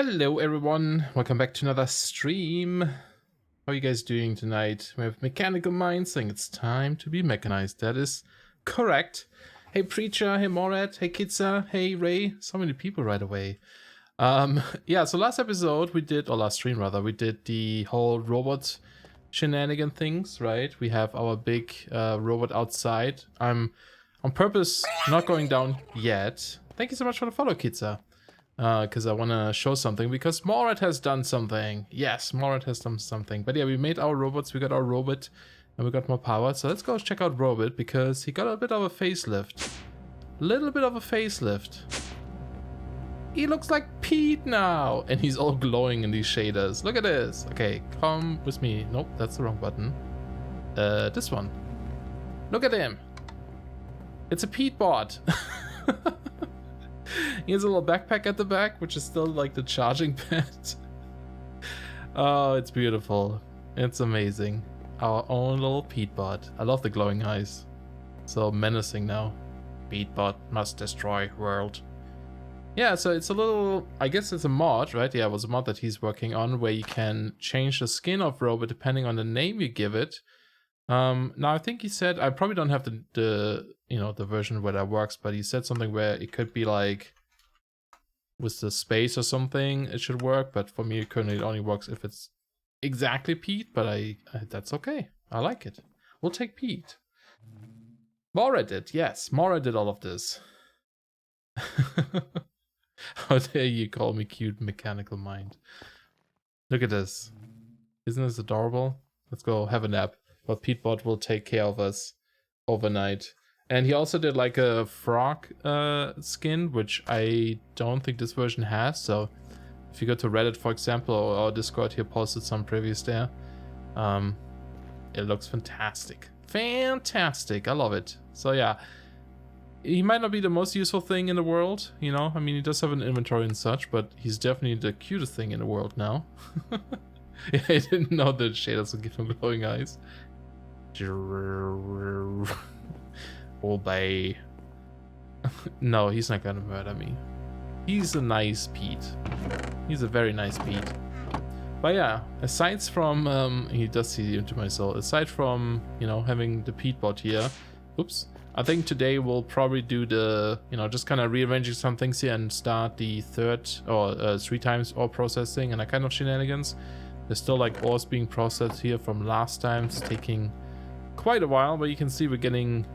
Hello everyone, welcome back to another stream. How are you guys doing tonight? We have Mechanical Mind saying it's time to be mechanized. That is correct. Hey Preacher, hey Morat, hey Kitsa, hey Ray. So many people right away. Yeah, so last episode we did, or last stream rather, we did the whole robot shenanigan things, right? We have our big robot outside. I'm on purpose not going down yet. Thank you so much for the follow, Kitsa. Because I want to show something, because Morat has done something. Yes, Morat has done something. But yeah, we made our robots, we got our robot, and we got more power. So let's go check out Robot, because he got a bit of a facelift. Little bit of a facelift. He looks like Pete now! And he's all glowing in these shaders. Look at this. Okay, come with me. Nope, that's the wrong button. This one. Look at him. It's a Pete bot. He has a little backpack at the back, which is still like the charging pad. Oh, it's beautiful. It's amazing. Our own little Pete-bot. I love the glowing eyes. So menacing now. Pete-bot must destroy world. Yeah, so it's a little... I guess it's a mod, right? Yeah, it was a mod that he's working on where you can change the skin of Robot depending on the name you give it. Now, I think he said... I probably don't have the version where that works, but he said something where it could be like... with the space or something, it should work, but for me currently it only works if it's exactly Pete, but that's okay. I like it. We'll take Pete. Mora did, yes. Mora did all of this. How dare you call me cute Mechanical Mind. Look at this. Isn't this adorable? Let's go have a nap. But Petebot will take care of us overnight. And he also did like a frog skin, which I don't think this version has. So if you go to Reddit, for example, or our Discord here, posted some previews there. It looks fantastic. Fantastic. I love it. So yeah, he might not be the most useful thing in the world, you know. I mean, he does have an inventory and such, but he's definitely the cutest thing in the world now. Yeah, I didn't know that shaders would give him glowing eyes. Obey. No, he's not gonna murder me. He's a nice Pete. He's a very nice Pete. But yeah, aside from he does see into my soul. Aside from, you know, having the Pete bot here, oops. I think today we'll probably do the, you know, just kind of rearranging some things here and start the third or 3 times ore processing and that kind of shenanigans. There's still like ores being processed here from last time. It's taking quite a while, but you can see we're getting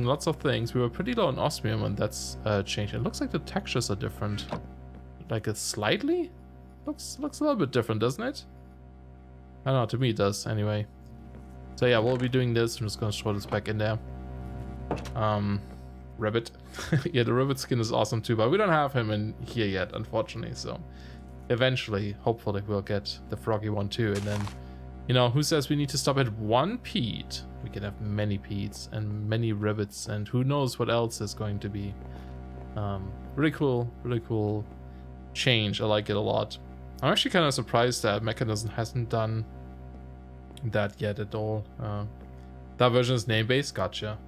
lots of things. We were pretty low on osmium and that's changed. It looks like the textures are different. Like it's slightly? Looks a little bit different, doesn't it? I don't know, to me it does anyway. So yeah, we'll be doing this. I'm just gonna throw this back in there. Rabbit. Yeah, the rabbit skin is awesome too, but we don't have him in here yet, unfortunately. So eventually, hopefully we'll get the froggy one too. And then, you know, who says we need to stop at 1 Pete? We can have many Petes and many rabbits, and who knows what else is going to be. Really cool change. I like it a lot. I'm actually kind of surprised that Mekanism hasn't done that yet at all. That version is name-based, gotcha.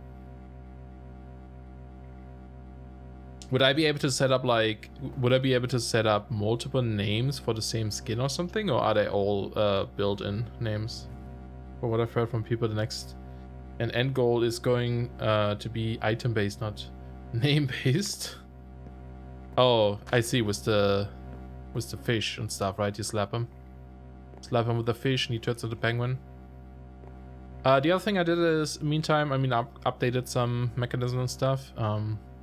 Would I be able to set up multiple names for the same skin or something, or are they all built-in names? For what I've heard from people, the next and end goal is going to be item-based, not name-based. Oh, I see. With the fish and stuff, right? You slap him with the fish, and he turns into a penguin. The other thing I did is, meantime, I mean, I updated some mechanism and stuff.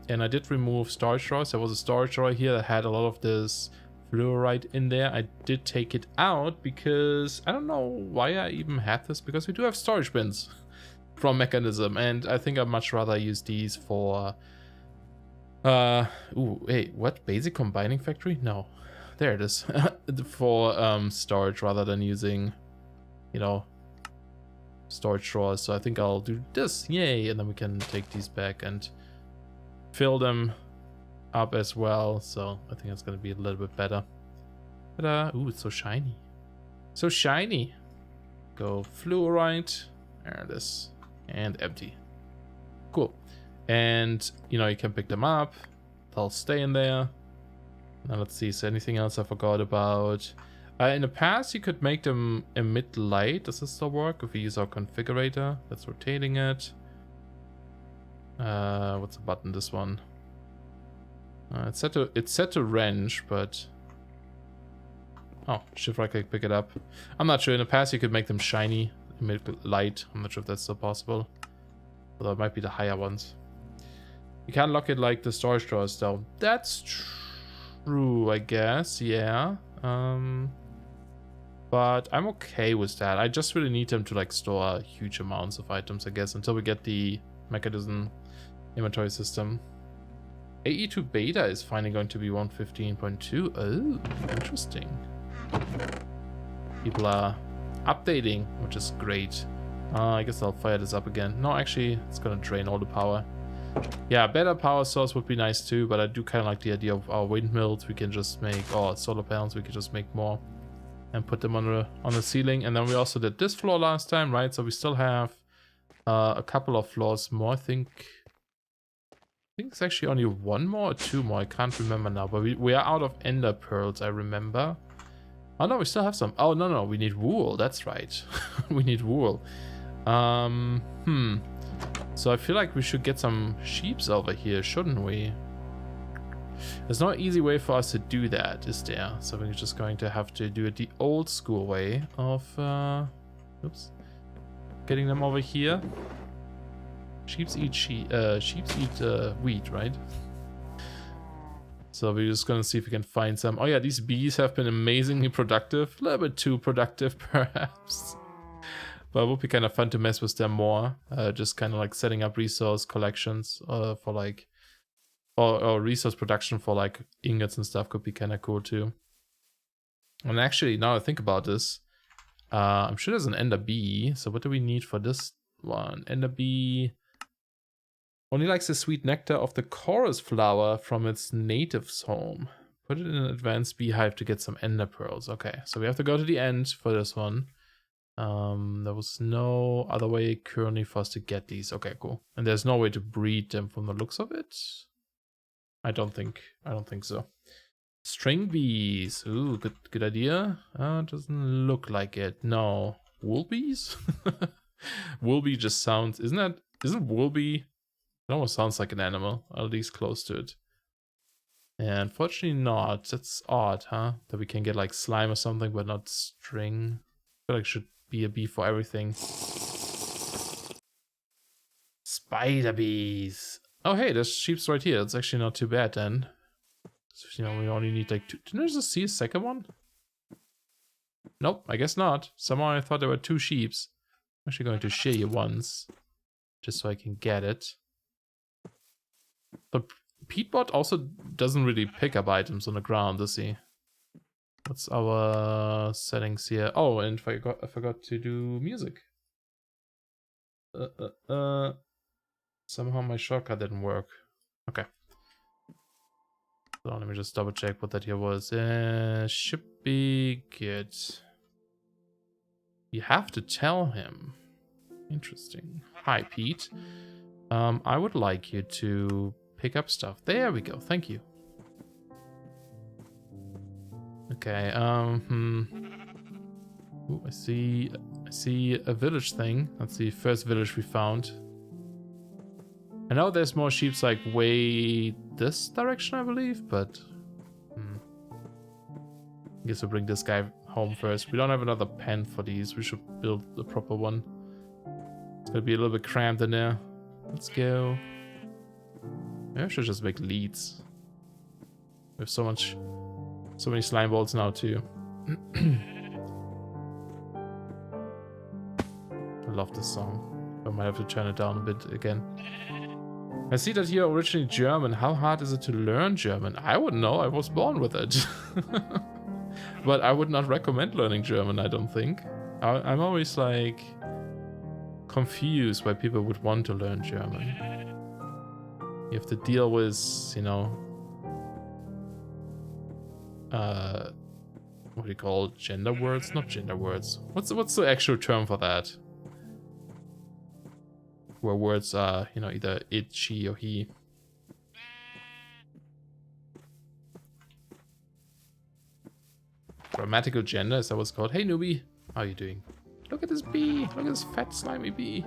And I did remove storage drawers. There was a storage drawer here that had a lot of this fluorite in there. I did take it out because I don't know why I even had this, because we do have storage bins from Mekanism, and I think I'd much rather use these for wait, what? Basic combining factory? No. There it is. For storage rather than using, you know, storage drawers. So I think I'll do this. Yay, and then we can take these back and fill them up as well, so I think it's gonna be a little bit better. But ooh, it's so shiny. So shiny. Go fluorite. There it is. And empty. Cool. And you know, you can pick them up. They'll stay in there. Now let's see, is there anything else I forgot about? In the past, you could make them emit light. Does this still work? If we use our configurator, that's rotating it. What's the button? This one. It's set to wrench, but oh, shift right click, pick it up. I'm not sure. In the past, you could make them shiny, emit light. I'm not sure if that's still possible. Although it might be the higher ones. You can't lock it like the storage drawers, though. That's true, I guess. Yeah. But I'm okay with that. I just really need them to like store huge amounts of items, I guess, until we get the Mechanism inventory system. AE2 beta is finally going to be 115.2. Oh, interesting. People are updating, which is great. I guess I'll fire this up again. No, actually, it's gonna drain all the power. Yeah, better power source would be nice too, but I do kind of like the idea of our windmills. We can just make, or solar panels, we can just make more and put them on the ceiling. And then we also did this floor last time, right? So we still have a couple of floors more. I think it's actually only one more or two more. I can't remember now, but we are out of ender pearls, I remember. Oh no, we still have some. Oh no, we need wool. That's right. We need wool. So I feel like we should get some sheeps over here, shouldn't we? There's no easy way for us to do that, is there? So we're just going to have to do it the old school way of getting them over here. Sheeps eat wheat, right? So we're just gonna see if we can find some. Oh yeah, these bees have been amazingly productive. A little bit too productive, perhaps. But it would be kind of fun to mess with them more. Just kind of like setting up resource collections for like, or resource production for like ingots and stuff could be kind of cool too. And actually, now I think about this, I'm sure there's an ender bee. So what do we need for this one? Ender bee only likes the sweet nectar of the chorus flower from its native's home. Put it in an advanced beehive to get some ender pearls. Okay, so we have to go to the end for this one. There was no other way currently for us to get these. Okay, cool. And there's no way to breed them from the looks of it. I don't think so. String bees. Ooh, good idea. Doesn't look like it. No. Wool bees? Wool bee just sounds, isn't wool bee? It almost sounds like an animal, at least close to it. And unfortunately not. That's odd, huh? That we can get like slime or something, but not string. I feel like it should be a bee for everything. Spider bees. Oh hey, there's sheeps right here. That's actually not too bad then. So, you know, we only need like two. Didn't I just see a second one? Nope, I guess not. Somehow I thought there were two sheeps. I'm actually going to share you once, just so I can get it. But Peatbot also doesn't really pick up items on the ground, does he? What's our settings here? Oh, and I forgot to do music. Somehow my shortcut didn't work. Okay. So let me just double check what that here was. Should be good. You have to tell him. Interesting. Hi, Pete. I would like you to pick up stuff. There we go. Thank you. Okay. Ooh, I see a village thing. That's the first village we found. I know there's more sheep like way this direction, I believe, but I guess we'll bring this guy home first. We don't have another pen for these. We should build the proper one. It's gonna be a little bit cramped in there. Let's go. Maybe I should just make leads. We have so many slime balls now too. I love this song. I might have to turn it down a bit again. I see that you're originally German. How hard is it to learn German? I wouldn't know. I was born with it. But I would not recommend learning German, I don't think. I'm always like confused why people would want to learn German. You have to deal with, you know, what do you call it? Gender words? Not gender words. What's the actual term for that? Where words are, you know, either it, she, or he. Grammatical gender, is that what's called? Hey newbie, how are you doing? Look at this bee. Look at this fat slimy bee.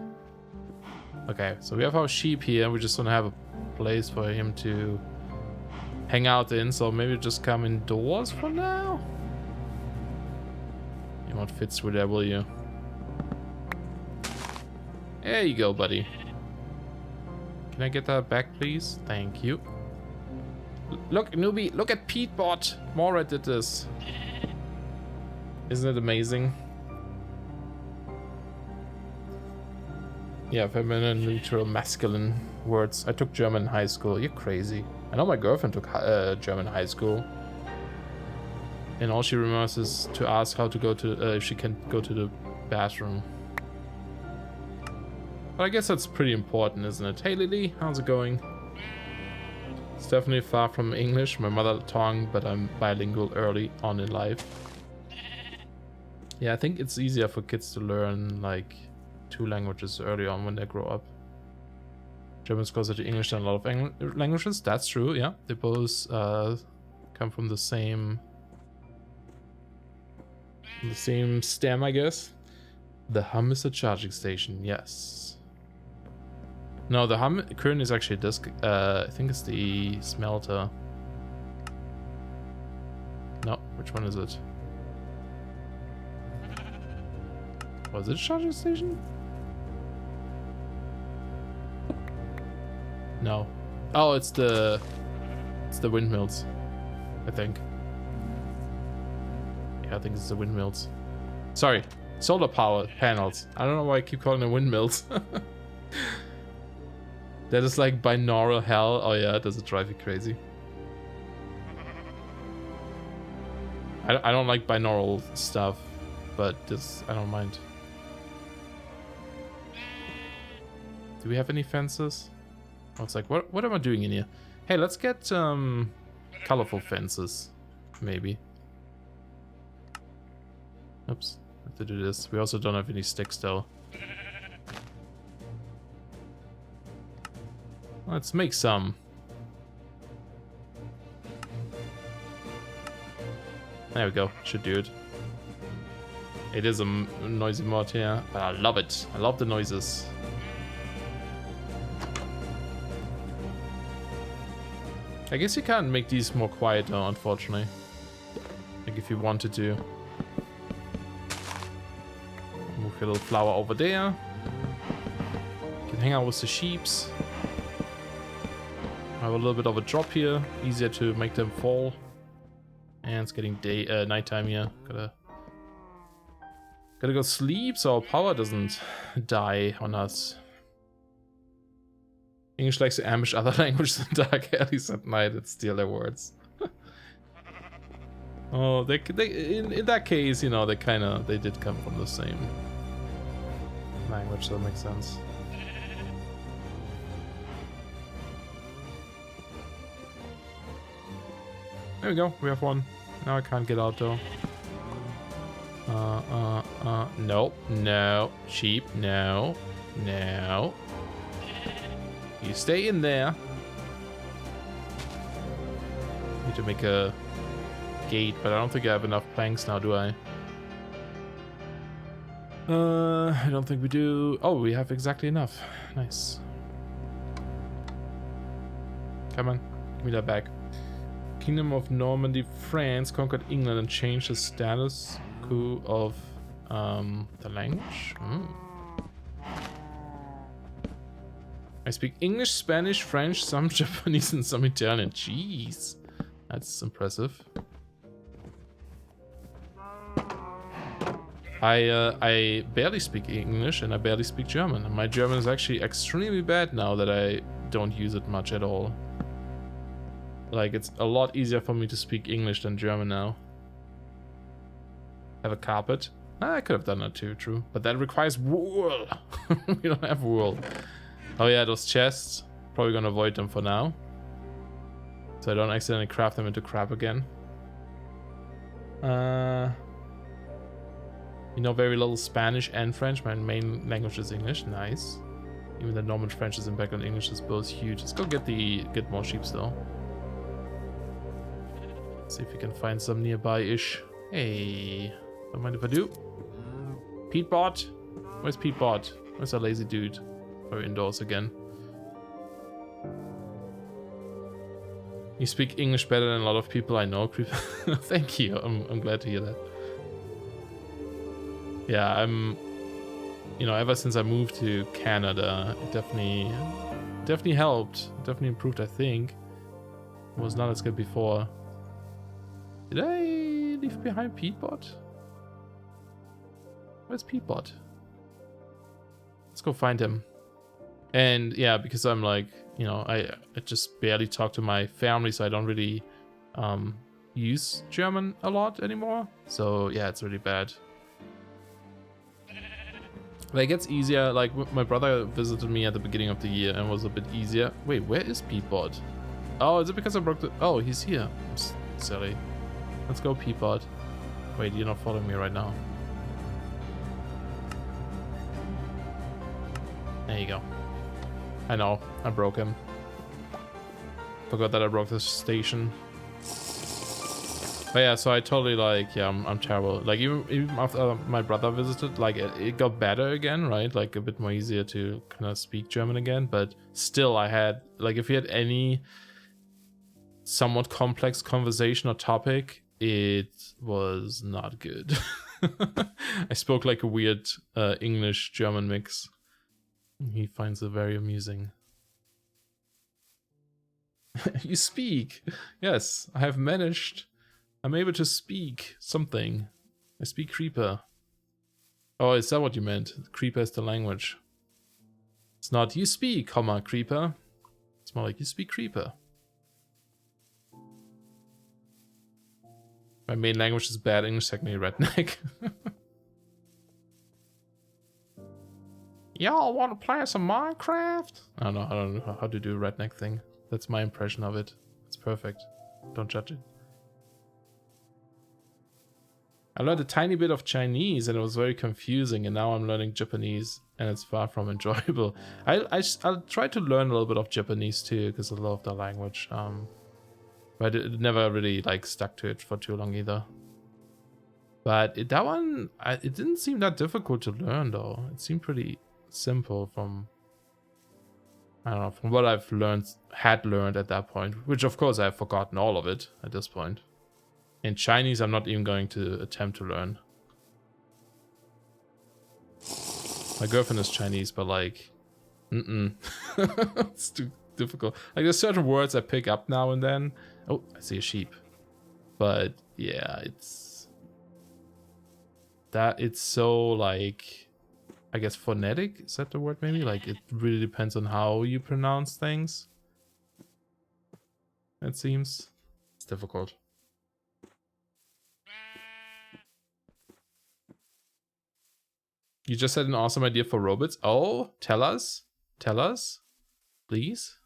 Okay, so we have our sheep here. We just want to have a place for him to hang out in. So maybe just come indoors for now. You won't fit through there, will you? There you go, buddy. Can I get that back, please? Thank you. Look, newbie, look at Petebot. Mora did this. Isn't it amazing? Yeah, feminine, neutral, masculine words. I took German in high school. You're crazy. I know my girlfriend took German in high school. And all she remembers is to ask how to go to, if she can go to the bathroom. But I guess that's pretty important, isn't it? Hey Lily, how's it going? It's definitely far from English, my mother tongue, but I'm bilingual early on in life. Yeah, I think it's easier for kids to learn like 2 languages early on when they grow up. German's closer to English than a lot of languages. That's true, yeah. They both come from the same stem, I guess. The hum is a charging station, yes. No, the hum current is actually this. I think it's the smelter. No, which one is it? Was it a charging station? No. Oh, it's the windmills, I think. Yeah, I think it's the windmills. Sorry, solar power panels. I don't know why I keep calling them windmills. That is like binaural hell. Oh yeah, does it drive you crazy? I don't like binaural stuff, but this I don't mind. Do we have any fences? Oh, it's like, what am I doing in here? Hey, let's get colorful fences, maybe. Oops, have to do this. We also don't have any sticks though. Let's make some. There we go, should do it. It is a noisy mod here, but I love it. I love the noises. I guess you can't make these more quiet though, unfortunately. Like if you wanted to. Move your little flower over there. You can hang out with the sheeps. I have a little bit of a drop here. Easier to make them fall. And it's getting nighttime here. Gotta go sleep so our power doesn't die on us. English likes to ambush other languages in dark alleys at night and steal their words. Oh, they in that case, you know, they did come from the same language, so that makes sense. There we go, we have one. Now I can't get out though. Nope, no, sheep, no, no. You stay in there. Need to make a gate, but I don't think I have enough planks now, do I? I don't think we do. Oh, we have exactly enough. Nice. Come on, give me that back. Kingdom of Normandy, France conquered England and changed the status quo of the language. I speak English, Spanish, French, some Japanese, and some Italian. Jeez, that's impressive. I barely speak English and I barely speak German. And my German is actually extremely bad now that I don't use it much at all. Like, it's a lot easier for me to speak English than German now. Have a carpet. I could have done that too, true. But that requires wool. We don't have wool. Oh yeah, those chests. Probably gonna avoid them for now. So I don't accidentally craft them into crap again. You know very little Spanish and French. My main language is English. Nice. Even the Norman French is in background English is both huge. Let's go get more sheep though. See if we can find some nearby-ish. Hey, don't mind if I do. Petebot? Where's Petebot? Where's that lazy dude? We're indoors again. You speak English better than a lot of people I know, Creeper. Thank you. I'm glad to hear that. Yeah, I'm. You know, ever since I moved to Canada, it definitely helped. It definitely improved. I think it was not as good before. Did I leave behind Petebot? Where's Petebot? Let's go find him. And yeah, because I'm like, you know, I just barely talk to my family, so I don't really use German a lot anymore. So yeah, it's really bad. But it gets easier. Like my brother visited me at the beginning of the year and it was a bit easier. Wait, where is Petebot? Oh, is it because I broke the... Oh, he's here. I'm silly. Let's go, Petebot. Wait, you're not following me right now. There you go. I know, I broke him. Forgot that I broke the station. But yeah, so I totally like, yeah, I'm terrible. Like even after my brother visited, like it got better again, right? Like a bit more easier to kind of speak German again. But still, I had, like, if you had any somewhat complex conversation or topic, it was not good. I spoke like a weird English-German mix. He finds it very amusing. You speak. Yes, I have managed. I'm able to speak something. I speak Creeper. Oh, is that what you meant? Creeper is the language. It's not you speak, comma, Creeper. It's more like you speak Creeper. My main language is bad English, secondly redneck. Y'all want to play some Minecraft? I don't know how to do a redneck thing. That's my impression of it. It's perfect. Don't judge it. I learned a tiny bit of Chinese and it was very confusing, and now I'm learning Japanese and it's far from enjoyable. I'll try to learn a little bit of Japanese too because I love the language. But it never really like stuck to it for too long either. But that one, it didn't seem that difficult to learn though. It seemed pretty simple from, I don't know, from what I've had learned at that point, which of course I've forgotten all of it at this point. In Chinese, I'm not even going to attempt to learn. My girlfriend is Chinese, but like, it's too difficult. Like there's certain words I pick up now and then. Oh, I see a sheep. But yeah, it's so like, I guess phonetic, is that the word maybe? Like it really depends on how you pronounce things. It seems. It's difficult. You just had an awesome idea for robots. Oh, tell us, please.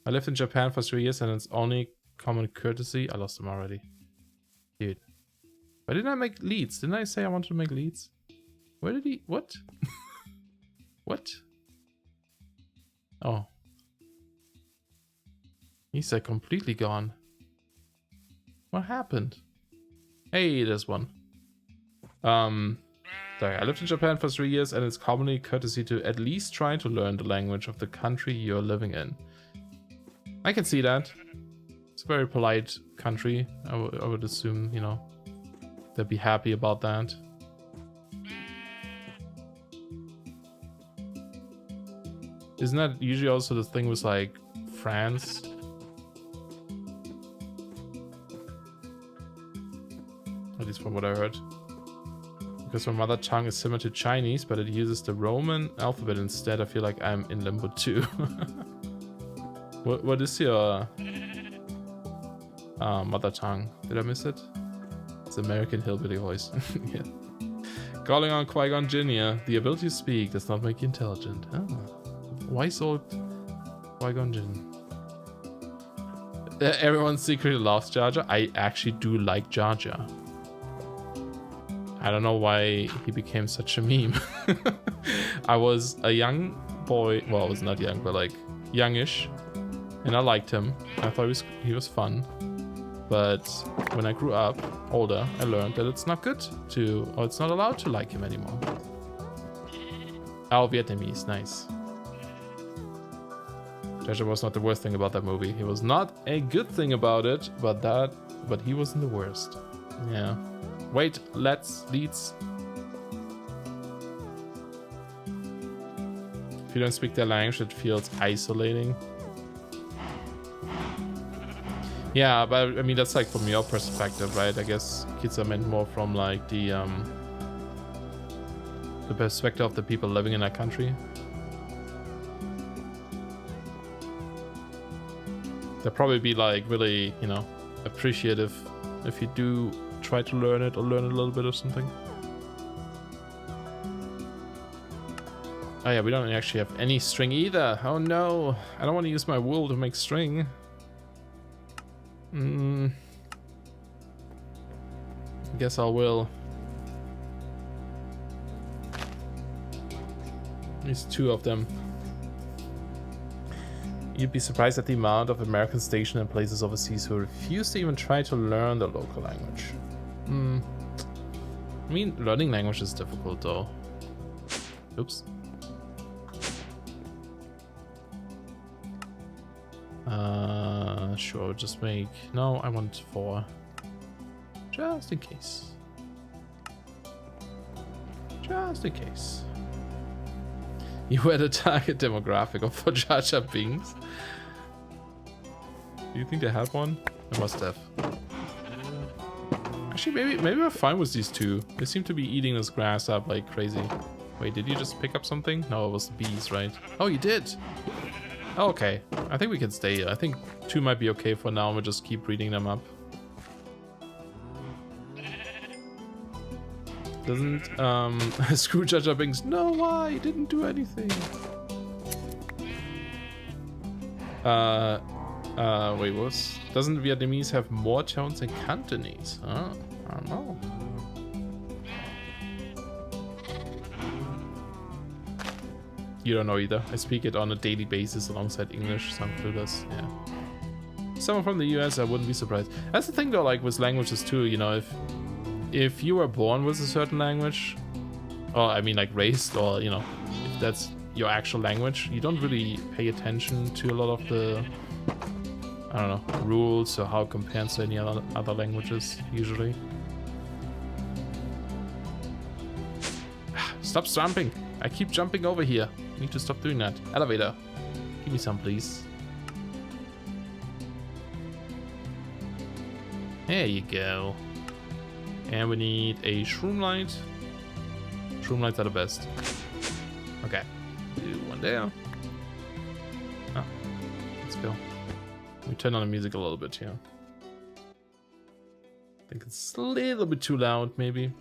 I lived in Japan for 3 years and it's only common courtesy. I lost them already. Dude. Why didn't I make leads? Didn't I say I wanted to make leads? Where did he, what? What? Oh. He's like completely gone. What happened? Hey, there's one. Sorry, I lived in Japan for 3 years and it's commonly courtesy to at least try to learn the language of the country you're living in. I can see that. It's a very polite country. I would assume, you know, they'd be happy about that. Isn't that usually also the thing with like France? At least from what I heard. Because my mother tongue is similar to Chinese, but it uses the Roman alphabet instead. I feel like I'm in limbo too. What is your mother tongue? Did I miss it? It's American hillbilly voice. Yeah. Calling on Qui-Gon Jinn. The ability to speak does not make you intelligent. Oh. Wise old Qui-Gon Jinn. Everyone secretly loves Jar Jar. I actually do like Jar Jar. I don't know why he became such a meme. I was a young boy. Well, I was not young, but like youngish. And I liked him. I thought he was fun. But when I grew up, older, I learned that it's not good to, or it's not allowed to like him anymore. Oh, Vietnamese, nice. Treasure was not the worst thing about that movie. He was not a good thing about it, but he wasn't the worst. Yeah. Wait, leads. If you don't speak their language, it feels isolating. Yeah, but I mean, that's like from your perspective, right? I guess kids are meant more from like the perspective of the people living in that country. They'll probably be like really, you know, appreciative if you do try to learn it or learn a little bit or something. Oh yeah, we don't actually have any string either. Oh no, I don't want to use my wool to make string. I guess I will. There's 2 of them. You'd be surprised at the amount of Americans stationed in places overseas who refuse to even try to learn the local language. I mean, learning language is difficult though. Oops. Sure, just make... No, I want 4. Just in case. Just in case. You were the target demographic of for Jar Jar Binks. Do you think they had one? They must have. Actually, maybe we're fine with these 2. They seem to be eating this grass up like crazy. Wait, did you just pick up something? No, it was the bees, right? Oh, you did! Oh, okay. I think we can stay here. I think 2 might be okay for now. We'll just keep reading them up. Doesn't screw Jar Jar Binks? No, why? He didn't do anything. Wait, what? Doesn't Vietnamese have more tones than Cantonese? Oh, I don't know. You don't know either. I speak it on a daily basis alongside English, so I'm clueless. Yeah. Someone from the US, I wouldn't be surprised. That's the thing though, like with languages too, you know, if you were born with a certain language, or I mean like raised, or you know, if that's your actual language, you don't really pay attention to a lot of the, I don't know, rules or how it compares to any other languages usually. Stop jumping! I keep jumping over here. I need to stop doing that. Elevator. Give me some, please. There you go. And we need a shroom light. Shroom lights are the best. Okay. Do one there. Ah, let's go. We turn on the music a little bit here. I think it's a little bit too loud, maybe.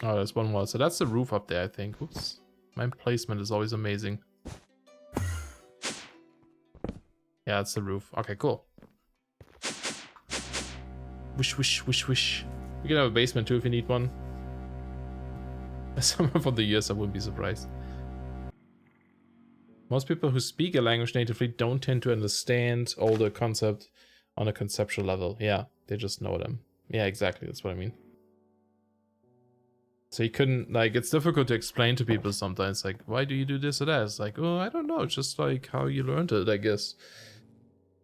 Oh, there's one more. So that's the roof up there, I think. Oops. My placement is always amazing. Yeah, it's the roof. Okay, cool. Wish, wish, wish, wish. We can have a basement too if you need one. Someone from the US, I wouldn't be surprised. Most people who speak a language natively don't tend to understand all the concepts on a conceptual level. Yeah, they just know them. Yeah, exactly. That's what I mean. So you couldn't, like, it's difficult to explain to people sometimes, like, why do you do this or that? It's like, oh, I don't know, it's just like how you learned it, I guess.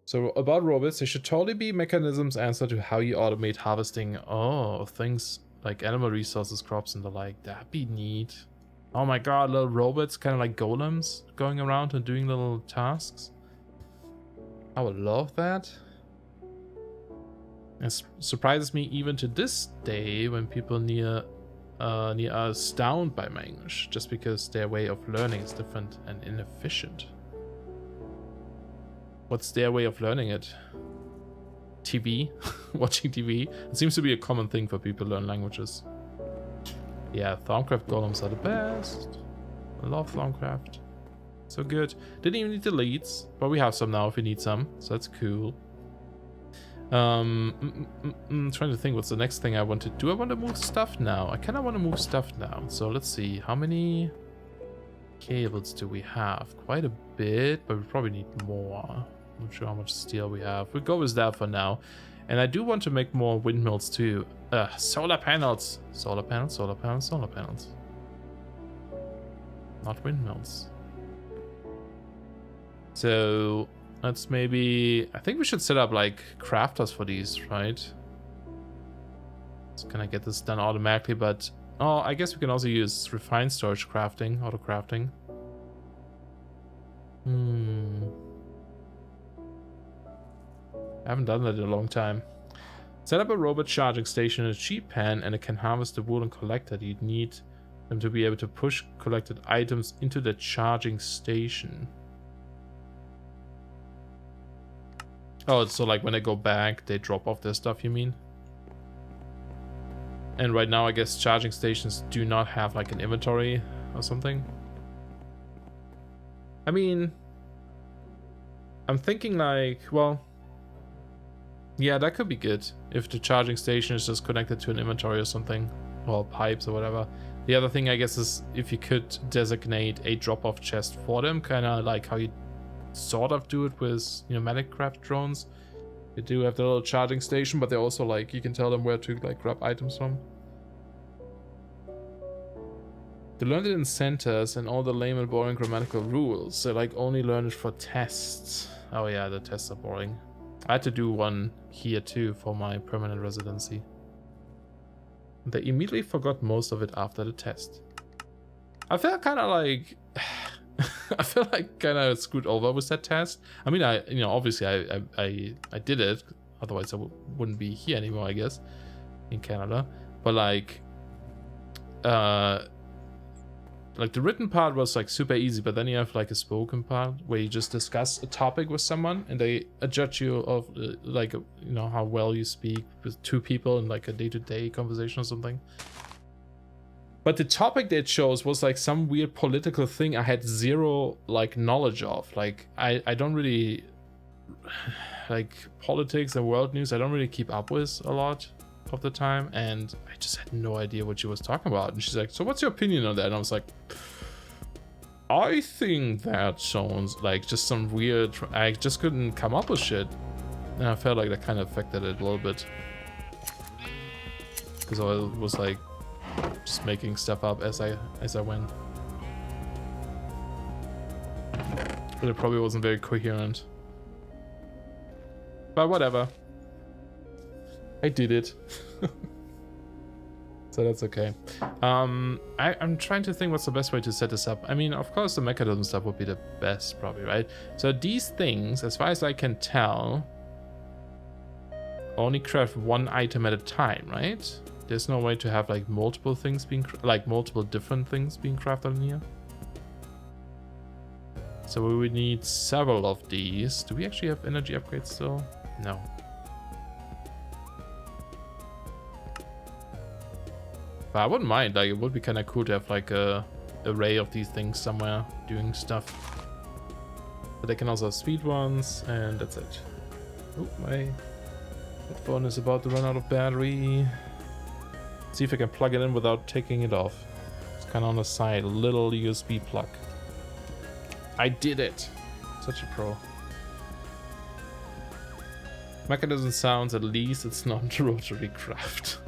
So about robots, they should totally be Mekanism's answer to how you automate harvesting, things like animal resources, crops, and the like. That'd be neat. Oh my god, little robots, kind of like golems, going around and doing little tasks. I would love that. It surprises me even to this day when people near are astounded by my English, just because their way of learning is different and inefficient. What's their way of learning it? TV? Watching TV? It seems to be a common thing for people to learn languages. Yeah, Thaumcraft golems are the best. I love Thaumcraft. So good. Didn't even need the leads, but we have some now if we need some, so that's cool. Trying to think what's the next thing I want to do. I want to move stuff now. I kind of want to move stuff now. So let's see. How many cables do we have? Quite a bit, but we probably need more. Not sure how much steel we have. We'll go with that for now. And I do want to make more windmills too. Solar panels. Solar panels, solar panels, solar panels. Not windmills. So let's maybe... I think we should set up like crafters for these, right? So can I get this done automatically? But... oh, I guess we can also use refined storage crafting, auto crafting. I haven't done that in a long time. Set up a robot charging station in a cheap pen, and it can harvest the wool and collect it. You'd need them to be able to push collected items into the charging station. Oh, so like when they go back, they drop off their stuff, you mean? And right now, I guess charging stations do not have like an inventory or something. I mean, I'm thinking like, well, yeah, that could be good if the charging station is just connected to an inventory or something, or pipes or whatever. The other thing, I guess, is if you could designate a drop-off chest for them, kind of like how you sort of do it with, you know, medic craft drones. They do have the little charging station, but they're also like, you can tell them where to like grab items from. They learned it in centers and all the lame and boring grammatical rules. They like only learn it for tests. Oh yeah, the tests are boring. I had to do one here too for my permanent residency. They immediately forgot most of it after the test. I felt kind of like... I feel like kind of screwed over with that test. I mean, you know, obviously I did it. Otherwise I wouldn't be here anymore, I guess, in Canada. But like the written part was like super easy, but then you have like a spoken part where you just discuss a topic with someone and they judge you of like, you know, how well you speak with two people in like a day-to-day conversation or something. But the topic they chose was like some weird political thing I had zero like knowledge of. Like I don't really like politics and world news. I don't really keep up with a lot of the time, and I just had no idea what she was talking about. And she's like, so what's your opinion on that? And I was like, I think that sounds like just some weird... I just couldn't come up with shit. And I felt like that kind of affected it a little bit, because I was like just making stuff up as I went. But it probably wasn't very coherent. But whatever. I did it. So that's okay. I'm trying to think what's the best way to set this up. I mean, of course the mechanism stuff would be the best probably, right? So these things, as far as I can tell, only craft one item at a time, right? There's no way to have like multiple things being, like multiple different things being crafted in here. So we would need several of these. Do we actually have energy upgrades still? No. But I wouldn't mind, like it would be kind of cool to have like a array of these things somewhere doing stuff. But they can also have speed ones, and that's it. Oh, my phone is about to run out of battery. See if I can plug it in without taking it off. It's kind of on the side, a little USB plug. I did it! Such a pro. Mechanism sounds, at least it's not rotary craft.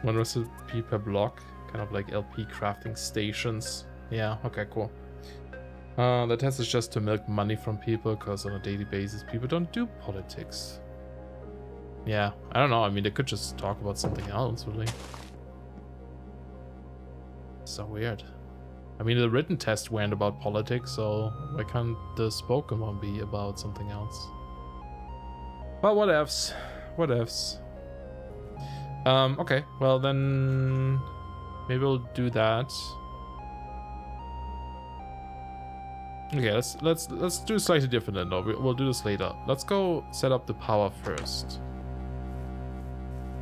One recipe per block, kind of like LP crafting stations. Yeah, okay, cool. The test is just to milk money from people, because on a daily basis people don't do politics. Yeah, I don't know, I mean they could just talk about something else, really. So weird. I mean the written test weren't about politics, so why can't the spoken one be about something else? Well, what ifs? What ifs? Okay, well then maybe we'll do that. Okay, let's do slightly different then though. We'll do this later. Let's go set up the power first,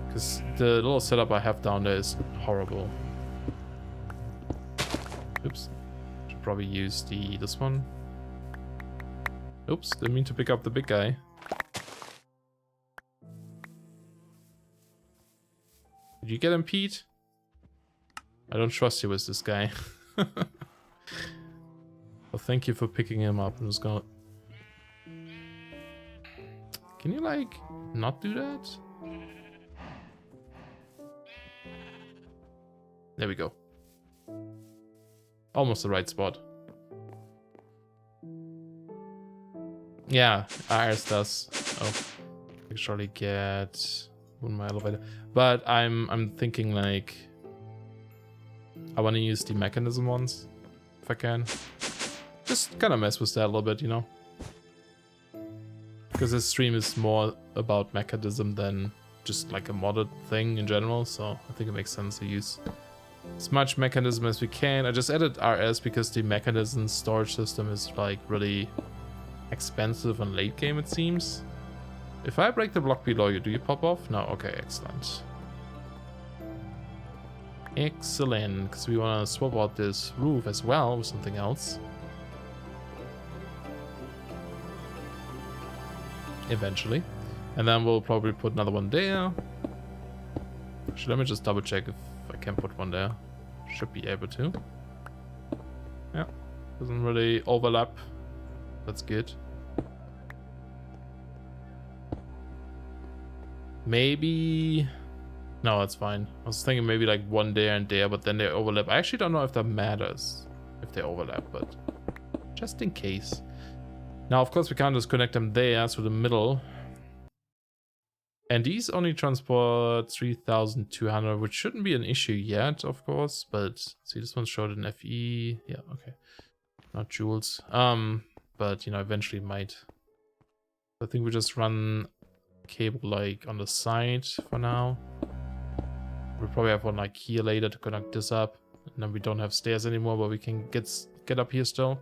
because the little setup I have down there is horrible. Oops. Should probably use this one. Oops, didn't mean to pick up the big guy. Did you get him, Pete? I don't trust you with this guy. Well, thank you for picking him up. I'm just gonna Can you, like, not do that? There we go. Almost the right spot. Yeah, ours does. Oh, I surely get one more elevator. But I'm thinking, like, I want to use the mechanism ones if I can. Just kind of mess with that a little bit, you know? Because this stream is more about mechanism than just like a modded thing in general, so I think it makes sense to use as much mechanism as we can. I just added RS because the mechanism storage system is like really expensive and late game, it seems. If I break the block below you, do you pop off? No? Okay, excellent. Excellent, because we want to swap out this roof as well with something else. Eventually. And then we'll probably put another one there. Actually, let me just double check if I can put one there. Should be able to. Yeah, doesn't really overlap. That's good. Maybe... No, that's fine. I was thinking maybe like one there and there, but then they overlap. I actually don't know if that matters, if they overlap, but just in case. Now, of course, we can't just connect them there to the middle. And these only transport 3,200, which shouldn't be an issue yet, of course. But see, this one's showed in FE. Yeah, okay. Not joules. But you know, eventually might. I think we just run cable like on the side for now. We'll probably have one like here later to connect this up. And then we don't have stairs anymore, but we can get up here still.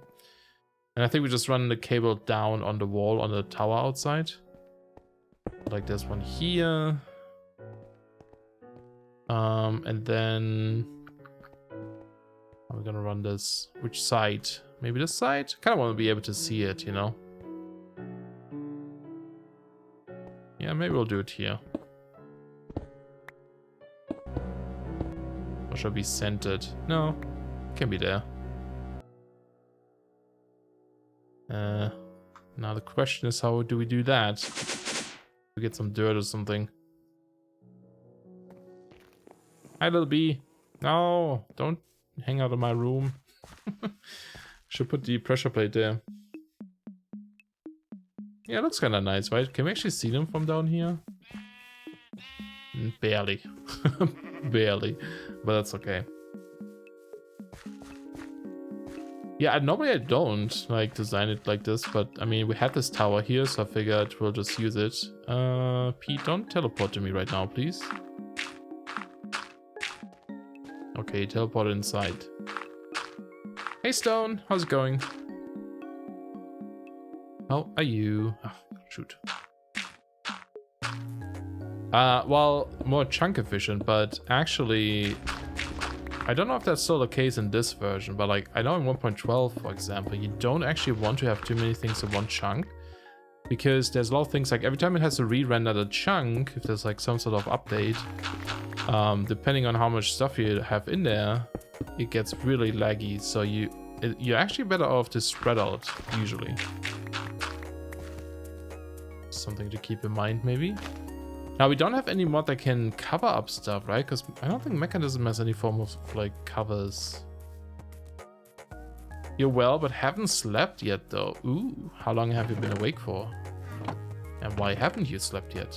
And I think we just run the cable down on the wall on the tower outside. Like there's one here. And then we're gonna run this. Which side? Maybe this side? Kind of want to be able to see it, you know? Yeah, maybe we'll do it here. Or should be centered? No, can be there. Now the question is, how do we do that? We get some dirt or something. Hi, little bee. No, don't hang out in my room. Should put the pressure plate there. Yeah, it looks kind of nice, right? Can we actually see them from down here? Barely. Barely. But that's okay. Yeah, normally I don't like design it like this, but I mean, we had this tower here, so I figured we'll just use it. Pete, don't teleport to me right now, please. Okay, teleport inside. Hey Stone, how's it going? How are you? Oh, shoot. Well, more chunk efficient, but actually, I don't know if that's still the case in this version, but like, I know in 1.12, for example, you don't actually want to have too many things in one chunk, because there's a lot of things, like every time it has to re-render the chunk, if there's like some sort of update, depending on how much stuff you have in there, it gets really laggy, so you're actually better off to spread out, usually. Something to keep in mind, maybe. Now, we don't have any mod that can cover up stuff, right? Because I don't think Mekanism has any form of, like, covers. You're well, but haven't slept yet, though. Ooh, how long have you been awake for? And why haven't you slept yet?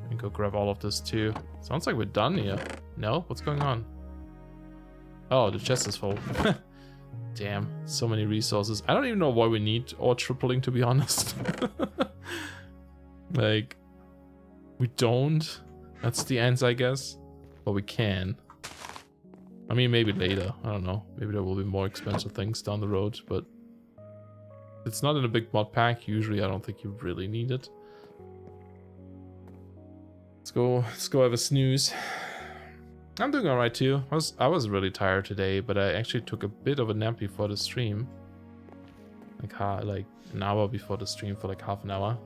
Let me go grab all of this, too. Sounds like we're done here. No? What's going on? Oh, the chest is full. Damn, so many resources. I don't even know why we need ore tripling, to be honest. Like, we don't. That's the answer, I guess. But we can. I mean, maybe later. I don't know. Maybe there will be more expensive things down the road, but it's not in a big mod pack. Usually, I don't think you really need it. Let's go have a snooze. I'm doing alright too. I was really tired today, but I actually took a bit of a nap before the stream. Like an hour before the stream for like half an hour.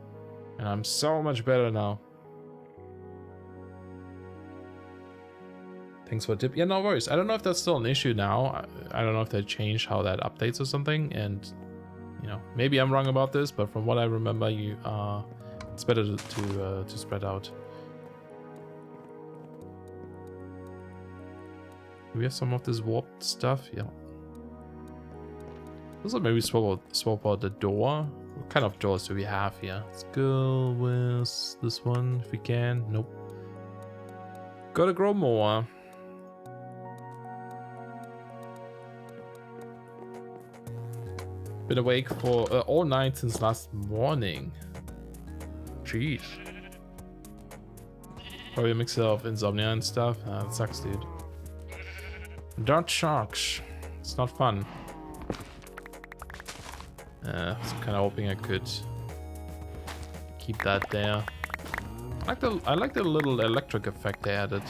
And I'm so much better now. Thanks for the tip. Yeah, no worries. I don't know if that's still an issue now. I don't know if they changed how that updates or something. And, you know, maybe I'm wrong about this, but from what I remember, it's better to spread out. Do we have some of this warped stuff? Yeah. Also, maybe swap out the door. What kind of doors do we have here? Let's go with this one if we can. Nope. Gotta grow more. Been awake for all night since last morning. Jeez. Probably a mixture of insomnia and stuff. That sucks, dude. Dark sharks. It's not fun. I was kind of hoping I could keep that there. I like the little electric effect they added.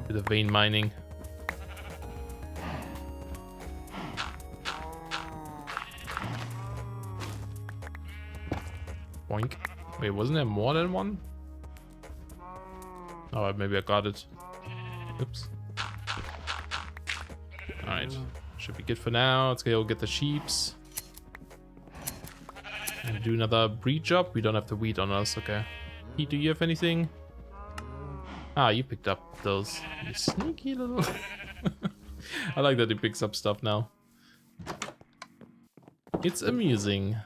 Bit of vein mining. Boink. Wait, wasn't there more than one? Oh, maybe I got it. Oops. Alright. Should be good for now. Let's go get the sheeps. And do another breed job. We don't have the wheat on us, okay. Heat, do you have anything? Ah, you picked up those. You sneaky little... I like that he picks up stuff now. It's amusing.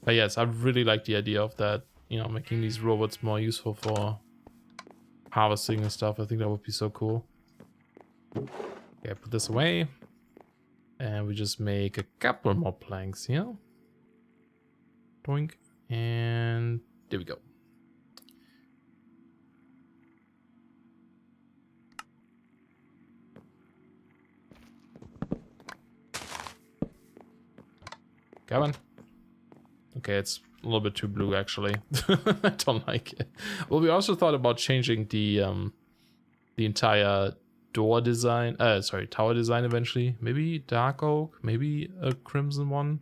But yes, I really like the idea of that, you know, making these robots more useful for harvesting and stuff. I think that would be so cool. Okay, put this away. And we just make a couple more planks here. Doink. And there we go. Come on. Okay, it's a little bit too blue actually. I don't like it. Well, we also thought about changing the entire door design. Sorry, tower design eventually. Maybe dark oak, maybe a crimson one.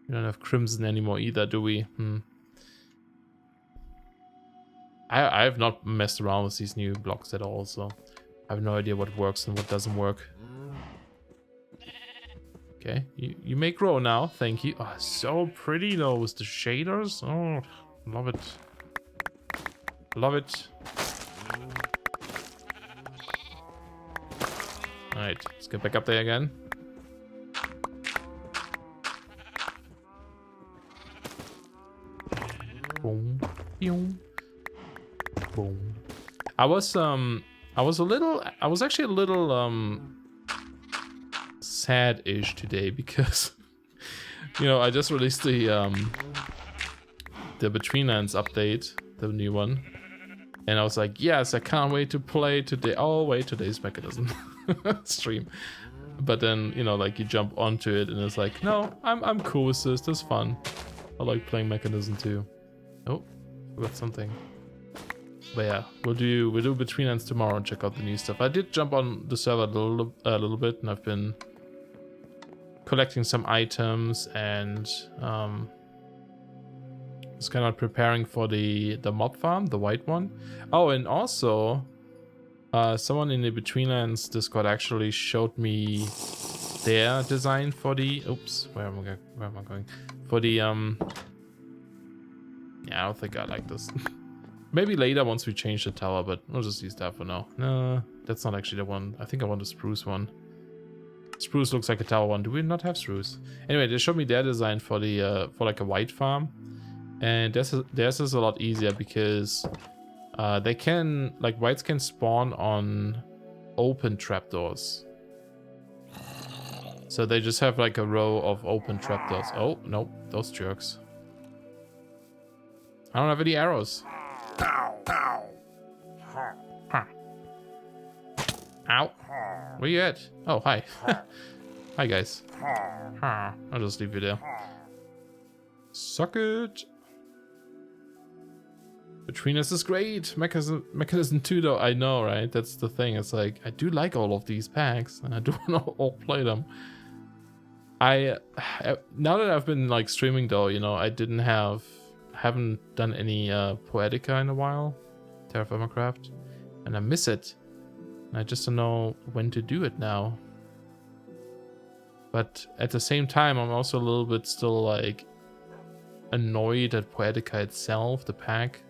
We don't have crimson anymore either, do we? I have not messed around with these new blocks at all, so I have no idea what works and what doesn't work. Okay, you may grow now, thank you. Oh, so pretty though with the shaders. Oh, love it. Love it. Alright, let's get back up there again. Boom, boom, boom. I was actually a little sad-ish today because you know, I just released the Betweenlands update, the new one, and I was like, yes, I can't wait to play today. Oh wait, today's Mechanism stream. But then, you know, like you jump onto it and it's like, no, I'm cool with this. This is fun. I like playing Mechanism too. Oh, forgot something. But yeah, we'll do Betweenlands tomorrow and check out the new stuff. I did jump on the server a little bit, and I've been collecting some items and was kind of preparing for the mob farm, the white one. Oh, and also someone in the Betweenlands Discord actually showed me their design for the where am I going? For the yeah, I don't think I like this. Maybe later once we change the tower, but we'll just use that for now. No, that's not actually the one. I think I want the spruce one. Spruce looks like a tower one. Do we not have spruce? Anyway, they showed me their design for the for like a white farm, and theirs is a lot easier because they can, like, whites can spawn on open trapdoors. So they just have like a row of open trapdoors. Oh no, those jerks! I don't have any arrows. Ow. Where you at? Oh, hi. Hi, guys. I'll just leave you there. Suck it. Between us is great. Mechanism 2 though, I know, right? That's the thing. It's like, I do like all of these packs and I do want to all play them. now that I've been like streaming though, you know, I haven't done any Poetica in a while, Terra Firma Craft, and I miss it. And I just don't know when to do it now. But at the same time, I'm also a little bit still like annoyed at Poetica itself, the pack.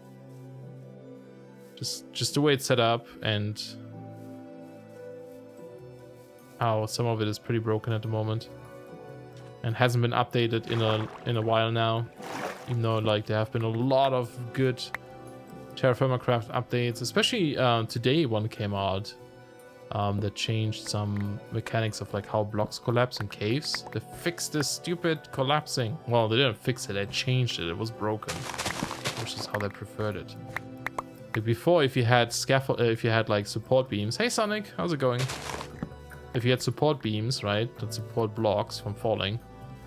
Just the way it's set up and how some of it is pretty broken at the moment and hasn't been updated in a while now. Even though like there have been a lot of good Terra Firma Craft updates, especially today one came out that changed some mechanics of like how blocks collapse in caves. They fixed this stupid collapsing. Well, they didn't fix it, they changed it. It was broken, which is how they preferred it. Like before, if you had like support beams. Hey Sonic, how's it going? If you had support beams, right, that support blocks from falling,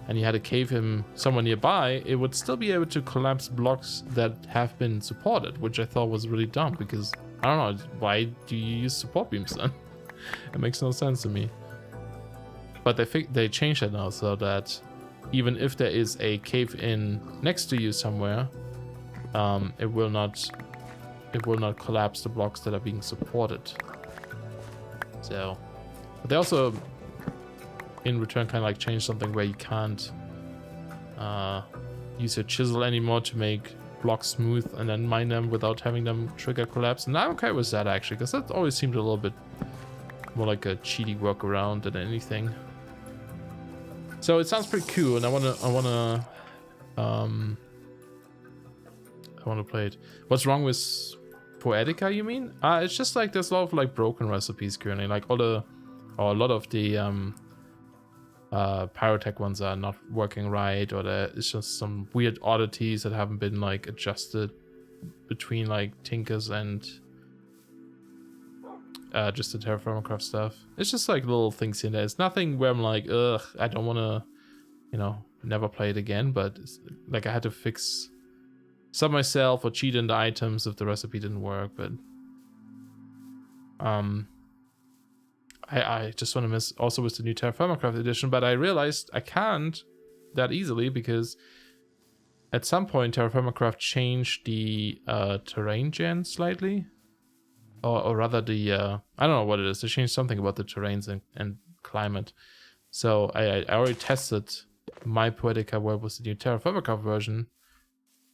and you had to cave him somewhere nearby, it would still be able to collapse blocks that have been supported, which I thought was really dumb because I don't know, why do you use support beams then? It makes no sense to me. But they changed it now so that even if there is a cave in next to you somewhere, it will not collapse the blocks that are being supported. So, but they also in return kind of like change something where you can't use your chisel anymore to make blocks smooth and then mine them without having them trigger collapse. And I'm okay with that actually, because that always seemed a little bit more like a cheaty workaround than anything. So it sounds pretty cool, and I wanna play it. What's wrong with Poetica, you mean? It's just like there's a lot of like broken recipes currently. Like a lot of the Pyrotech ones are not working right, or there is just some weird oddities that haven't been like adjusted between like Tinkers and just the Terra Firma Craft stuff. It's just like little things in there. It's nothing where I'm like, ugh, I don't want to, you know, never play it again. But it's, like I had to fix some myself or cheat in the items if the recipe didn't work. But I just want to miss also with the new Terra Firma Craft edition. But I realized I can't that easily because at some point Terra Firma Craft changed the terrain gen slightly. Or rather the, I don't know what it is. They changed something about the terrains and climate. So I already tested my Poetica where it was the new Terra Firma Craft version.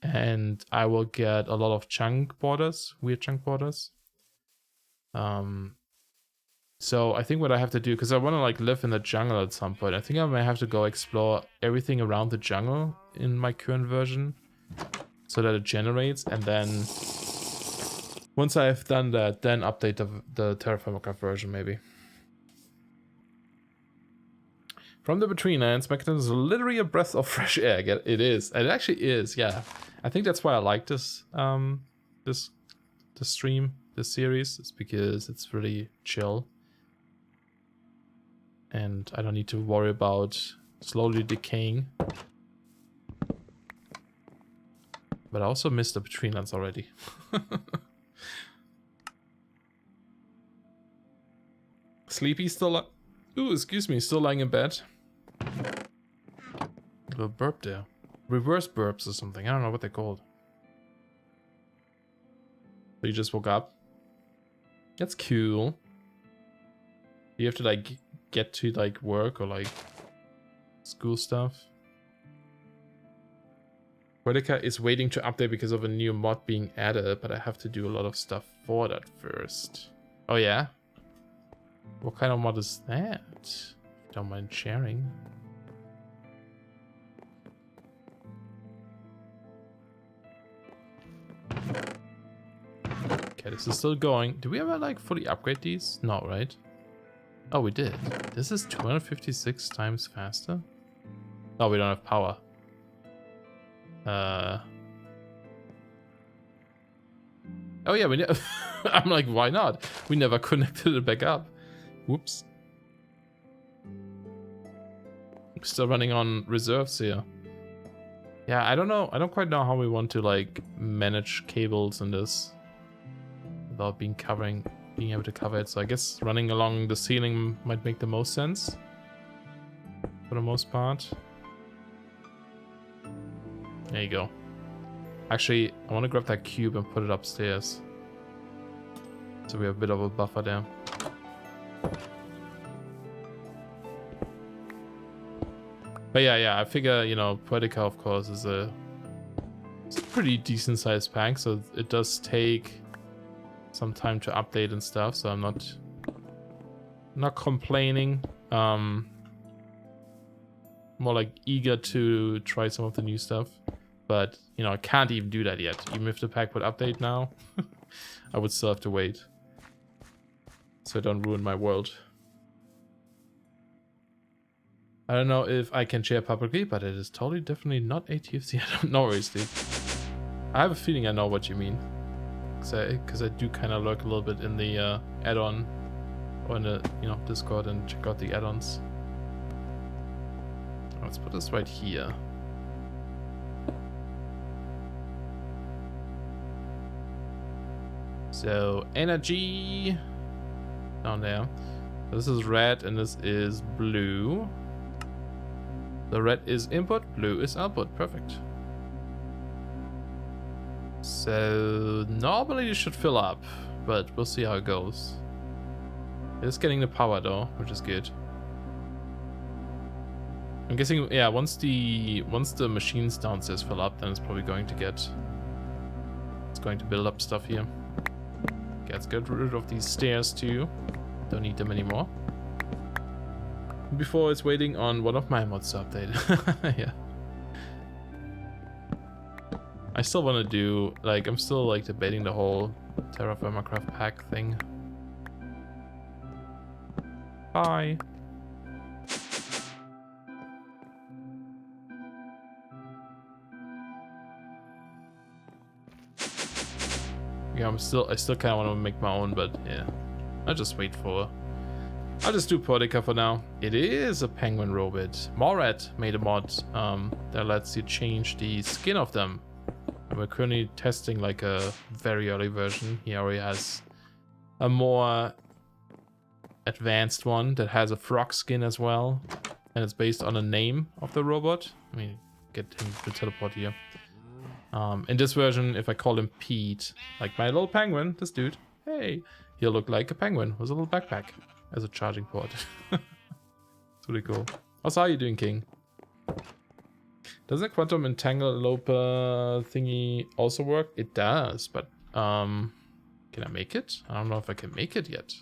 And I will get a lot of chunk borders, weird chunk borders. So I think what I have to do, because I want to like live in the jungle at some point. I think I may have to go explore everything around the jungle in my current version. So that it generates, and then once I have done that, then update the Terra Firma Craft version, maybe. From the Between Lands, Mechanism is literally a breath of fresh air. It is. It actually is, yeah. I think that's why I like this, this stream, this series. It's because it's really chill. And I don't need to worry about slowly decaying. But I also missed the Between Lands already. Sleepy still excuse me, still lying in bed. A little burp there. Reverse burps or something. I don't know what they're called. So you just woke up? That's cool. You have to like get to like work or like school stuff. Poetica is waiting to update because of a new mod being added, but I have to do a lot of stuff for that first. Oh yeah? What kind of mod is that? Don't mind sharing. Okay, this is still going. Did we ever like fully upgrade these? No, right? Oh, we did. This is 256 times faster? Oh, we don't have power. Oh yeah, I'm like, why not? We never connected it back up. Whoops. Still running on reserves here. Yeah, I don't know. I don't quite know how we want to like manage cables in this without being able to cover it. So I guess running along the ceiling might make the most sense. for the most part. There you go. Actually, I want to grab that cube and put it upstairs. So we have a bit of a buffer there. But yeah, I figure, you know, Poetica, of course, it's a pretty decent sized pack, so it does take some time to update and stuff, so I'm not complaining. More like eager to try some of the new stuff. But, you know, I can't even do that yet. Even if the pack would update now, I would still have to wait. So I don't ruin my world. I don't know if I can share publicly, but it is totally definitely not a TFC. I don't know, Steve. I have a feeling I know what you mean. Because I do kind of lurk a little bit in the add-on or in the, you know, Discord and check out the add-ons. Let's put this right here. So energy down there. This is red and this is blue. The red is input, blue is output. Perfect. So normally it should fill up, but we'll see how it goes. It's getting the power though, which is good. I'm guessing, yeah, once the machines downstairs fill up, then it's probably going to build up stuff here. Okay, let's get rid of these stairs too. Don't need them anymore. Before it's waiting on one of my mods to update. Yeah. I still want to do, like, I'm still like debating the whole Terraformacraft pack thing. Bye. Yeah, I still kind of want to make my own, but yeah, I'll just do Poetica for now. It is a penguin robot. Morat made a mod that lets you change the skin of them. And we're currently testing like a very early version. He already has a more advanced one that has a frog skin as well, and it's based on a name of the robot. Let me get him to teleport here. In this version, if I call him Pete, like my little penguin, this dude, hey, he'll look like a penguin with a little backpack as a charging port. It's really cool. Also, how are you doing, King? Does the quantum entangloper thingy also work? It does, but can I make it? I don't know if I can make it yet.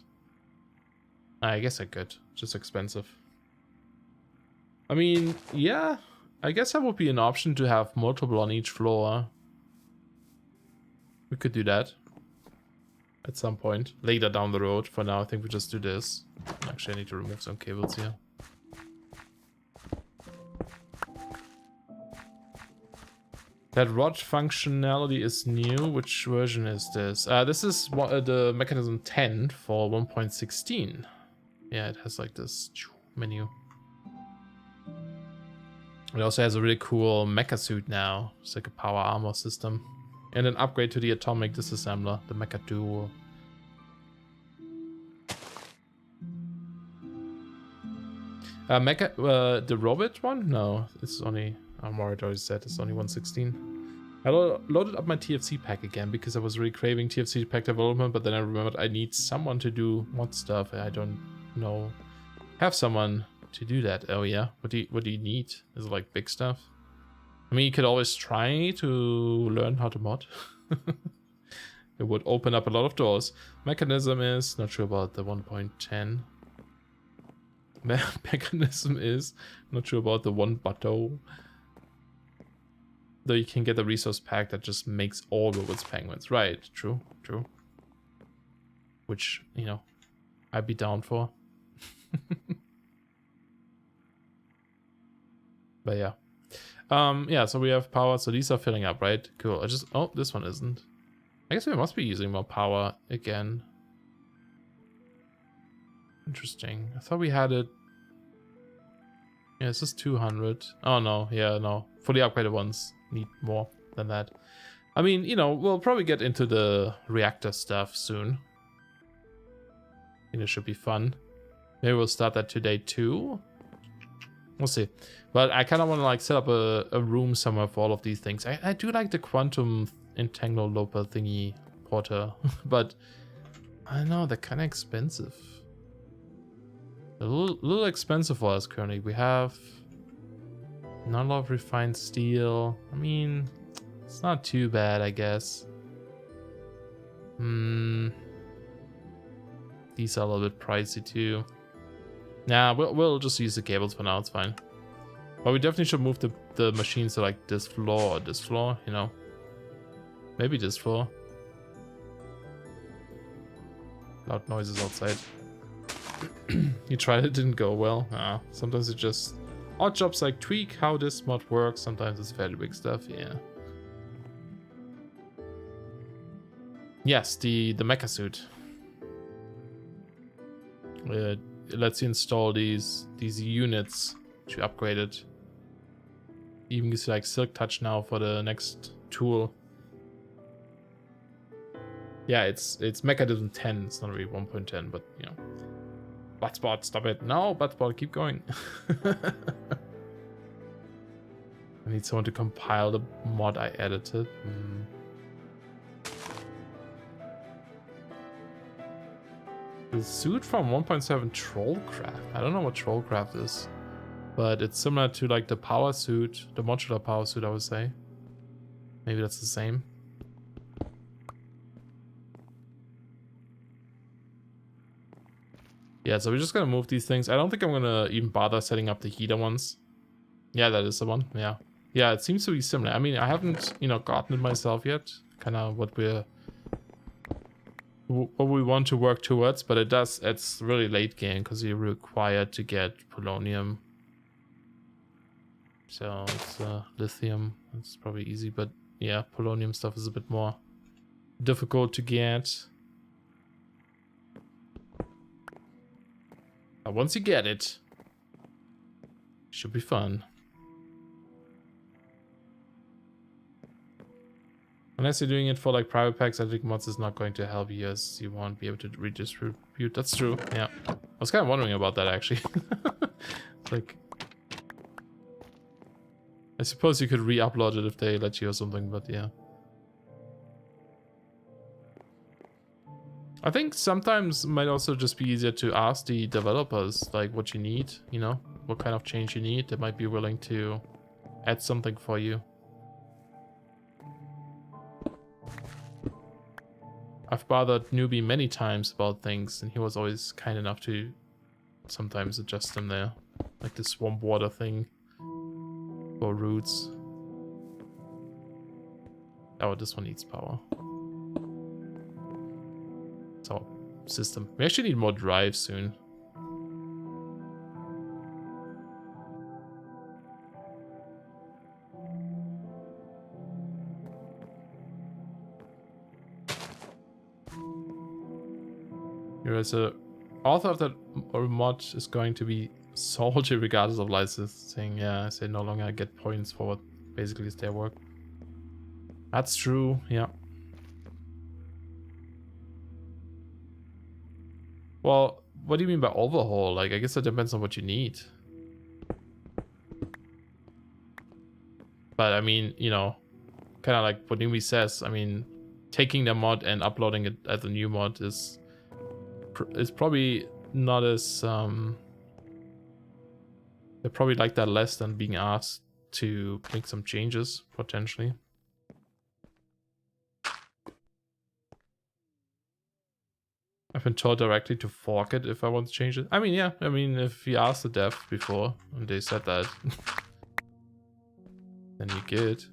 I guess I could. Just expensive. I mean, yeah. I guess that would be an option to have multiple on each floor. We could do that at some point later down the road. For now, I think we just do this. Actually, I need to remove some cables here. That rod functionality is new. Which version is this? This is the Mekanism 10 for 1.16. Yeah, it has like this menu. It also has a really cool mecha suit now. It's like a power armor system. And an upgrade to the atomic disassembler, the Mecha Duo. The robot one? No, it's only, I'm already said, it's only 116. I loaded up my TFC pack again because I was really craving TFC pack development, but then I remembered I need someone to do mod stuff. I don't know. Have someone to do that. Oh yeah, what do you need? Is it like big stuff? I mean, you could always try to learn how to mod. It would open up a lot of doors. Mekanism is not sure about the 1.10. Mekanism is not sure about the 1 butto. Though you can get a resource pack that just makes all robots penguins. Right, true. Which, you know, I'd be down for. But yeah. Yeah, so we have power, so these are filling up, right? Cool. Oh, this one isn't. I guess we must be using more power again. Interesting. I thought we had it. Yeah, this is 200. Oh no, yeah, no. Fully upgraded ones need more than that. I mean, you know, we'll probably get into the reactor stuff soon. I think it should be fun. Maybe we'll start that today too. We'll see. But I kind of want to like set up a room somewhere for all of these things. I do like the quantum entangle loper thingy porter, but I don't know, they're kind of expensive. A little expensive for us currently. We have not a lot of refined steel. I mean, it's not too bad, I guess. These are a little bit pricey too. Nah, we'll just use the cables for now. It's fine. But we definitely should move the machines to like this floor or this floor, you know. Maybe this floor. Loud noises outside. You tried it, didn't go well. Sometimes it just odd jobs like tweak how this mod works. Sometimes it's fairly big stuff, yeah. Yes, the mecha suit. It lets you install these units to upgrade it. Even gives you like Silk Touch now for the next tool. Yeah, it's Mechanism 10. It's not really 1.10, but you know. Buttspot, stop it. No, Buttspot, keep going. I need someone to compile the mod I edited. The suit from 1.7 Trollcraft. I don't know what Trollcraft is, but it's similar to like the power suit, the modular power suit, I would say. Maybe that's the same. Yeah, so we're just gonna move these things. I don't think I'm gonna even bother setting up the heater ones. Yeah, that is the one. Yeah. Yeah, it seems to be similar. I mean, I haven't, you know, gotten it myself yet. Kind of what we want to work towards, but it's really late game because you're required to get polonium. So it's lithium. It's probably easy, but yeah, polonium stuff is a bit more difficult to get. Once you get it, should be fun. Unless you're doing it for like private packs, I think mods is not going to help you as you won't be able to redistribute. That's true, yeah. I was kind of wondering about that actually. Like, I suppose you could re-upload it if they let you or something, but yeah. I think sometimes it might also just be easier to ask the developers like what you need, you know, what kind of change you need. They might be willing to add something for you. I've bothered Newbie many times about things, and he was always kind enough to sometimes adjust them there. Like the swamp water thing for roots. Oh, this one needs power. So, system. We actually need more drive soon. Here is a author of that mod is going to be salty regardless of licensing. Yeah, I say no longer get points for what basically is their work. That's true, yeah. Well, what do you mean by overhaul? Like, I guess that depends on what you need. But I mean, you know, kind of like what Numi says, I mean, taking the mod and uploading it as a new mod is probably not as they probably like that less than being asked to make some changes potentially. I've been told directly to fork it if I want to change it. I mean, yeah, I mean, if you asked the dev before and they said that, then you get.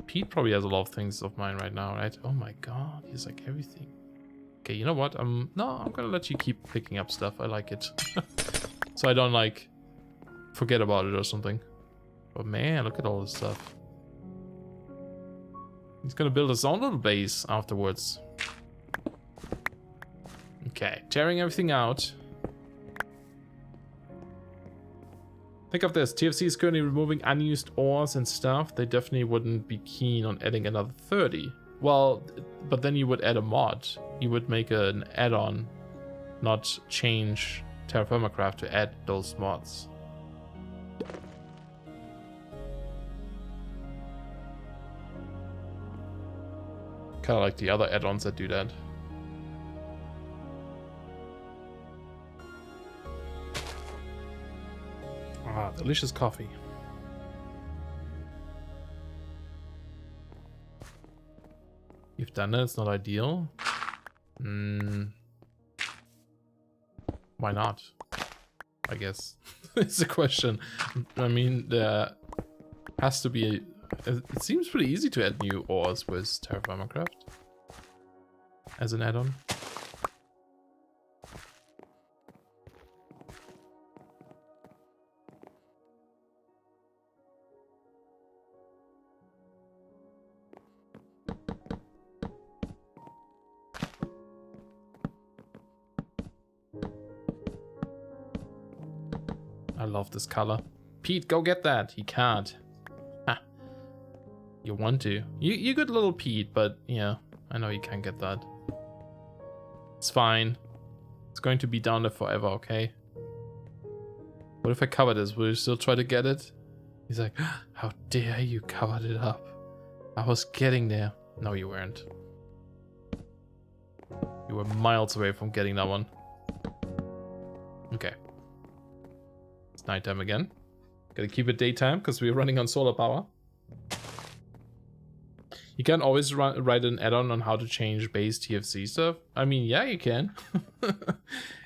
Pete probably has a lot of things of mine right now, right? Oh my god, he's like everything. Okay, you know what? I'm gonna let you keep picking up stuff. I like it. So I don't like forget about it or something. But man, look at all this stuff. He's gonna build his own little base afterwards. Okay, tearing everything out. Think of this, TFC is currently removing unused ores and stuff. They definitely wouldn't be keen on adding another 30. Well, but then you would add a mod. You would make an add-on, not change Terra Firmacraft to add those mods. Kind of like the other add-ons that do that. Ah, delicious coffee. You've done it, it's not ideal. Why not? I guess. It's a question. I mean, there has to be it seems pretty easy to add new ores with Terra Firmacraft as an add-on. I love this color. Pete, go get that. He can't. Ha. You want to. You good little Pete, but yeah, I know you can't get that. It's fine. It's going to be down there forever, okay? What if I cover this? Will you still try to get it? He's like, how dare you covered it up? I was getting there. No, you weren't. You were miles away from getting that one. Okay. It's nighttime again. Gotta keep it daytime because we're running on solar power. You can always write an add-on on how to change base TFC stuff. I mean, yeah, you can.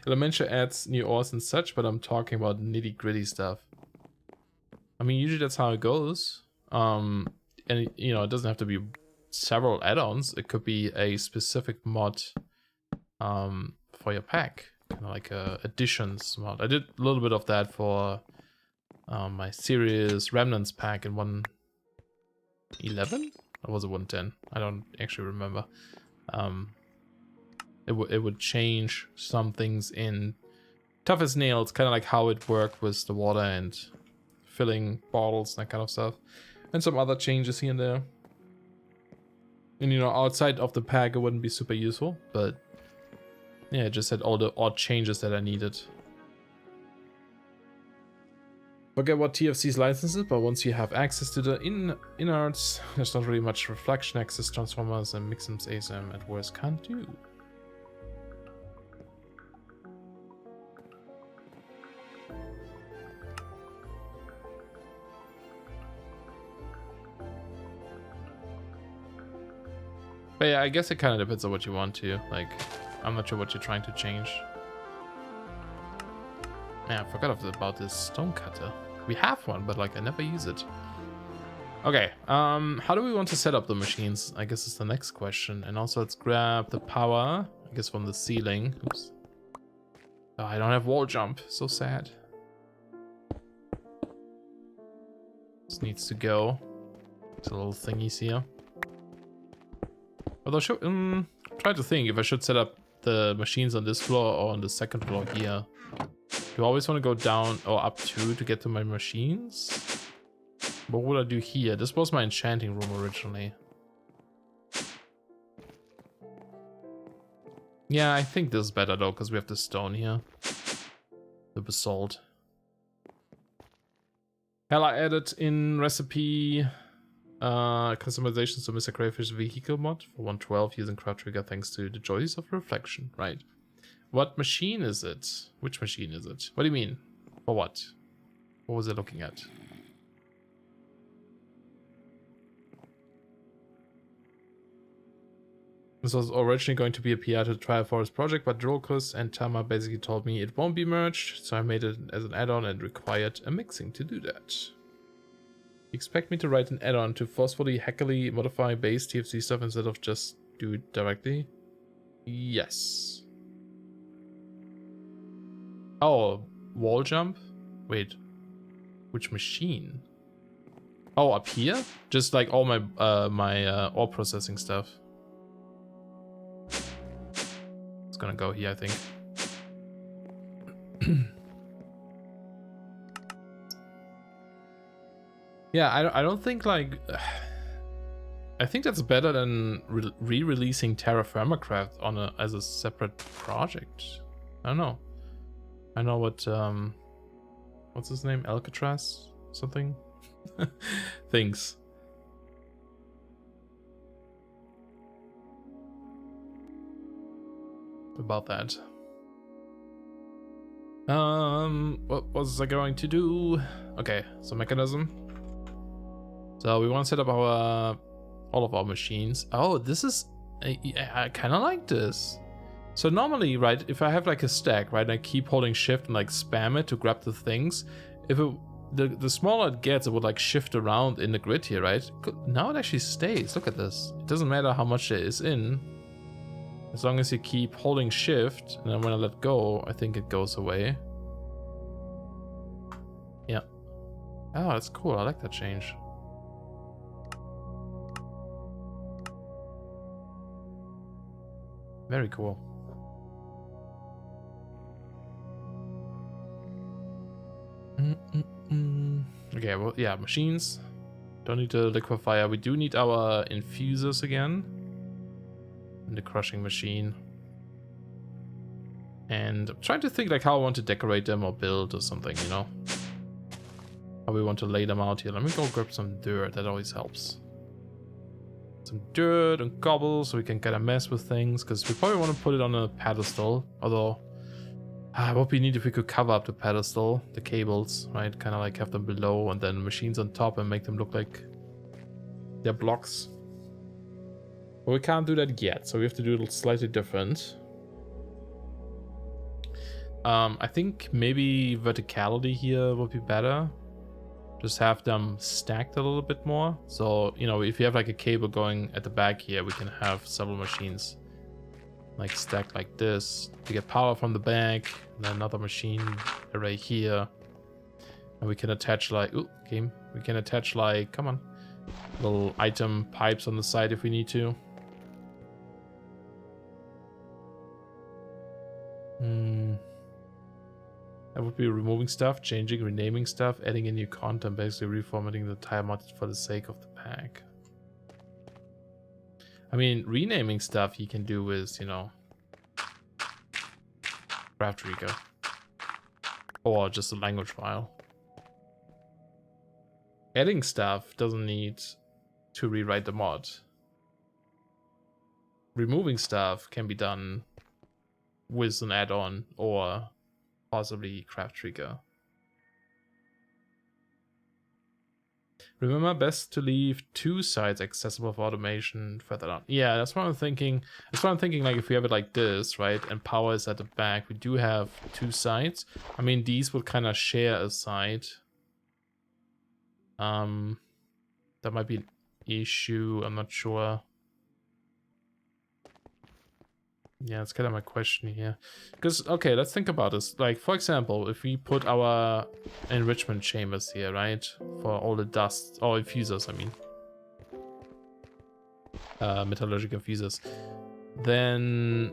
Elementia adds new ores and such, but I'm talking about nitty-gritty stuff. I mean, usually that's how it goes. And, you know, it doesn't have to be several add-ons. It could be a specific mod for your pack. Kind of like a additions mod. I did a little bit of that for my Serious Remnants pack in 1.11? Or was it 1.10? I don't actually remember. It would change some things in Tough as Nails, kind of like how it worked with the water and filling bottles and that kind of stuff. And some other changes here and there. And you know, outside of the pack it wouldn't be super useful, but yeah, it just had all the odd changes that I needed. Forget what TFC's license is, but once you have access to the innards, there's not really much reflection access transformers and Mixum's ASM at worst can't do. But yeah, I guess it kind of depends on what you want to. Like, I'm not sure what you're trying to change. Yeah, I forgot about this stone cutter. We have one, but like I never use it. Okay, how do we want to set up the machines? I guess is the next question. And also let's grab the power, I guess from the ceiling. Oops. Oh, I don't have wall jump, so sad. This needs to go. It's a little thingies here. Although, try to think if I should set up the machines on this floor or on the second floor here. Do I always want to go down or up two to get to my machines? What would I do here? This was my enchanting room originally. Yeah, I think this is better though, because we have the stone here. The basalt. Hell, I added in recipe customizations to Mr. Crayfish vehicle mod for 112 using crowd trigger thanks to the joys of reflection. Right. What machine is it? Which machine is it? What do you mean? For what? What was I looking at? This was originally going to be a PR to the Trial Forest project, but Drokus and Tama basically told me it won't be merged, so I made it as an add-on and required a mixing to do that. You expect me to write an add-on to forcefully, hackily modify base TFC stuff instead of just do it directly? Yes. Oh, wall jump? Wait, which machine? Oh, up here? Just like all my ore processing stuff. It's gonna go here, I think. Yeah, I don't think like... I think that's better than re-releasing Terra Firmacraft on as a separate project. I don't know. I know what what's his name? Alcatraz something thinks. About that. What was I going to do? Okay, so Mechanism. So we want to set up our all of our machines. Oh, this is I kind of like this. So normally, right, if I have like a stack, right, and I keep holding shift and like spam it to grab the things, if it the smaller it gets, it would like shift around in the grid here, right? Now it actually stays. Look at this. It doesn't matter how much there is in. As long as you keep holding shift, and then when I let go, I think it goes away. Yeah. Oh, that's cool. I like that change. Very cool. Okay, well, yeah, machines. Don't need the liquefier. We do need our infusers again. And the crushing machine. And I'm trying to think like how I want to decorate them or build or something, you know? How we want to lay them out here. Let me go grab some dirt. That always helps. Some dirt and cobble so we can kind of mess with things, because we probably want to put it on a pedestal, although what would be neat if we could cover up the pedestal, the cables, right? Kind of like have them below and then machines on top and make them look like they're blocks. But we can't do that yet, so we have to do it slightly different. I think maybe verticality here would be better. Just have them stacked a little bit more. So, you know, if you have like a cable going at the back here, we can have several machines like stacked like this to get power from the back, and then another machine array here. And we can attach like, ooh, game. We can attach like, come on, little item pipes on the side if we need to. That would be removing stuff, changing, renaming stuff, adding a new content, basically reformatting the entire mod for the sake of the pack. I mean, renaming stuff you can do with, you know, Craft Rico. Or just a language file. Adding stuff doesn't need to rewrite the mod. Removing stuff can be done with an add-on or possibly Craft Trigger. Remember, best to leave 2 sides accessible for automation further down. Yeah, that's what I'm thinking. That's what I'm thinking, like if we have it like this, right, and power is at the back, we do have 2 sides. I mean, these would kind of share a side. That might be an issue, I'm not sure. Yeah, that's kind of my question here. Because, okay, let's think about this. Like, for example, if we put our enrichment chambers here, right? For all the dust, or infusers, I mean. Metallurgical infusers. Then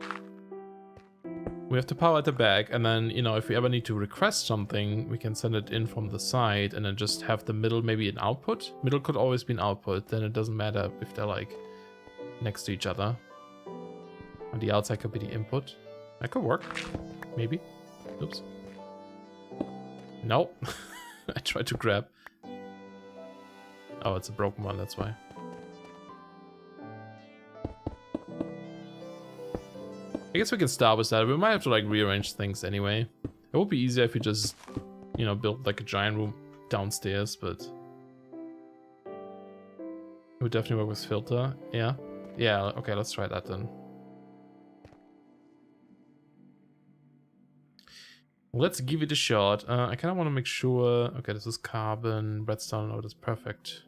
we have the power at the back, and then, you know, if we ever need to request something, we can send it in from the side, and then just have the middle maybe an output. Middle could always be an output, then it doesn't matter if they're, like, next to each other. On the outside could be the input. That could work. Maybe. Oops. Nope. I tried to grab. Oh, it's a broken one, that's why. I guess we can start with that. We might have to like rearrange things anyway. It would be easier if we just, you know, build like a giant room downstairs, but it would definitely work with filter. Yeah. Yeah, okay, let's try that then. Let's give it a shot. I kind of want to make sure... Okay, this is carbon, redstone. Oh, that's perfect.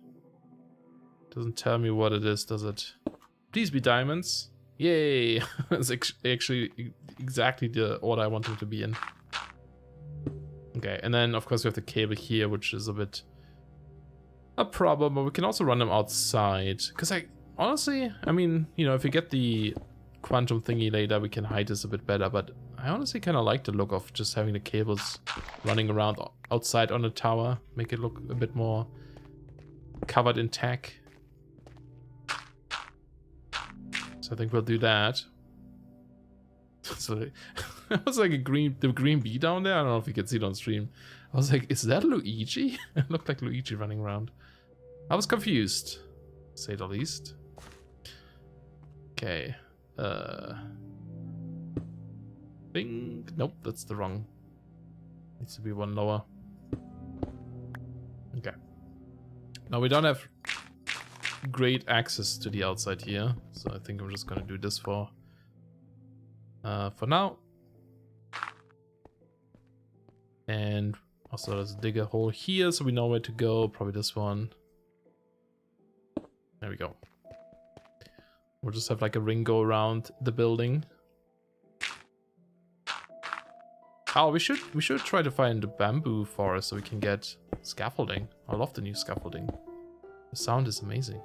Doesn't tell me what it is, does it? Please be diamonds. Yay! It's actually exactly the order I want them to be in. Okay, and then of course we have the cable here, which is a bit a problem, but we can also run them outside. Because honestly, I mean, you know, if we get the quantum thingy later, we can hide this a bit better, but I honestly kind of like the look of just having the cables running around outside on the tower. Make it look a bit more covered in tech. So I think we'll do that. So it was like the green bee down there. I don't know if you can see it on stream. I was like, is that Luigi? It looked like Luigi running around. I was confused, to say the least. Okay. Bing. Nope, that's the wrong. Needs to be one lower. Okay. Now we don't have great access to the outside here, so I think I'm just gonna do this for now. And also let's dig a hole here so we know where to go. Probably this one. There we go. We'll just have like a ring go around the building. Oh, we should try to find the bamboo forest so we can get scaffolding. I love the new scaffolding. The sound is amazing.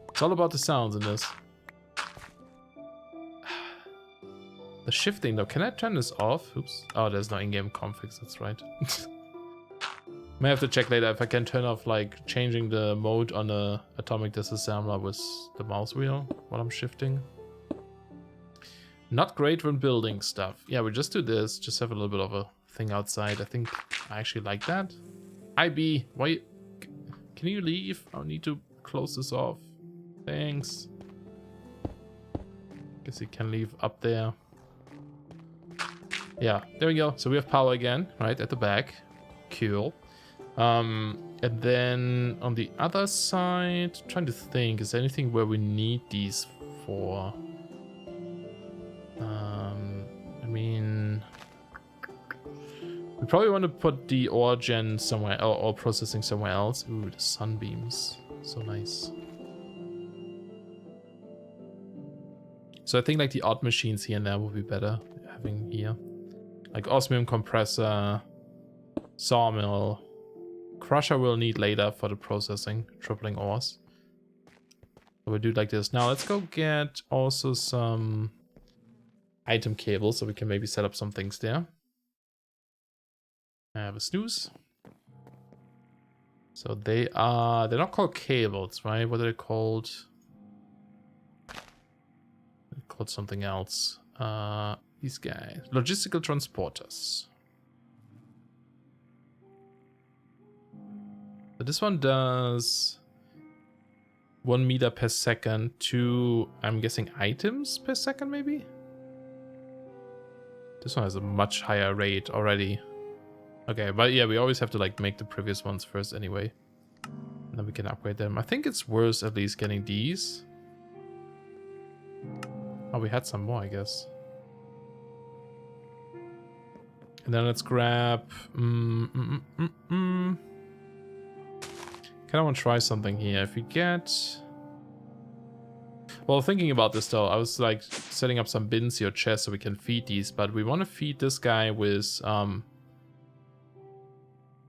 It's all about the sounds in this. The shifting though, can I turn this off? Oops. Oh, there's no in-game configs, that's right. May have to check later if I can turn off like changing the mode on the atomic disassembler with the mouse wheel while I'm shifting. Not great when building stuff. Yeah, we just do this, just have a little bit of a thing outside. I think I actually like that. IB, why? Can you leave? I need to close this off. Thanks. Guess you can leave up there. Yeah, there we go. So we have power again, right, at the back. Cool. And then on the other side, trying to think, is there anything where we need these for? I mean, we probably want to put the ore gen somewhere, or processing somewhere else. Ooh, the sunbeams, so nice. So I think like the odd machines here and there will be better having here, like osmium compressor, sawmill, crusher we'll need later for the processing, tripling ores. So we'll do like this. Now let's go get also some item cables so we can maybe set up some things there. I have a snooze. So they're not called cables, right? What are they called? They're called something else. These guys, logistical transporters. So this one does 1 meter per second to, I'm guessing, items per second maybe? This one has a much higher rate already. Okay, but yeah, we always have to like make the previous ones first anyway. And then we can upgrade them. I think it's worth at least getting these. Oh, we had some more, I guess. And then let's grab... Kind of want to try something here. If we get... Well, thinking about this though, I was like setting up some bins here, chests, so we can feed these, but we want to feed this guy with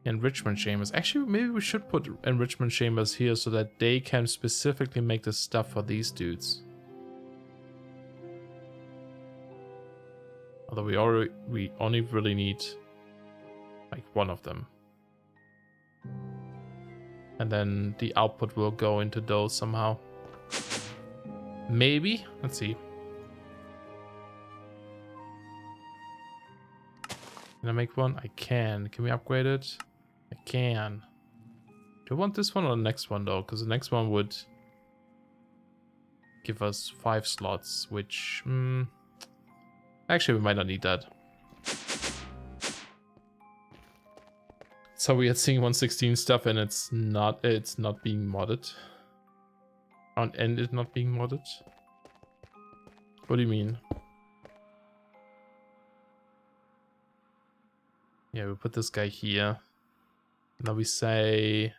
Enrichment Chambers. Actually, maybe we should put Enrichment Chambers here so that they can specifically make the stuff for these dudes. Although we only really need like one of them. And then the output will go into those somehow. Maybe? Let's see. Can I make one? I can. Can we upgrade it? I can. Do I want this one or the next one though? Because the next one would give us 5 slots, which... actually, we might not need that. So we had seeing 116 stuff and it's not being modded. And it's not being modded? What do you mean? Yeah, we put this guy here. Now we say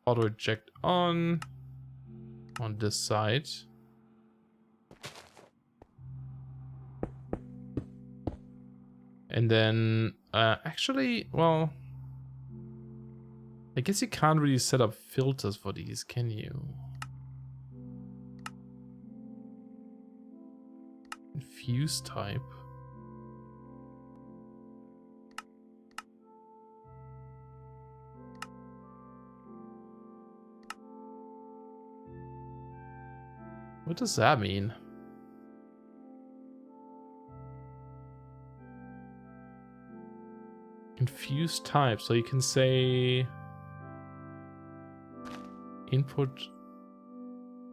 auto eject on this side. And then actually, well, I guess you can't really set up filters for these, can you? Infuse type. What does that mean? Confused type. So you can say input.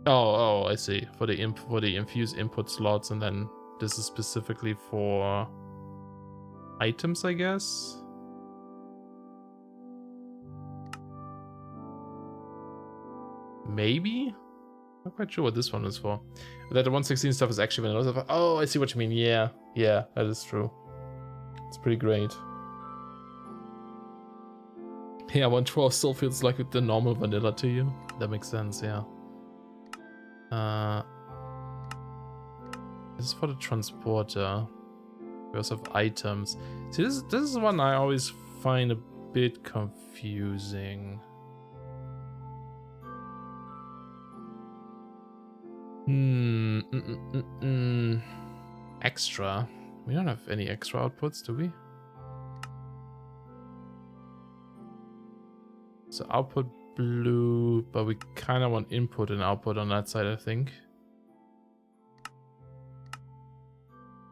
Oh, I see. For the infused input slots, and then this is specifically for items, I guess. Maybe? Not quite sure what this one is for. That the 116 stuff is actually vanilla. Oh, I see what you mean. Yeah, that is true. It's pretty great. Yeah, 112 still feels like the normal vanilla to you. That makes sense, yeah. This is for the transporter. We also have items. See, this is one I always find a bit confusing. Extra. We don't have any extra outputs, do we? So output blue, but we kind of want input and output on that side, I think.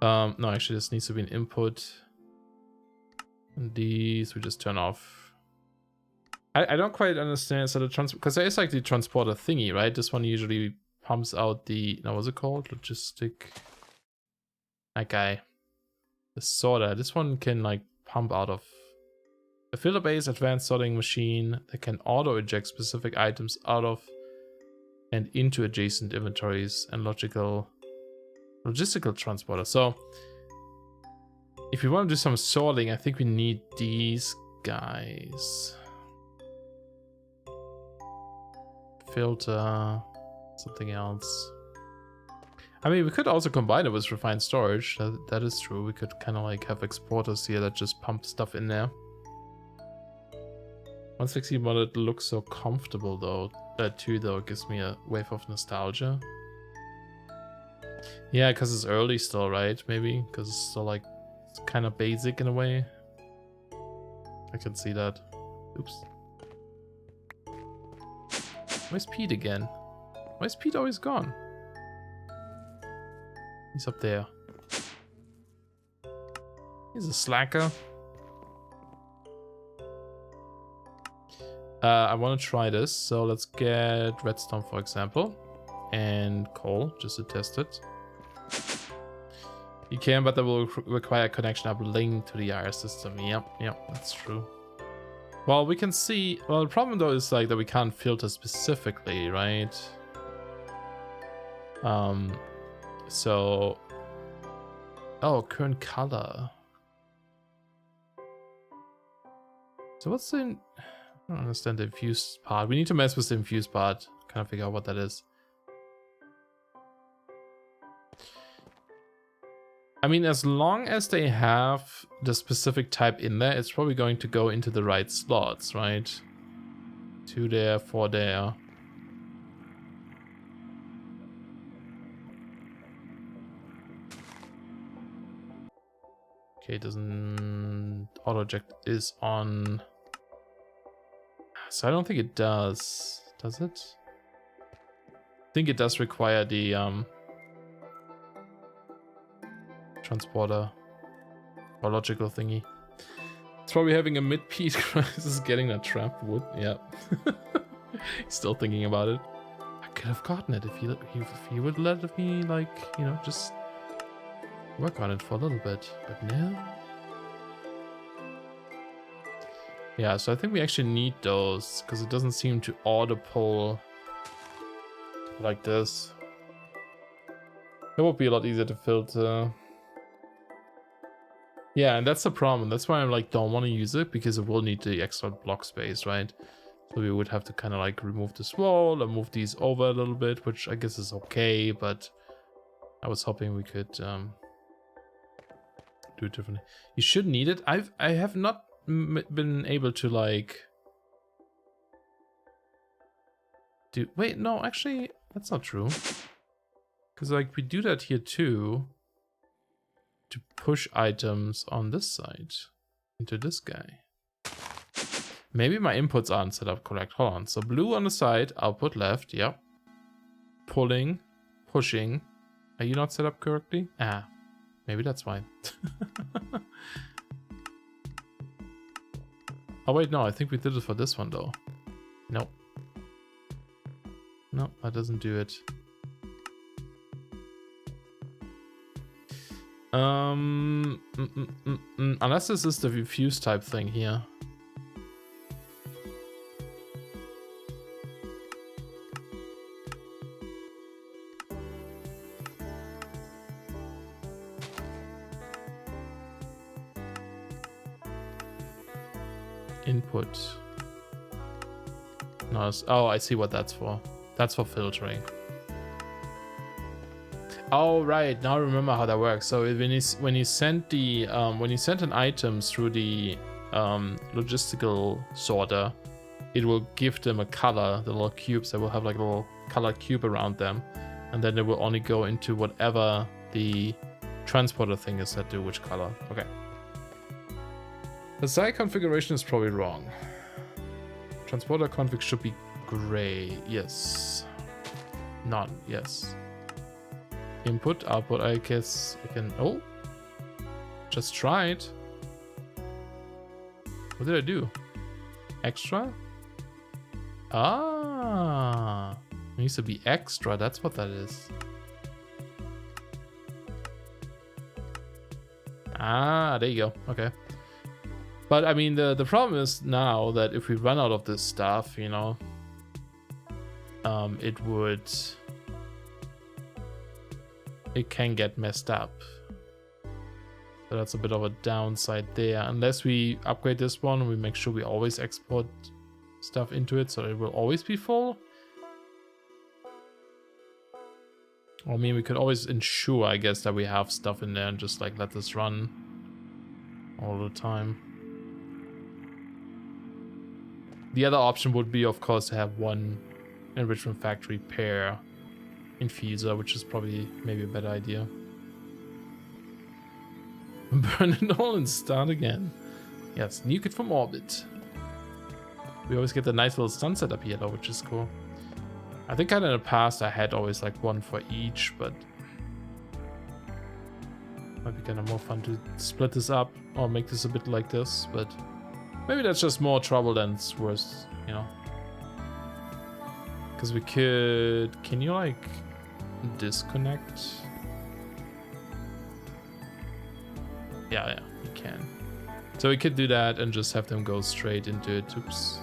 No, actually this needs to be an input. And these we just turn off. I don't quite understand. So the because there is like the transporter thingy, right? This one usually pumps out the, no, what's it called? Logistic. That guy. The sorter. This one can like pump out of a filter-based advanced sorting machine that can auto-eject specific items out of and into adjacent inventories and logistical transporter. So if we want to do some sorting, I think we need these guys. Filter, something else. I mean, we could also combine it with refined storage. That is true. We could kind of like have exporters here that just pump stuff in there. 160 modded looks so comfortable though. That too though gives me a wave of nostalgia. Yeah, because it's early still, right? Maybe because it's still like it's kind of basic in a way. I can see that. Oops. Where's Pete again? Why is Pete always gone? He's up there. He's a slacker. I want to try this, so let's get redstone, for example, and coal, just to test it. You can, but that will require a connection uplink to the IR system. Yep, that's true. Well, we can see. Well, the problem though is like that we can't filter specifically, right? So, oh, current color. So what's the? I don't understand the infused part. We need to mess with the infused part. Kind of figure out what that is. I mean, as long as they have the specific type in there, it's probably going to go into the right slots, right? 2 there, 4 there. Okay, it doesn't... Auto-eject is on... So I don't think it does. Does it? I think it does require the transporter or logical thingy. It's probably having a mid-Pete crisis getting that trapped wood. Yeah. Still thinking about it. I could have gotten it if he would let me, like, you know, just work on it for a little bit. But no. Yeah, so I think we actually need those because it doesn't seem to auto pull like this. It would be a lot easier to filter. Yeah, and that's the problem. That's why I like don't want to use it, because it will need the extra block space, right? So we would have to kind of like remove this wall and move these over a little bit, which I guess is okay, but I was hoping we could do it differently. You should need it. I have not been able to like do... Wait, no, actually, that's not true. Because like we do that here too, to push items on this side into this guy. Maybe my inputs aren't set up correct. Hold on. So blue on the side, output left, yep. Pulling pushing. Are you not set up correctly? Ah, maybe that's why. Oh wait, no, I think we did it for this one though. Nope. No, that doesn't do it. Unless this is the refuse type thing here. Input. No, oh, I see what that's for. That's for filtering. Oh right, now I remember how that works. So when you send the when you send an item through the logistical sorter, it will give them a color, the little cubes that will have like a little colored cube around them, and then it will only go into whatever the transporter thing is set to which color. Okay. The site configuration is probably wrong. Transporter config should be gray. Yes. None. Yes. Input, output, I guess I can... Oh! Just try it. What did I do? Extra? Ah! It needs to be extra, that's what that is. Ah, there you go. Okay. But I mean, the problem is now that if we run out of this stuff, you know, it can get messed up. So that's a bit of a downside there. Unless we upgrade this one, we make sure we always export stuff into it, so it will always be full. I mean, we could always ensure, I guess, that we have stuff in there and just like let this run all the time. The other option would be, of course, to have one enrichment factory per infuser, which is probably maybe a better idea. Burn it all and start again. Yes, nuke it from orbit. We always get the nice little stun setup here though, which is cool. I think kind of in the past I had always like one for each, but might be kind of more fun to split this up or make this a bit like this, but maybe that's just more trouble than it's worth, you know. Because we could... Can you like disconnect? Yeah, you can. So we could do that and just have them go straight into it. Oops.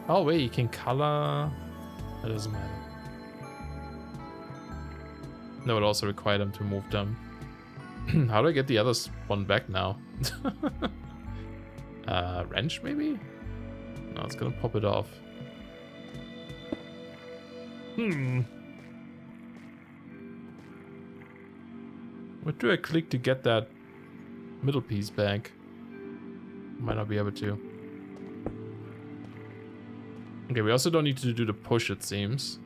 Oh wait, you can color. That doesn't matter. No, it also required them to move them. How do I get the other one back now? Wrench maybe? No, it's gonna pop it off. What do I click to get that middle piece back? Might not be able to. Okay, we also don't need to do the push, it seems.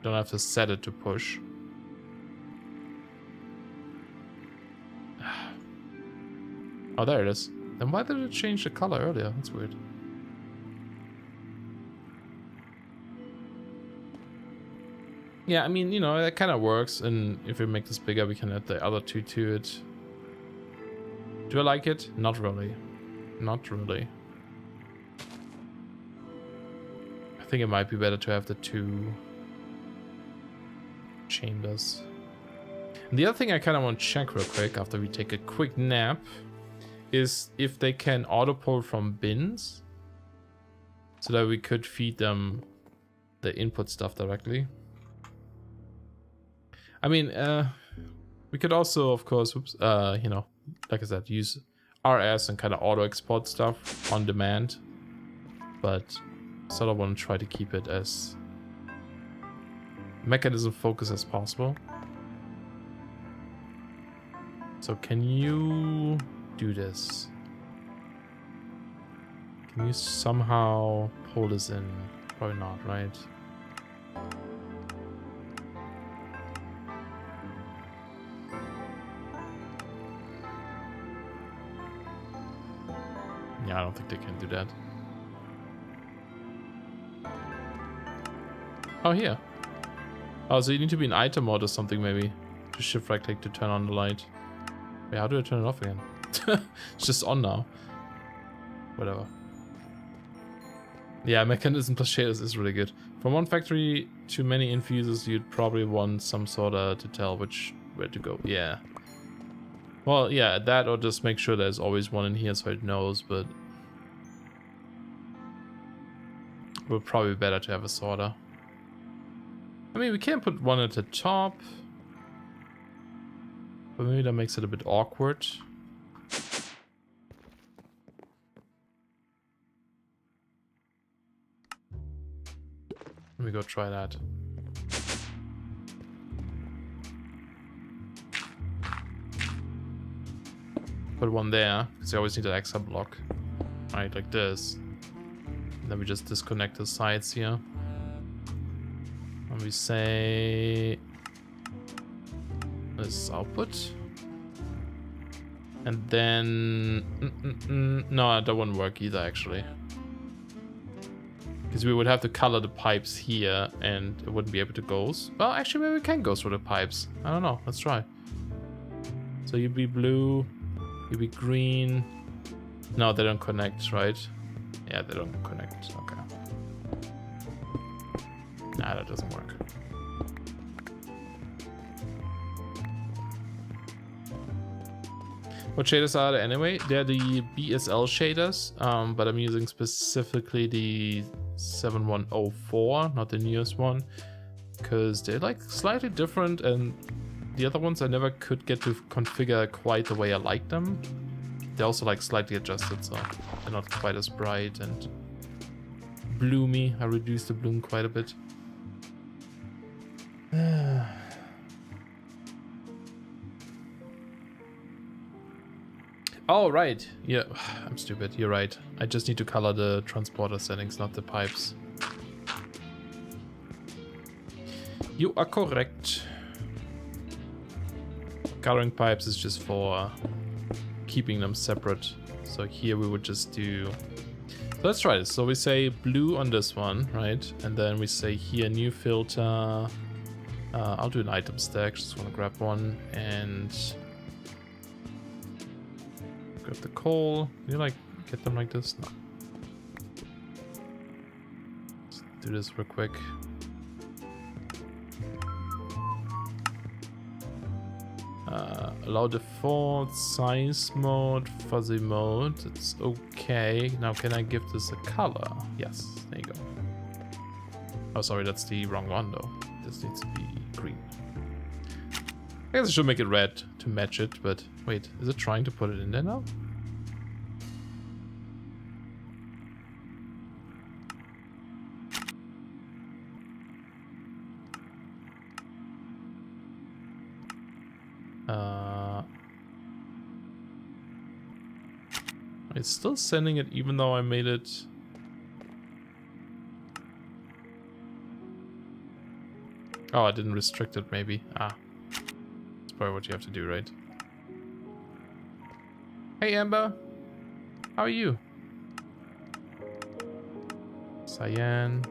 Don't have to set it to push. Oh, there it is. Then why did it change the color earlier? That's weird. Yeah, I mean, you know, that kind of works. And if we make this bigger, we can add the other two to it. Do I like it? Not really. Not really. I think it might be better to have the two chambers. And the other thing I kind of want to check real quick after we take a quick nap is if they can auto pull from bins so that we could feed them the input stuff directly. I mean, we could also, of course, you know, like I said, use RS and kind of auto export stuff on demand, but sort of want to try to keep it as mechanism focused as possible. So can you do this? Can you somehow pull this in? Probably not, right? Yeah, I don't think they can do that. Oh, here. Oh, so you need to be in item mode or something maybe. Just shift right click to turn on the light. Wait, how do I turn it off again? It's just on now. Whatever. Yeah, Mechanism plus shaders is really good. From one factory to many infusers, you'd probably want some sort of to tell where to go. Yeah. Well, yeah, that or just make sure there's always one in here so it knows, but it would probably be better to have a sorter. I mean, we can put one at the top, but maybe that makes it a bit awkward. Let me go try that. Put one there, because you always need an extra block. Right, like this. And then we just disconnect the sides here. And we say this is output. And then no, that won't work either actually. Because we would have to color the pipes here and it wouldn't be able to go. Well, actually maybe we can go through the pipes. I don't know, let's try. So you'd be blue, you'd be green. No, they don't connect, right? Yeah, they don't connect, okay. Nah, that doesn't work. What shaders are there anyway? They're the BSL shaders, but I'm using specifically the 7104, not the newest one, because they're like slightly different, and the other ones I never could get to configure quite the way I like them. They're also like slightly adjusted, so they're not quite as bright and bloomy. I reduced the bloom quite a bit. Oh, right. Yeah, I'm stupid. You're right. I just need to color the transporter settings, not the pipes. You are correct. Coloring pipes is just for keeping them separate. So here we would just do... So let's try this. So we say blue on this one, right? And then we say here new filter. I'll do an item stack. Just want to grab one and... grab the coal. Can you like get them like this? No. Let's do this real quick. Allow default, size mode, fuzzy mode. It's okay. Now can I give this a color? Yes, there you go. Oh, sorry, that's the wrong one though. This needs to be green. I guess I should make it red to match it, but wait, is it trying to put it in there now? It's still sending it even though I made it... Oh, I didn't restrict it maybe. Ah. That's probably what you have to do, right? Hey Amber! How are you? Cyan.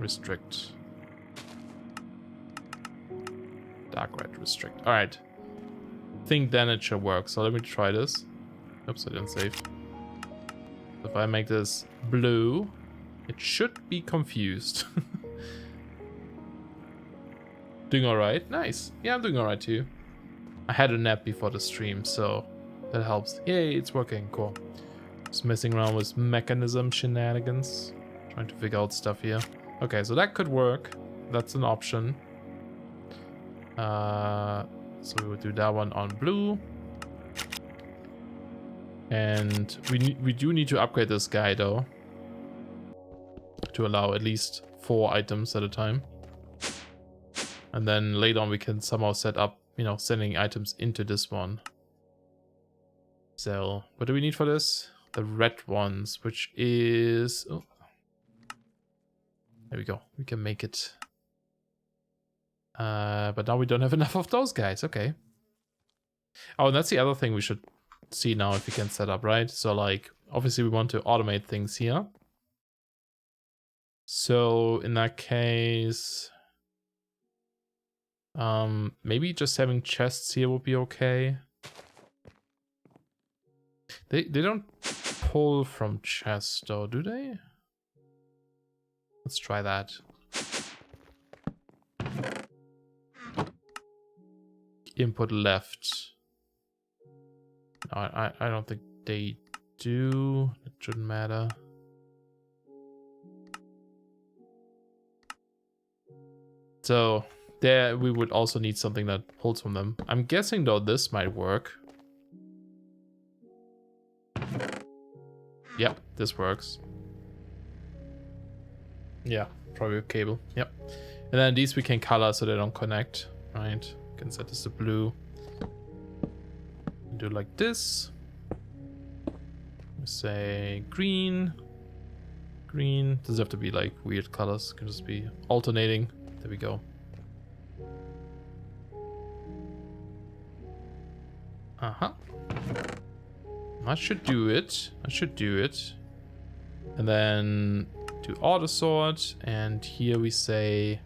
Restrict. Dark red restrict. Alright. Think then it should work, so let me try this. Oops, I didn't save. If I make this blue, it should be confused. Doing alright? Nice. Yeah, I'm doing alright too. I had a nap before the stream, so that helps. Yay, it's working. Cool. Just messing around with mechanism shenanigans. Trying to figure out stuff here. Okay, so that could work. That's an option. So we would do that one on blue. And we do need to upgrade this guy though, to allow at least 4 items at a time. And then later on we can somehow set up, you know, sending items into this one. So what do we need for this? The red ones, which is... Oh. There we go. We can make it. But now we don't have enough of those guys. Okay. Oh, and that's the other thing we should see now if we can set up, right? So like, obviously we want to automate things here. So in that case, Maybe just having chests here would be okay. They don't pull from chests though, do they? Let's try that. Input left. No, I don't think they do. It shouldn't matter. So there we would also need something that pulls from them. I'm guessing though this might work. Yep, this works. Yeah, probably a cable. Yep. And then these we can color so they don't connect, right? We can set this to blue. Do it like this. We say green. Green. Doesn't have to be like weird colors. It can just be alternating. There we go. Uh-huh. I should do it. I should do it. And then do auto sort. And here we say,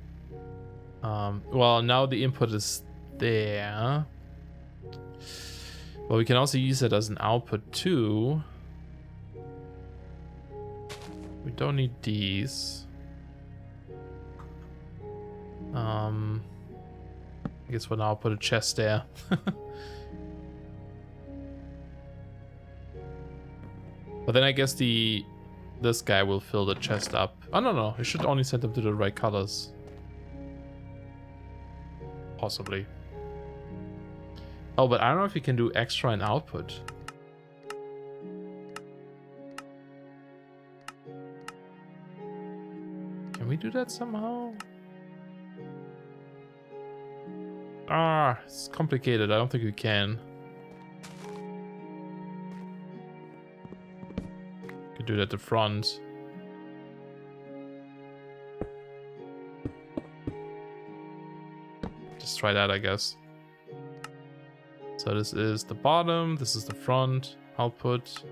well, now the input is there. Well, we can also use it as an output too. We don't need these. I guess for now I'll put a chest there. But then I guess this guy will fill the chest up. Oh no, it should only set them to the right colors. Possibly. Oh, but I don't know if you can do extra in output. Can we do that somehow? Ah, it's complicated. I don't think we can. Could do that at the front. Just try that, I guess. So this is the bottom, this is the front output.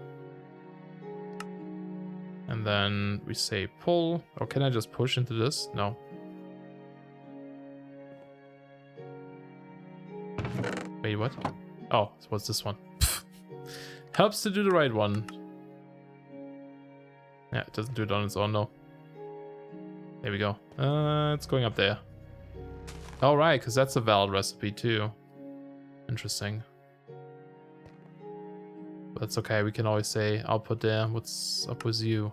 And then we say pull. Or can I just push into this? No. Wait, what? Oh, what's this one? Helps to do the right one. Yeah, it doesn't do it on its own, no. There we go. It's going up there. All right, because that's a valid recipe too. Interesting. But that's okay, we can always say output there. What's up with you?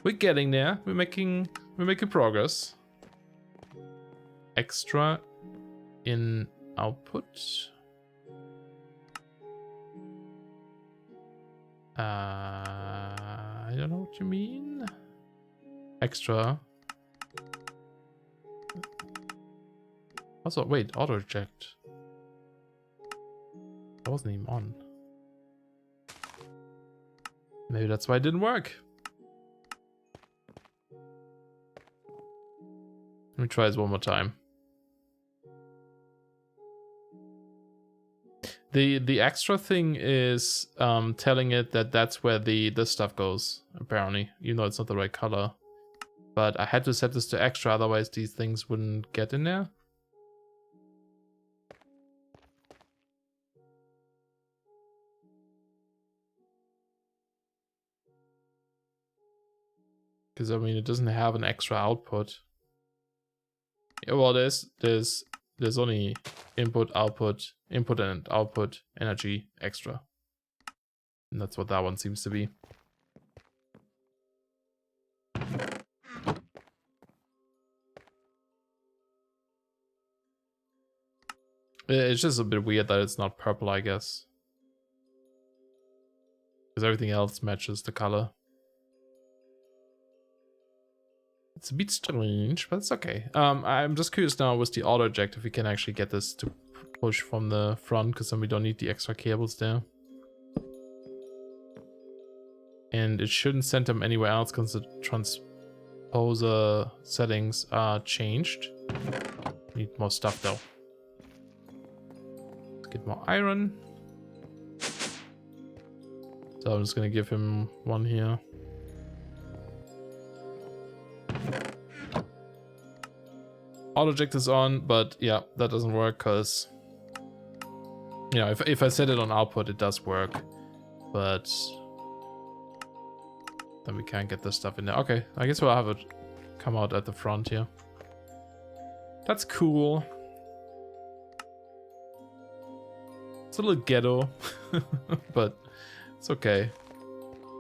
We're getting there. We're making progress. Extra in output. I don't know what you mean. Extra. Also, wait, auto eject. That wasn't even on. Maybe that's why it didn't work. Let me try this one more time. The extra thing is telling it that that's where this stuff goes, apparently, even though it's not the right color. But I had to set this to extra, otherwise these things wouldn't get in there. Because I mean, it doesn't have an extra output. Yeah, well, there's only input, output, input and output, energy, extra. And that's what that one seems to be. It's just a bit weird that it's not purple, I guess. Because everything else matches the color. It's a bit strange, but it's okay. I'm just curious now with the auto eject if we can actually get this to push from the front, because then we don't need the extra cables there. And it shouldn't send them anywhere else because the transposer settings are changed. Need more stuff though. Let's get more iron. So I'm just gonna give him one here. auto eject is on, but yeah, that doesn't work because, you know, if I set it on output, it does work, but then we can't get this stuff in there. Okay, I guess we'll have it come out at the front here. That's cool. It's a little ghetto, but it's okay.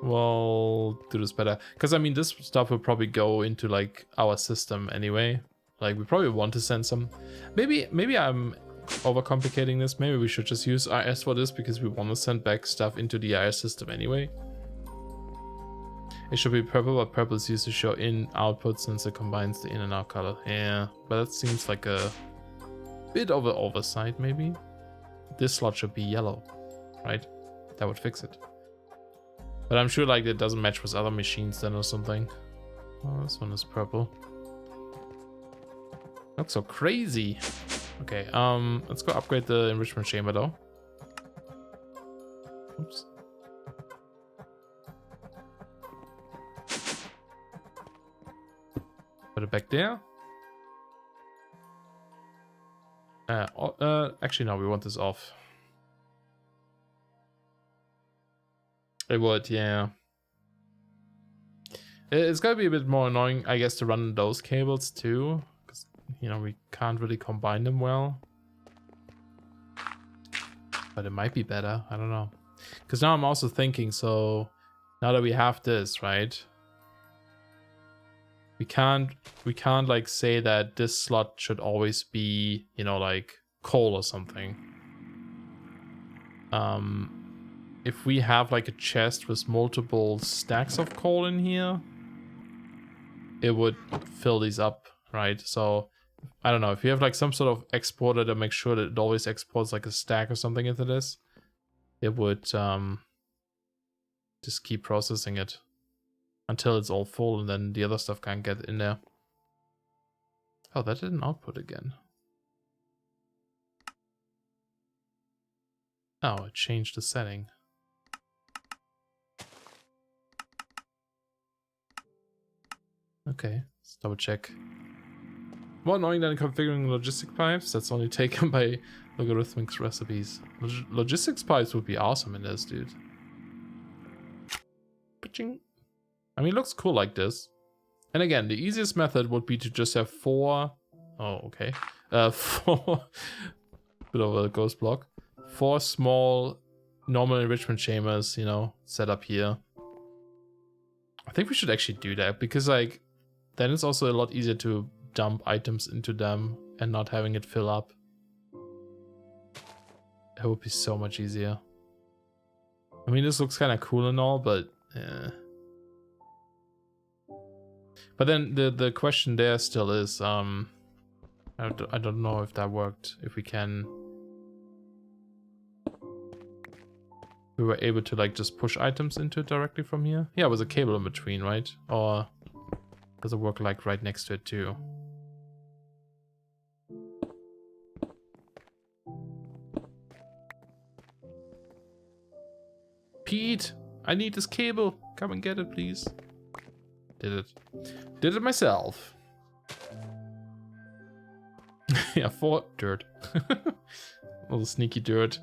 We'll do this better. Because, I mean, this stuff will probably go into, like, our system anyway. Like, we probably want to send some... Maybe I'm overcomplicating this. Maybe we should just use IS for this because we want to send back stuff into the IS system anyway. It should be purple, but purple is used to show in output since it combines the in and out color. Yeah, but that seems like a bit of an oversight, maybe. This slot should be yellow, right? That would fix it. But I'm sure like it doesn't match with other machines then or something. Oh, this one is purple. Looks so crazy. Okay, let's go upgrade the enrichment chamber though. Oops. Put it back there. Actually, no, we want this off. It would, yeah. It's gonna be a bit more annoying, I guess, to run those cables too, because, you know, we can't really combine them well. But it might be better, I don't know. Because now I'm also thinking, so now that we have this, right? We can't like say that this slot should always be, you know, like coal or something. If we have like a chest with multiple stacks of coal in here, it would fill these up, right? So I don't know, if you have like some sort of exporter to make sure that it always exports like a stack or something into this, it would just keep processing it until it's all full, and then the other stuff can't get in there. Oh, that didn't output again. Oh, it changed the setting. Okay, let's double check. More annoying than configuring logistic pipes, that's only taken by logarithmic recipes. Logistics pipes would be awesome in this, dude. I mean, it looks cool like this. And again, the easiest method would be to just have 4... Oh, okay. 4... Bit of a ghost block. 4 small normal enrichment chambers, you know, set up here. I think we should actually do that, because, like, then it's also a lot easier to dump items into them and not having it fill up. It would be so much easier. I mean, this looks kind of cool and all, but... But then the question there still is, I don't know if that worked, if we can... We were able to like just push items into it directly from here? Yeah, with a cable in between, right? Or does it work like right next to it too? Pete, I need this cable. Come and get it, please. Did it. Did it myself. Yeah, 4 dirt. Little sneaky dirt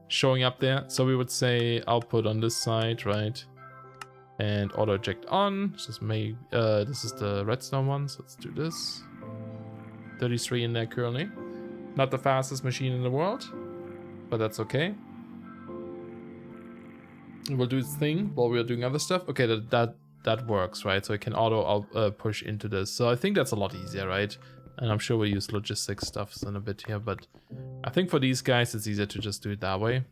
showing up there. So we would say output on this side, right? And auto eject on. This is the redstone one, so let's do this. 33 in there currently. Not the fastest machine in the world, but that's okay. It will do its thing while we are doing other stuff. Okay, that works, right? So it can auto push into this. So I think that's a lot easier, right? And I'm sure we'll use logistics stuff in a bit here, but I think for these guys it's easier to just do it that way.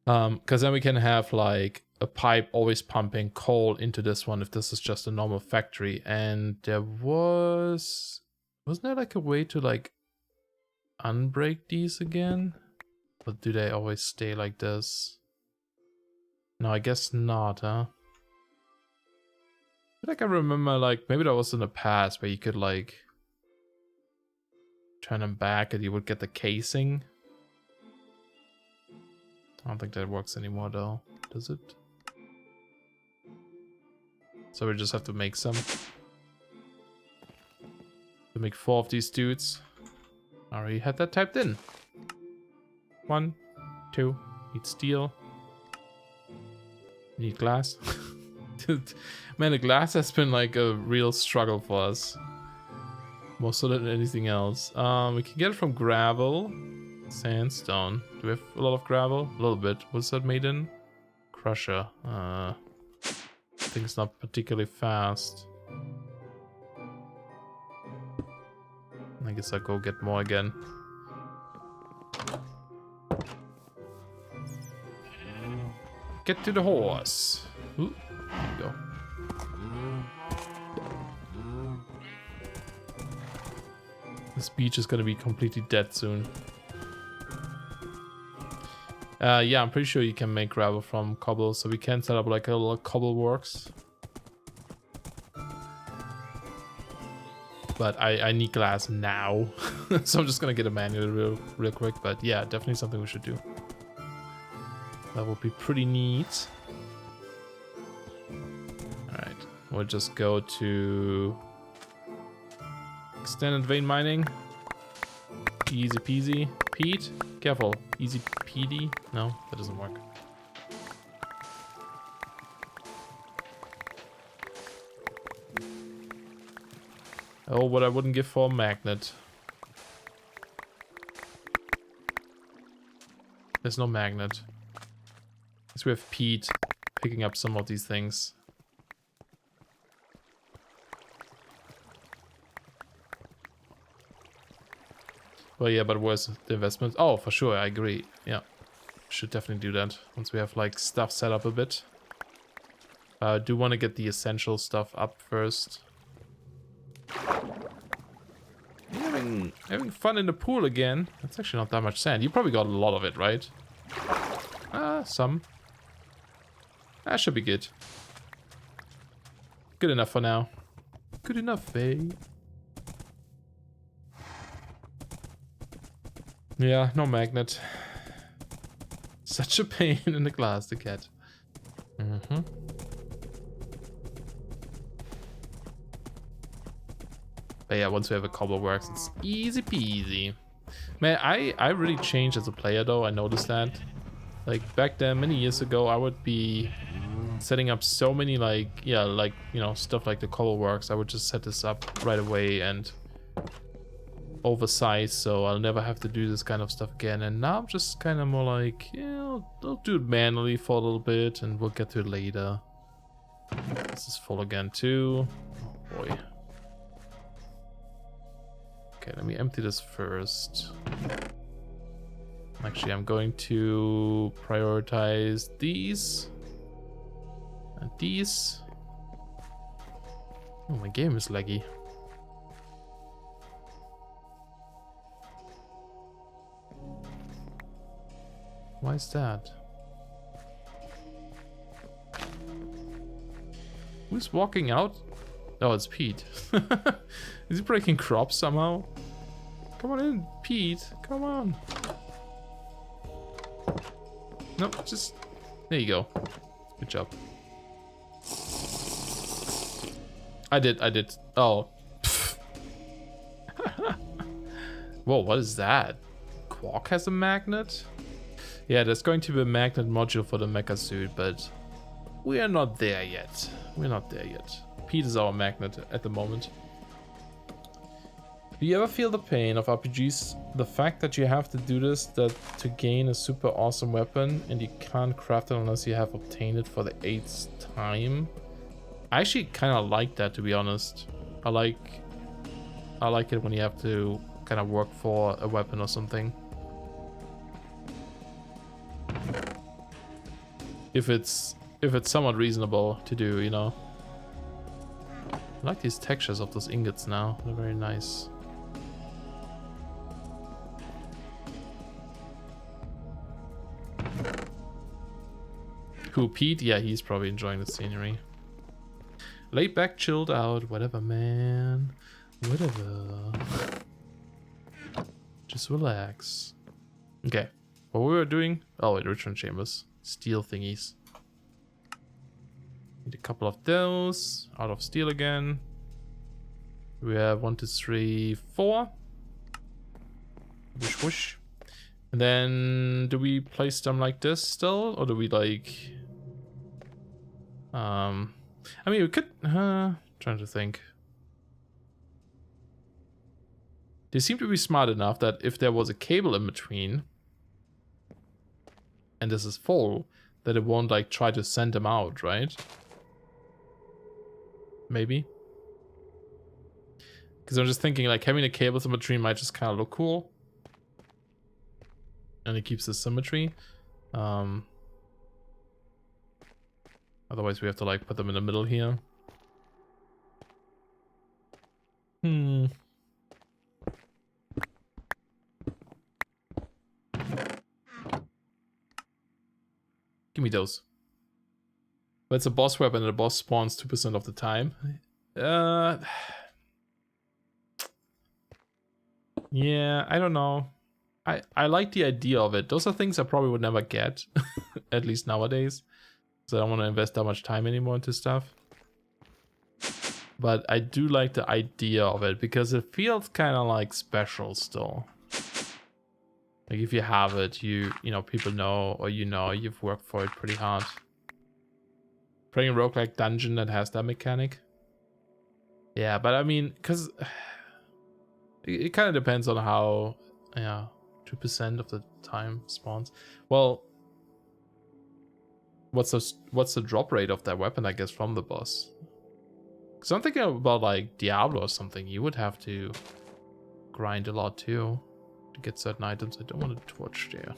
Because then we can have like a pipe always pumping coal into this one if this is just a normal factory. And there wasn't there like a way to like unbreak these again? Or do they always stay like this? No, I guess not, huh? I feel like I remember, like, maybe that was in the past where you could, like, turn them back and you would get the casing. I don't think that works anymore, though. Does it? So we just have to make some. to make 4 of these dudes. I already had that typed in. 1, 2, need steel. Need glass. Dude, man, the glass has been like a real struggle for us. More so than anything else. We can get it from gravel. Sandstone. Do we have a lot of gravel? A little bit. What's that made in? Crusher. I think it's not particularly fast. I guess I'll go get more again. Get to the horse. Ooh, there you go. This beach is gonna be completely dead soon. Yeah, I'm pretty sure you can make gravel from cobble, so we can set up like a little cobble works. But I need glass now, so I'm just gonna get a manual real quick. But yeah, definitely something we should do. That would be pretty neat. Alright, we'll just go to extended vein mining. Easy peasy. Pete, careful. Easy peedy. No, that doesn't work. Oh, what I wouldn't give for a magnet. There's no magnet. Guess we have Pete picking up some of these things. Well, yeah, but where's the investment? Oh, for sure, I agree. Yeah, should definitely do that once we have like stuff set up a bit. Do want to get the essential stuff up first. Having fun in the pool again. That's actually not that much sand. You probably got a lot of it, right? Some. That should be good. Good enough for now. Good enough, eh? Yeah, no magnet. Such a pain in the glass to get. Mm-hmm. But yeah, once we have a cobble works, it's easy peasy. Man, I really changed as a player though, I noticed that. Like back then, many years ago, I would be setting up so many like, yeah, like, you know, stuff like the cobble works. I would just set this up right away and oversized, so I'll never have to do this kind of stuff again. And now I'm just kind of more like, yeah, I'll do it manually for a little bit and we'll get to it later. This is full again too. Oh boy. Okay, let me empty this first. Actually, I'm going to prioritize these and these. Oh, my game is laggy. Why is that? Who's walking out? Oh, it's Pete. Is he breaking crops somehow? Come on in, Pete. Come on. Nope, just... There you go. Good job. I did. Oh. Whoa, what is that? Quark has a magnet? Yeah, there's going to be a magnet module for the mecha suit, but we are not there yet. We're not there yet. Pete is our magnet at the moment. Do you ever feel the pain of RPGs? The fact that you have to do this to gain a super awesome weapon and you can't craft it unless you have obtained it for the 8th time? I actually kind of like that, to be honest. I like it when you have to kind of work for a weapon or something. If it's somewhat reasonable to do, you know. I like these textures of those ingots now. They're very nice. Who, Pete? Yeah, he's probably enjoying the scenery. Laid back, chilled out, whatever, man. Whatever. Just relax. Okay. What we were doing? Oh, Enrichment Chambers. Steel thingies. Need a couple of those. Out of steel again. We have 1, 2, 3, 4. Whoosh, whoosh. And then do we place them like this still, or do we like? I mean, we could. Trying to think. They seem to be smart enough that if there was a cable in between, and this is full, that it won't like try to send them out, right? Maybe. Because I'm just thinking like having the cables in between might just kind of look cool. And it keeps the symmetry. Otherwise we have to like put them in the middle here. Give me those. But it's a boss weapon and the boss spawns 2% of the time. Yeah, I don't know. I like the idea of it. Those are things I probably would never get, at least nowadays. So I don't want to invest that much time anymore into stuff. But I do like the idea of it because it feels kind of like special still. Like if you have it, you know, people know, or you know, you've worked for it pretty hard. Playing a roguelike dungeon that has that mechanic. Yeah, but I mean, because it kind of depends on how, yeah, 2% of the time spawns. Well, what's the drop rate of that weapon, I guess, from the boss? Because I'm thinking about like Diablo or something. You would have to grind a lot too to get certain items. I don't want a torch there.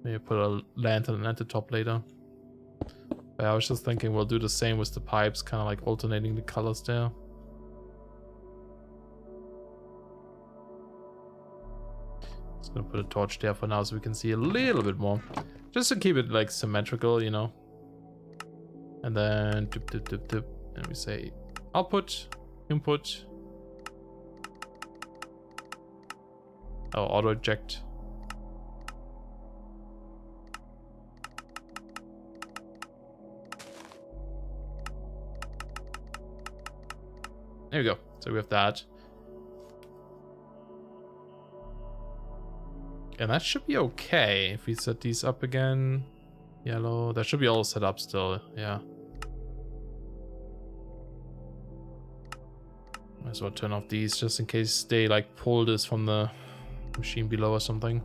Maybe put a lantern at the top later. But I was just thinking we'll do the same with the pipes, kind of like alternating the colors there. Just gonna put a torch there for now so we can see a little bit more. Just to keep it like symmetrical, you know. And then dip, dip, dip, dip. And we say output, input. Oh, auto eject. There we go. So we have that. And that should be okay if we set these up again. Yellow. That should be all set up still. Yeah. Might as well turn off these just in case they like pull this from the machine below or something.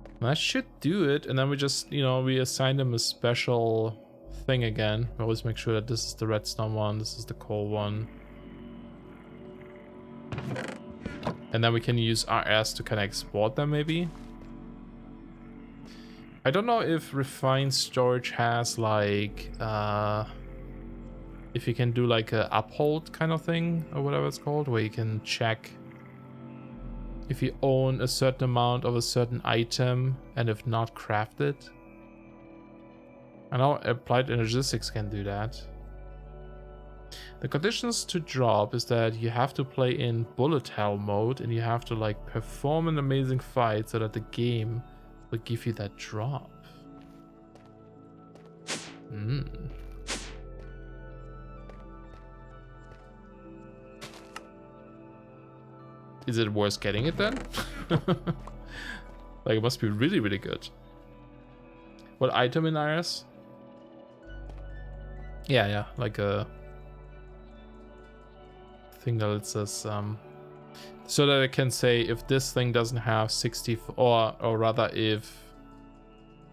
And that should do it. And then we just, you know, we assign them a special thing again. We always make sure that this is the redstone one, this is the coal one. And then we can use RS to kind of export them maybe. I don't know if refined storage has like, if you can do like a uphold kind of thing or whatever it's called, where you can check if you own a certain amount of a certain item and if not crafted. I know Applied Energistics can do that. The conditions to drop is that you have to play in bullet hell mode and you have to like perform an amazing fight so that the game will give you that drop. Is it worth getting it then? Like it must be really, really good. What item in Iris? Yeah, like a thing that lets us so that I can say if this thing doesn't have 60 or rather if,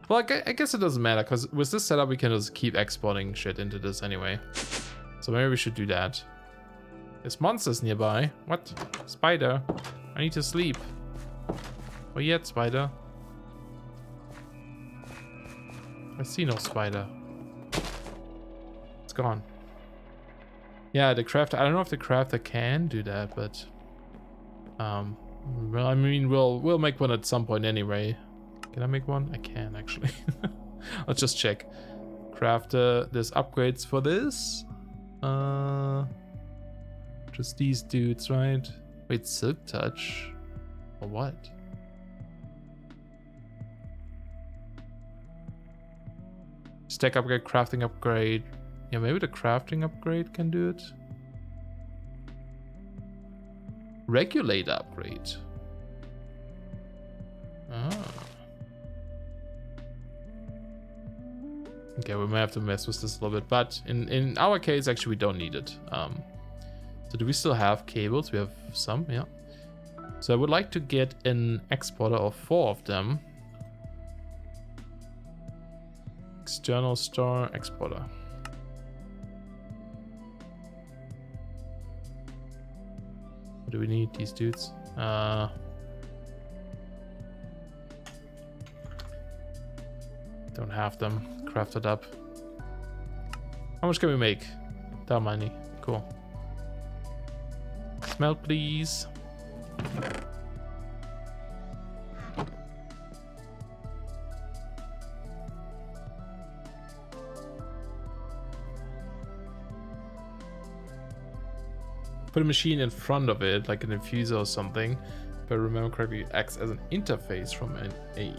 well, I guess it doesn't matter because with this setup we can just keep exporting shit into this anyway. So maybe we should do that. There's monsters nearby. What? Spider. I need to sleep. Where you at, spider? I see no spider. It's gone. Yeah, the crafter. I don't know if the crafter can do that, but well, I mean, we'll make one at some point anyway. Can I make one? I can actually. I'll just check. Crafter. There's upgrades for this. Just these dudes, right? Wait, silk touch? Or what? Stack upgrade, crafting upgrade. Yeah, maybe the crafting upgrade can do it. Regulator upgrade. Ah. Okay, we may have to mess with this a little bit, but in our case, actually, we don't need it. So do we still have cables? We have some, yeah. So I would like to get an exporter of 4 of them. External store exporter. What do we need? These dudes? Don't have them crafted up. How much can we make? That money. Cool. Smelt, please. Put a machine in front of it, like an infuser or something. If I remember correctly, it acts as an interface from an AE.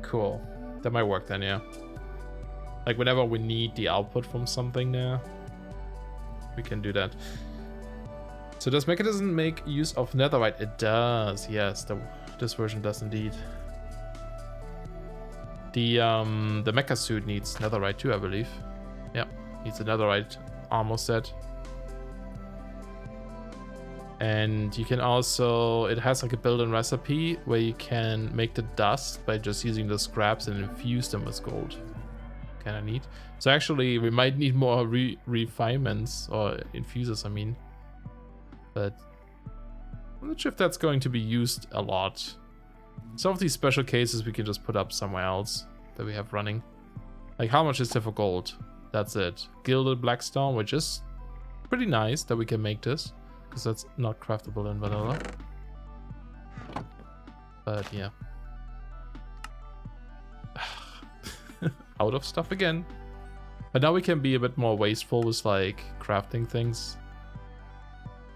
Cool. That might work then, yeah. Like whenever we need the output from something there, we can do that. So does Mekanism make use of netherite? It does, yes. This version does indeed. The mecha suit needs netherite too, I believe. Yeah, needs a netherite armor set. And you can also, it has like a built-in recipe where you can make the dust by just using the scraps and infuse them with gold. Kind of neat. So actually we might need more refinements or infusers, I mean. But I'm not sure if that's going to be used a lot. Some of these special cases we can just put up somewhere else that we have running. Like how much is there for gold? That's it. Gilded blackstone, which is pretty nice that we can make this. Because that's not craftable in vanilla. But yeah. Out of stuff again. But now we can be a bit more wasteful with like crafting things.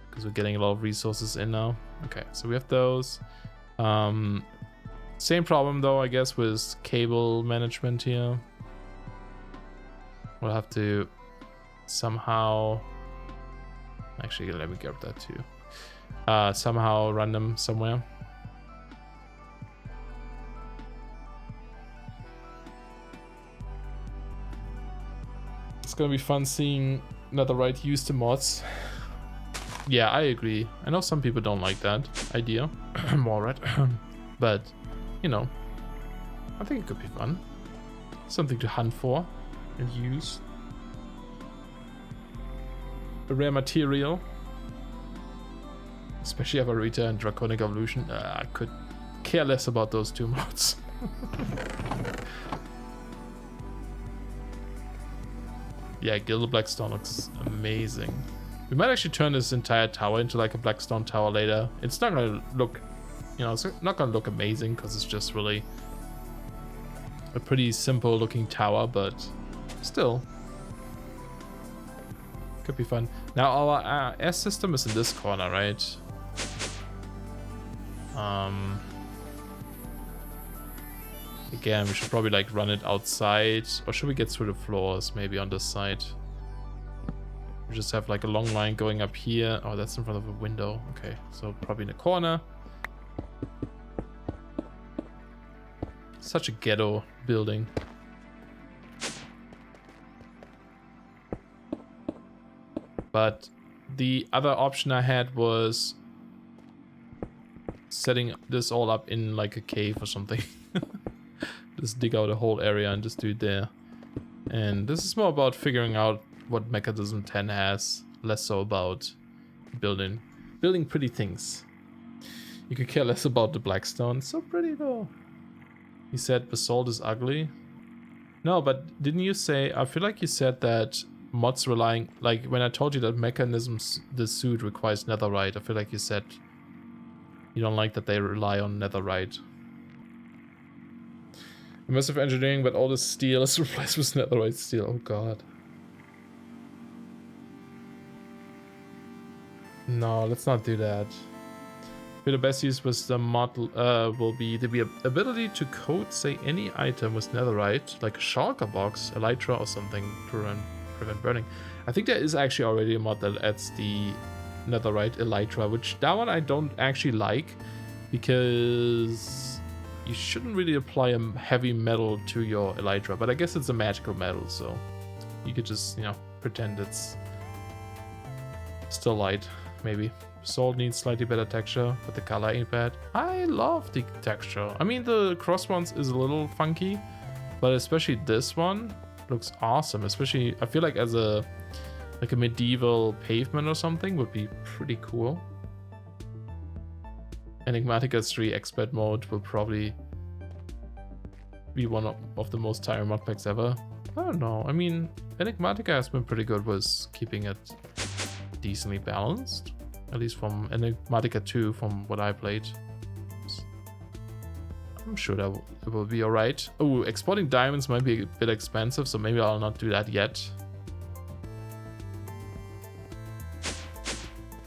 Because we're getting a lot of resources in now. Okay, so we have those. Same problem though, I guess, with cable management here. We'll have to somehow... Actually, let me grab that too. Somehow run them somewhere. It's gonna be fun seeing netherite used to mods. Yeah, I agree. I know some people don't like that idea. More right. But, you know, I think it could be fun. Something to hunt for and use. A rare material, especially Avarita and Draconic Evolution. I could care less about those two mods. Yeah, Gilded Blackstone looks amazing. We might actually turn this entire tower into like a Blackstone tower later. It's not gonna look, you know, it's not gonna look amazing because it's just really a pretty simple looking tower, but still. Could be fun. Now our S system is in this corner, right? Again, we should probably like run it outside, or should we get through the floors maybe on this side? We just have like a long line going up here. Oh, that's in front of a window. Okay, so probably in the corner. Such a ghetto building. But the other option I had was setting this all up in like a cave or something. Just dig out a whole area and just do it there. And this is more about figuring out what Mechanism 10 has, less so about building pretty things. You could care less about the Blackstone. It's so pretty though. You said basalt is ugly. No, but didn't you say, I feel like you said that mods relying, like when I told you that Mechanisms, the suit requires netherite, I feel like you said you don't like that they rely on netherite. Immersive engineering, but all the steel is replaced with netherite steel. Oh god. No, let's not do that. The best use with the mod will be the ability to code, say, any item with netherite, like a shulker box, elytra, or something to prevent burning. I think there is actually already a mod that adds the netherite elytra, which that one I don't actually like because you shouldn't really apply a heavy metal to your elytra, but I guess it's a magical metal, so you could just, you know, pretend it's still light, maybe. Salt needs slightly better texture, but the color ain't bad. I love the texture. I mean, the cross ones is a little funky, but especially this one looks awesome. Especially, I feel like as a medieval pavement or something would be pretty cool. Enigmatica 3 expert mode will probably be one of the most tiring mod packs ever. I don't know. I mean, Enigmatica has been pretty good with keeping it decently balanced. At least from Enigmatica 2, from what I played. I'm sure that it will be alright. Oh, exporting diamonds might be a bit expensive, so maybe I'll not do that yet.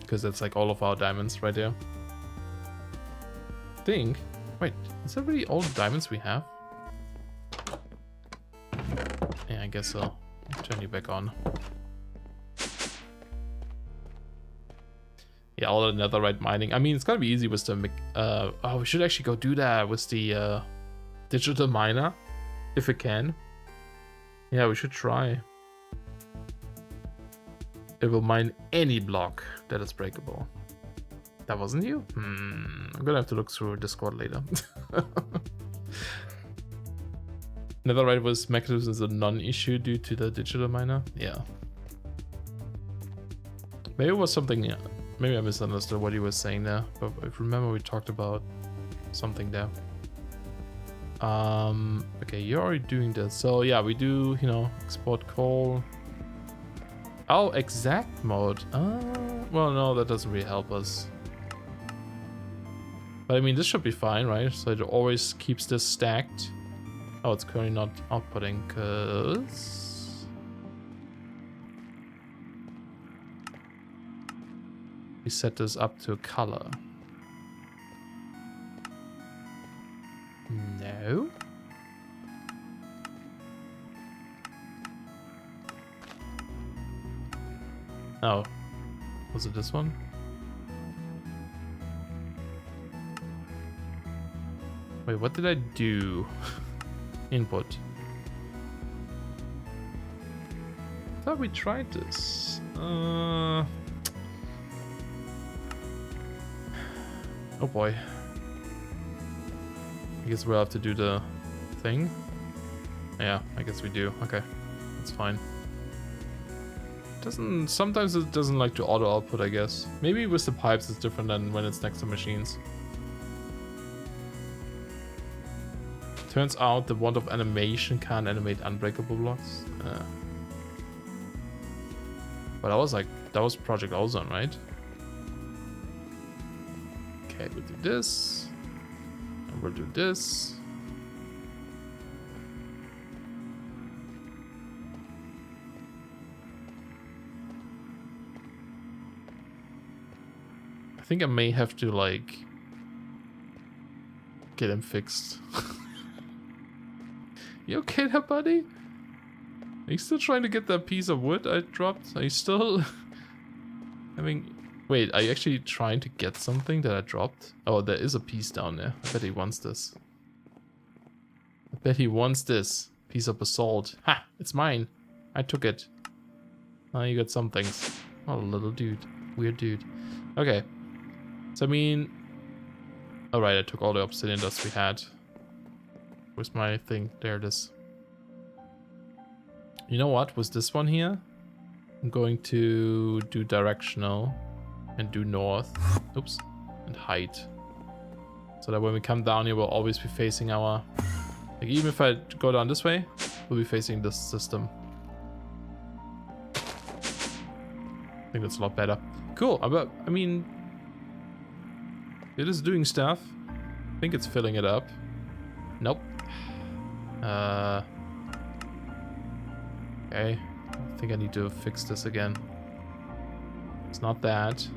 Because that's like all of our diamonds right there. Think. Wait, is that really all the diamonds we have? Yeah, I guess so. I'll turn you back on. Yeah, all the netherite mining. I mean, it's gonna be easy with the... oh, we should actually go do that with the digital miner. If we can. Yeah, we should try. It will mine any block that is breakable. That wasn't you? I'm gonna have to look through Discord later. Netherite was Mechanism is a non-issue due to the digital miner. Yeah. Maybe it was something... Yeah. Maybe I misunderstood what he was saying there, but I remember we talked about something there. Okay, you're already doing this. So yeah, we do, you know, export coal. Oh, exact mode. Well, no, that doesn't really help us. But I mean, this should be fine, right? So it always keeps this stacked. Oh, it's currently not outputting because... we set this up to color. No. Oh. Was it this one? Wait, what did I do? Input. I thought we tried this. Oh boy. I guess we'll have to do the thing. Yeah, I guess we do. Okay, that's fine. Sometimes it doesn't like to auto output, I guess. Maybe with the pipes it's different than when it's next to machines. Turns out the wand of animation can't animate unbreakable blocks. But I was like, that was Project Ozone, right? Okay, we'll do this, and we'll do this. I think I may have to, like, get him fixed. You okay there, buddy? Are you still trying to get that piece of wood I dropped? Are you still... I mean... Wait, are you actually trying to get something that I dropped? Oh, there is a piece down there. I bet he wants this. I bet he wants this piece of basalt. Ha! It's mine. I took it. Oh, you got some things. Oh, little dude. Weird dude. Okay. So, I mean... Alright, I took all the obsidian dust we had. Where's my thing? There it is. You know what? With this one here, I'm going to do directional. And do north, oops, and height. So that when we come down here, we'll always be facing our... Like, even if I go down this way, we'll be facing this system. I think that's a lot better. Cool, but, I mean... It is doing stuff. I think it's filling it up. Nope. Okay, I think I need to fix this again. It's not that.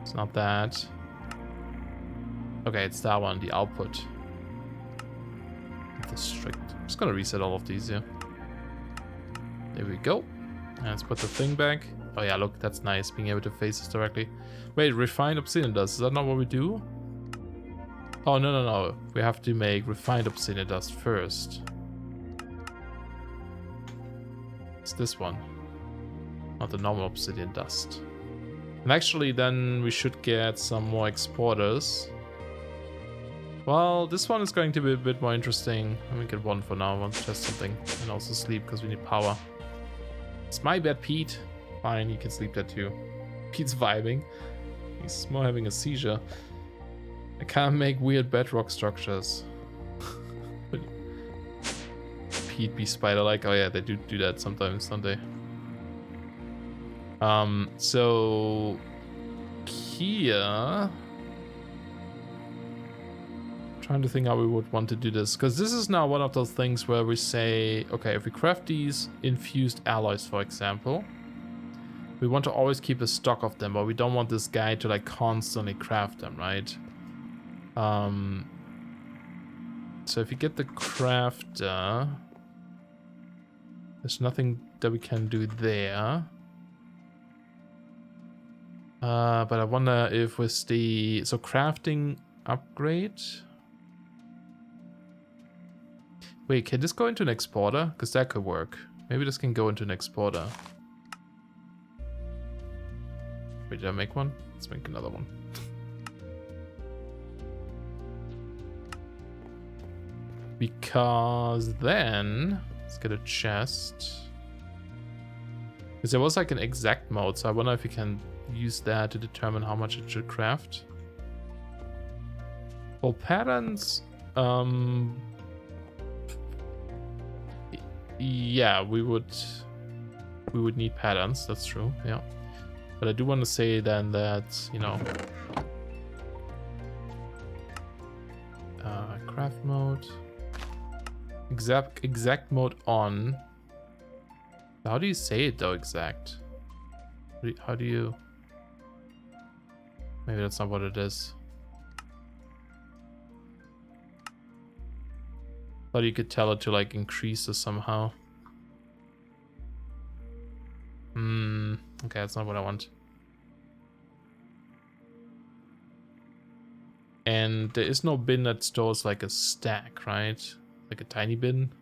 It's not that. Okay, it's that one, the output. District. I'm just gonna reset all of these here. There we go. And let's put the thing back. Oh yeah, look, that's nice, being able to face this directly. Wait, refined obsidian dust, is that not what we do? Oh, no. We have to make refined obsidian dust first. It's this one. Not the normal obsidian dust. And actually, then we should get some more exporters. Well, this one is going to be a bit more interesting. Let me get one for now. I want to test something. And also sleep, because we need power. It's my bad, Pete. Fine, you can sleep there too. Pete's vibing. He's more having a seizure. I can't make weird bedrock structures. Pete be spider-like. Oh yeah, they do that sometimes, don't they? So here, trying to think how we would want to do this, because this is now one of those things where we say, okay, if we craft these infused alloys, for example, we want to always keep a stock of them, but we don't want this guy to like constantly craft them, right? So if you get the crafter, there's nothing that we can do there. But I wonder if with the... So crafting upgrade... Wait, can this go into an exporter? Because that could work. Maybe this can go into an exporter. Wait, did I make one? Let's make another one. Because then... Let's get a chest. Because there was like an exact mode, so I wonder if you can use that to determine how much it should craft. For patterns, yeah, we would need patterns, that's true, yeah. But I do want to say then that, you know, craft mode, exact mode on. How do you say it though, exact? How do you... Maybe that's not what it is. Thought you could tell it to like increase this somehow. Okay, that's not what I want. And there is no bin that stores like a stack, right? Like a tiny bin.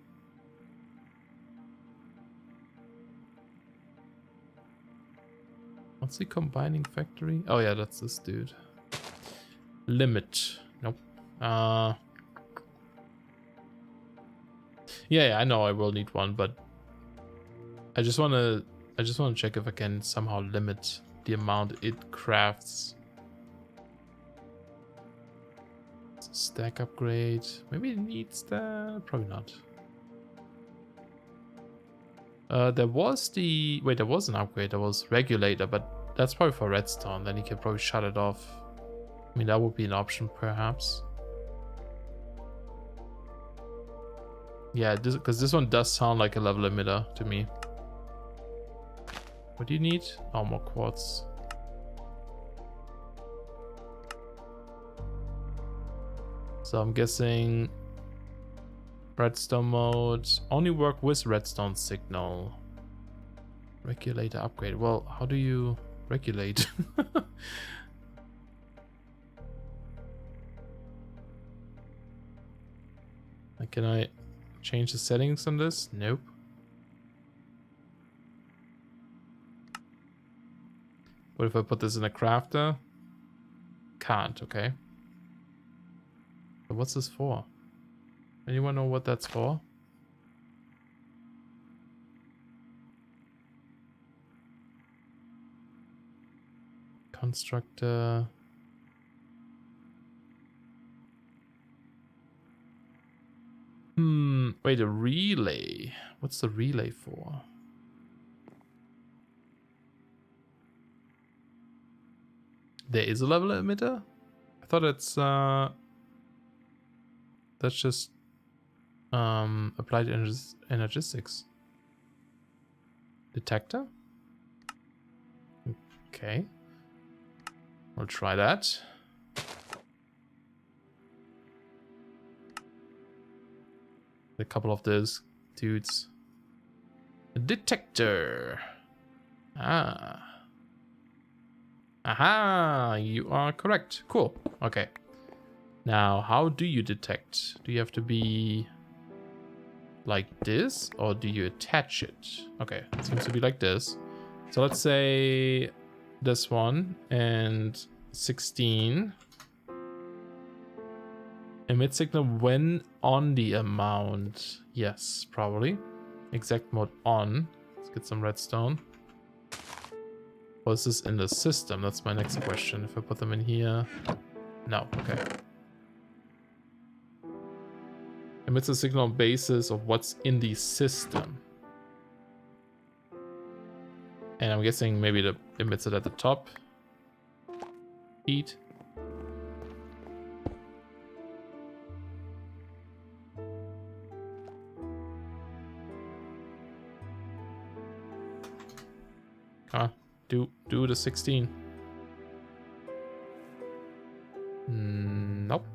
What's the combining factory? Oh yeah, that's this dude. Limit. Nope. Yeah, I know I will need one, but I just wanna check if I can somehow limit the amount it crafts. Stack upgrade. Maybe it needs that. Probably not. There was the... Wait, there was an upgrade. There was regulator, but that's probably for redstone. Then you can probably shut it off. I mean, that would be an option, perhaps. Yeah, because this one does sound like a level emitter to me. What do you need? Oh, more quartz. So I'm guessing redstone mode only work with redstone signal. Regulator upgrade. Well, how do you regulate? Like, can I change the settings on this? Nope. What if I put this in a crafter? Can't, okay. So what's this for? Anyone know what that's for? Constructor. Wait, a relay. What's the relay for? There is a level emitter? I thought it's that's just applied energistics. Detector? Okay. We'll try that. A couple of those dudes. A detector. Ah. Aha, you are correct. Cool. Okay. Now, how do you detect? Do you have to be like this, or do you attach it? Okay, it seems to be like this. So let's say this one and 16. Emit signal when on the amount. Yes, probably. Exact mode on. Let's get some redstone. Was this in the system? That's my next question. If I put them in here. No, okay. Emits a signal on basis of what's in the system. And I'm guessing maybe the emits it at the top. Heat. Come on, do the 16. Nope.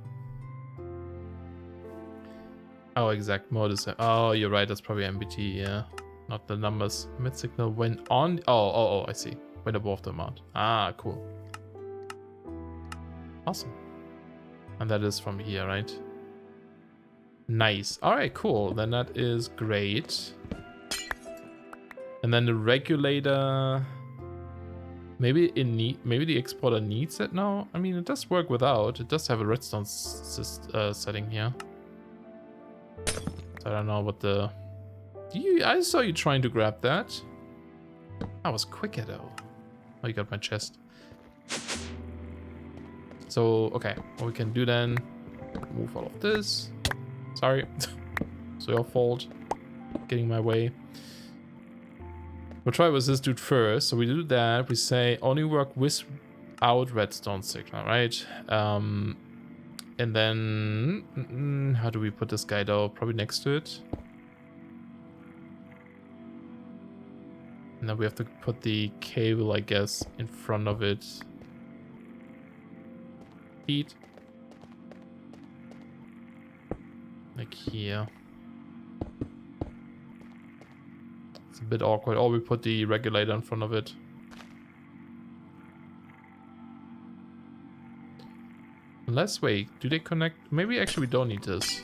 Oh, exact mode is. Oh, you're right. That's probably MBT. Yeah, not the numbers. Emit signal when on. Oh, I see. When above the amount. Ah, cool. Awesome. And that is from here, right? Nice. All right, cool. Then that is great. And then the regulator. Maybe maybe the exporter needs it now. I mean, it does work without. It does have a redstone setting here. So I don't know what the. I saw you trying to grab that. I was quicker though. Oh, you got my chest. So okay, what we can do then? Move all of this. Sorry, it's your fault. Getting my way. We'll try with this dude first. So we do that. We say only work without redstone signal, right? And then how do we put this guy though? Probably next to it. And then we have to put the cable, I guess, in front of it. Heat. Like here. It's a bit awkward. Or we put the regulator in front of it. Unless, wait, do they connect? Maybe actually we don't need this.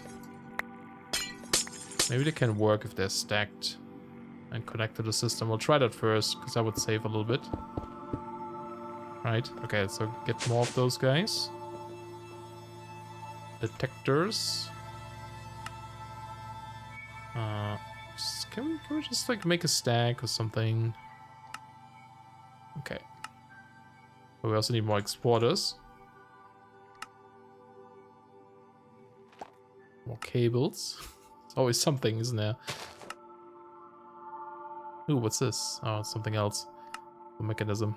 Maybe they can work if they're stacked and connect to the system. We'll try that first, because I would save a little bit. Right, okay, so get more of those guys. Detectors. Can we just like make a stack or something? Okay. But we also need more exporters. More cables. It's always something, isn't there? Ooh, what's this? Oh, it's something else. A mechanism.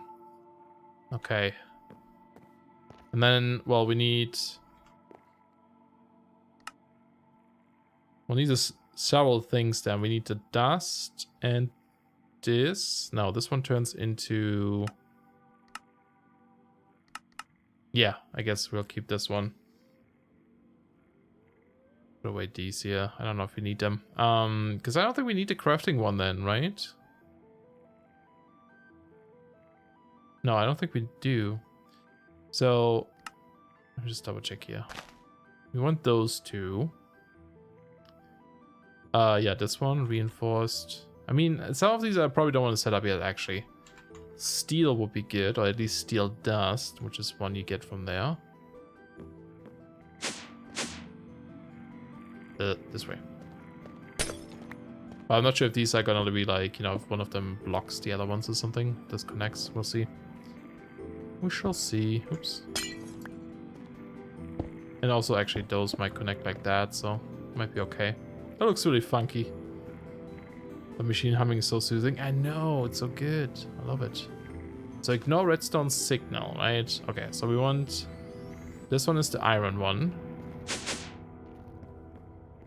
Okay. And then, well, we need... We'll need this, several things then. We need the dust and this. No, this one turns into... Yeah, I guess we'll keep this one. Put away these here. I don't know if we need them. Because I don't think we need the crafting one then, right? No, I don't think we do. So, let me just double check here. We want those two. Yeah, this one, reinforced. I mean, some of these I probably don't want to set up yet, actually. Steel would be good, or at least steel dust, which is one you get from there. This way. I'm not sure if these are gonna be like, you know, if one of them blocks the other ones or something. Disconnects, we'll see. We shall see. Oops. And also, actually, those might connect like that, so might be okay. That looks really funky. The machine humming is so soothing. I know, it's so good. I love it. So ignore redstone signal, right? Okay, so we want... This one is the iron one.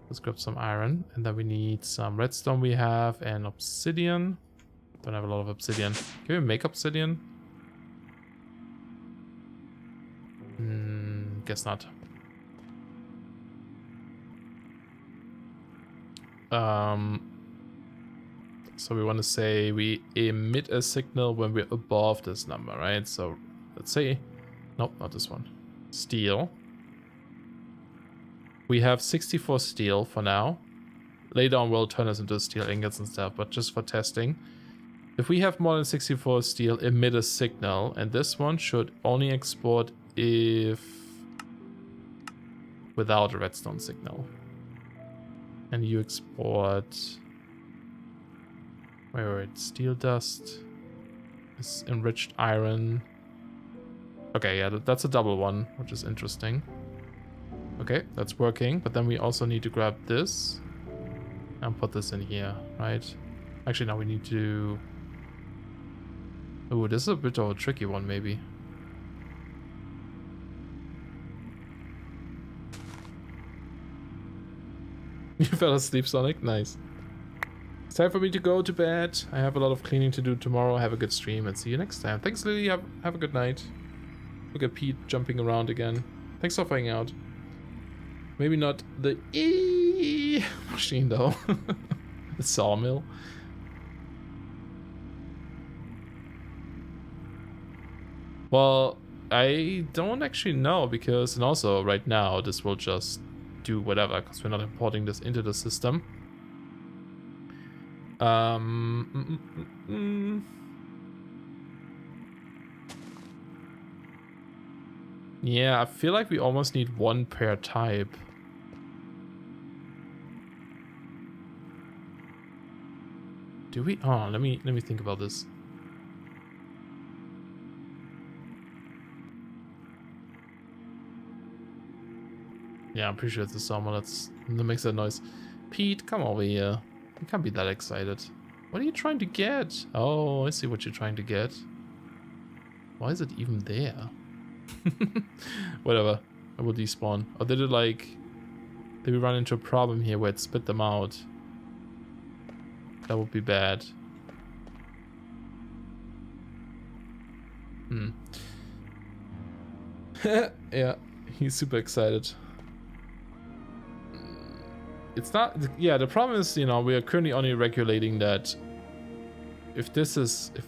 Let's grab some iron. And then we need some redstone we have and obsidian. Don't have a lot of obsidian. Can we make obsidian? Guess not. So we want to say we emit a signal when we're above this number, right? So let's say, nope, not this one. Steel. We have 64 steel for now. Later on we'll turn this into steel ingots and stuff, but just for testing. If we have more than 64 steel, emit a signal, and this one should only export if without a redstone signal. And you export... Wait, steel dust. This enriched iron. Okay, yeah, that's a double one, which is interesting. Okay, that's working, but then we also need to grab this and put this in here, right? Actually, now we need to... Oh, this is a bit of a tricky one, maybe. You fell asleep, Sonic? Nice. It's time for me to go to bed. I have a lot of cleaning to do tomorrow. Have a good stream and see you next time. Thanks, Lily. Have a good night. Look at Pete jumping around again. Thanks for hanging out. Maybe not the machine, though. The sawmill. Well, I don't actually know because, and also right now, this will just do whatever because we're not importing this into the system. Yeah, I feel like we almost need one per type. Do we? Oh, let me think about this. Yeah, I'm pretty sure it's the sawmill that makes that noise. Pete, come over here. You can't be that excited. What are you trying to get? Oh, I see what you're trying to get. Why is it even there? Whatever. I will despawn. Or did it like... Did we run into a problem here where it spit them out? That would be bad. Yeah, he's super excited. It's not... Yeah, the problem is, you know, we are currently only regulating that if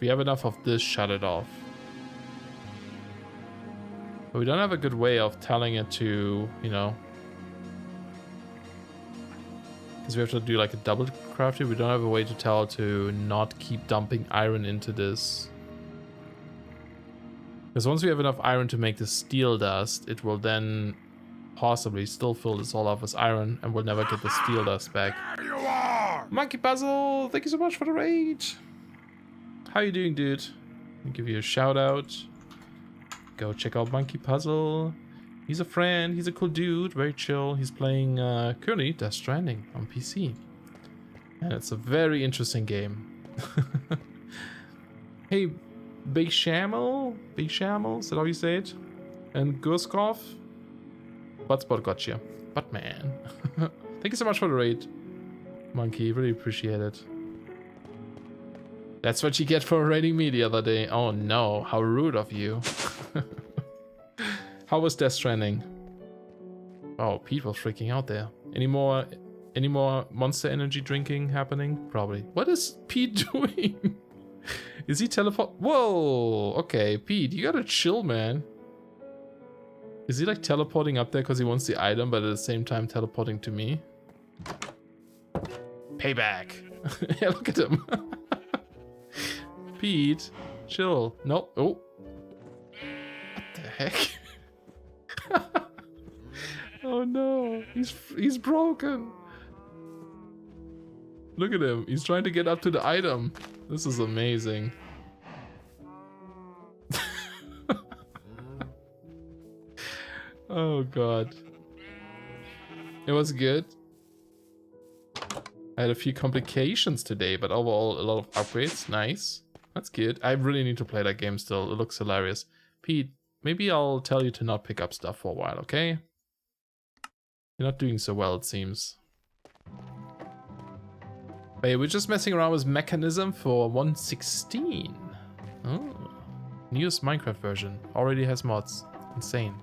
we have enough of this, shut it off. But we don't have a good way of telling it to, you know... Because we have to do like a double crafting. We don't have a way to tell to not keep dumping iron into this. Because once we have enough iron to make the steel dust, it will then possibly still fill this all up as iron and we'll never get the steel dust back. There you are! Monkey Puzzle, thank you so much for the raid. How you doing, dude? I'll give you a shout out. Go check out Monkey Puzzle. He's a friend, he's a cool dude, very chill. He's playing currently Death Stranding on PC. And it's a very interesting game. Hey, Big Shamel? Big Shamel, is that how you say it? And Gurskov? Buttspot gotcha. Buttman. Thank you so much for the raid, Monkey, really appreciate it. That's what you get for raiding me the other day. Oh no, how rude of you. How was Death Stranding? Oh, Pete was freaking out there. Any more Monster Energy drinking happening? Probably. What is Pete doing? Is he teleport? Whoa! Okay, Pete, you gotta chill, man. Is he like teleporting up there because he wants the item, but at the same time teleporting to me? Payback. Yeah, look at him. Pete, chill. No. Oh. What the heck? Oh no, he's broken. Look at him. He's trying to get up to the item. This is amazing. Oh god. It was good. I had a few complications today, but overall a lot of upgrades. Nice. That's good. I really need to play that game still. It looks hilarious. Pete, maybe I'll tell you to not pick up stuff for a while, okay? You're not doing so well, it seems. But yeah, we're just messing around with Mekanism for 1.16. Oh. Newest Minecraft version. Already has mods. Insane.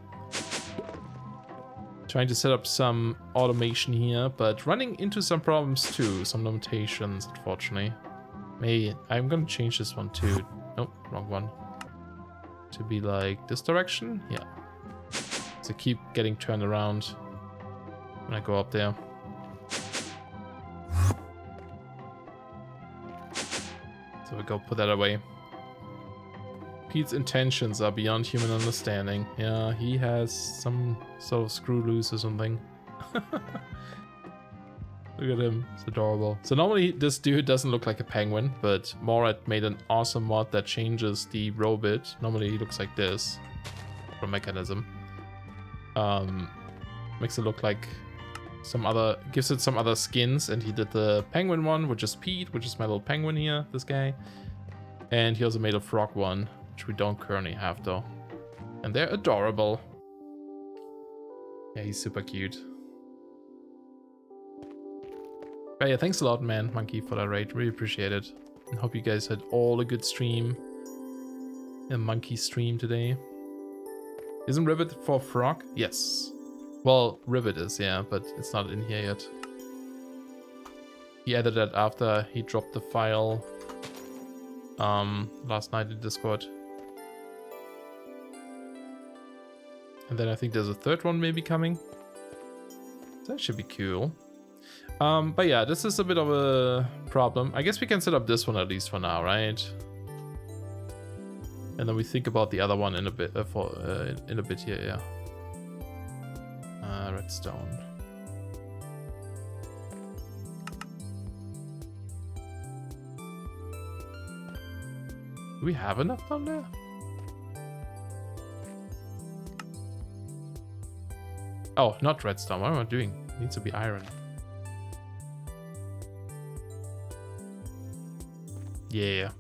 Trying to set up some automation here, but running into some problems too. Some limitations, unfortunately. Maybe I'm gonna change this one too. Nope, wrong one. To be like this direction? Yeah. So keep getting turned around when I go up there. So we go put that away. Pete's intentions are beyond human understanding. Yeah, he has some sort of screw loose or something. Look at him, it's adorable. So normally this dude doesn't look like a penguin, but Morad made an awesome mod that changes the row bit. Normally he looks like this from Mekanism. Makes it look like some other, gives it some other skins, and he did the penguin one, which is Pete, which is my little penguin here, this guy. And he also made a frog one, which we don't currently have though. And they're adorable. Yeah, he's super cute. But yeah, thanks a lot, man, Monkey, for that raid. Really appreciate it. And hope you guys had all a good stream. A monkey stream today. Isn't Rivet for frog? Yes. Well, Rivet is, yeah, but it's not in here yet. He added that after he dropped the file last night in Discord. And then I think there's a third one maybe coming. That should be cool. But yeah, this is a bit of a problem. I guess we can set up this one at least for now, right? And then we think about the other one in a bit in a bit here, yeah. Redstone. Do we have enough down there? Oh, not redstone. What am I doing? It needs to be iron. Yeah.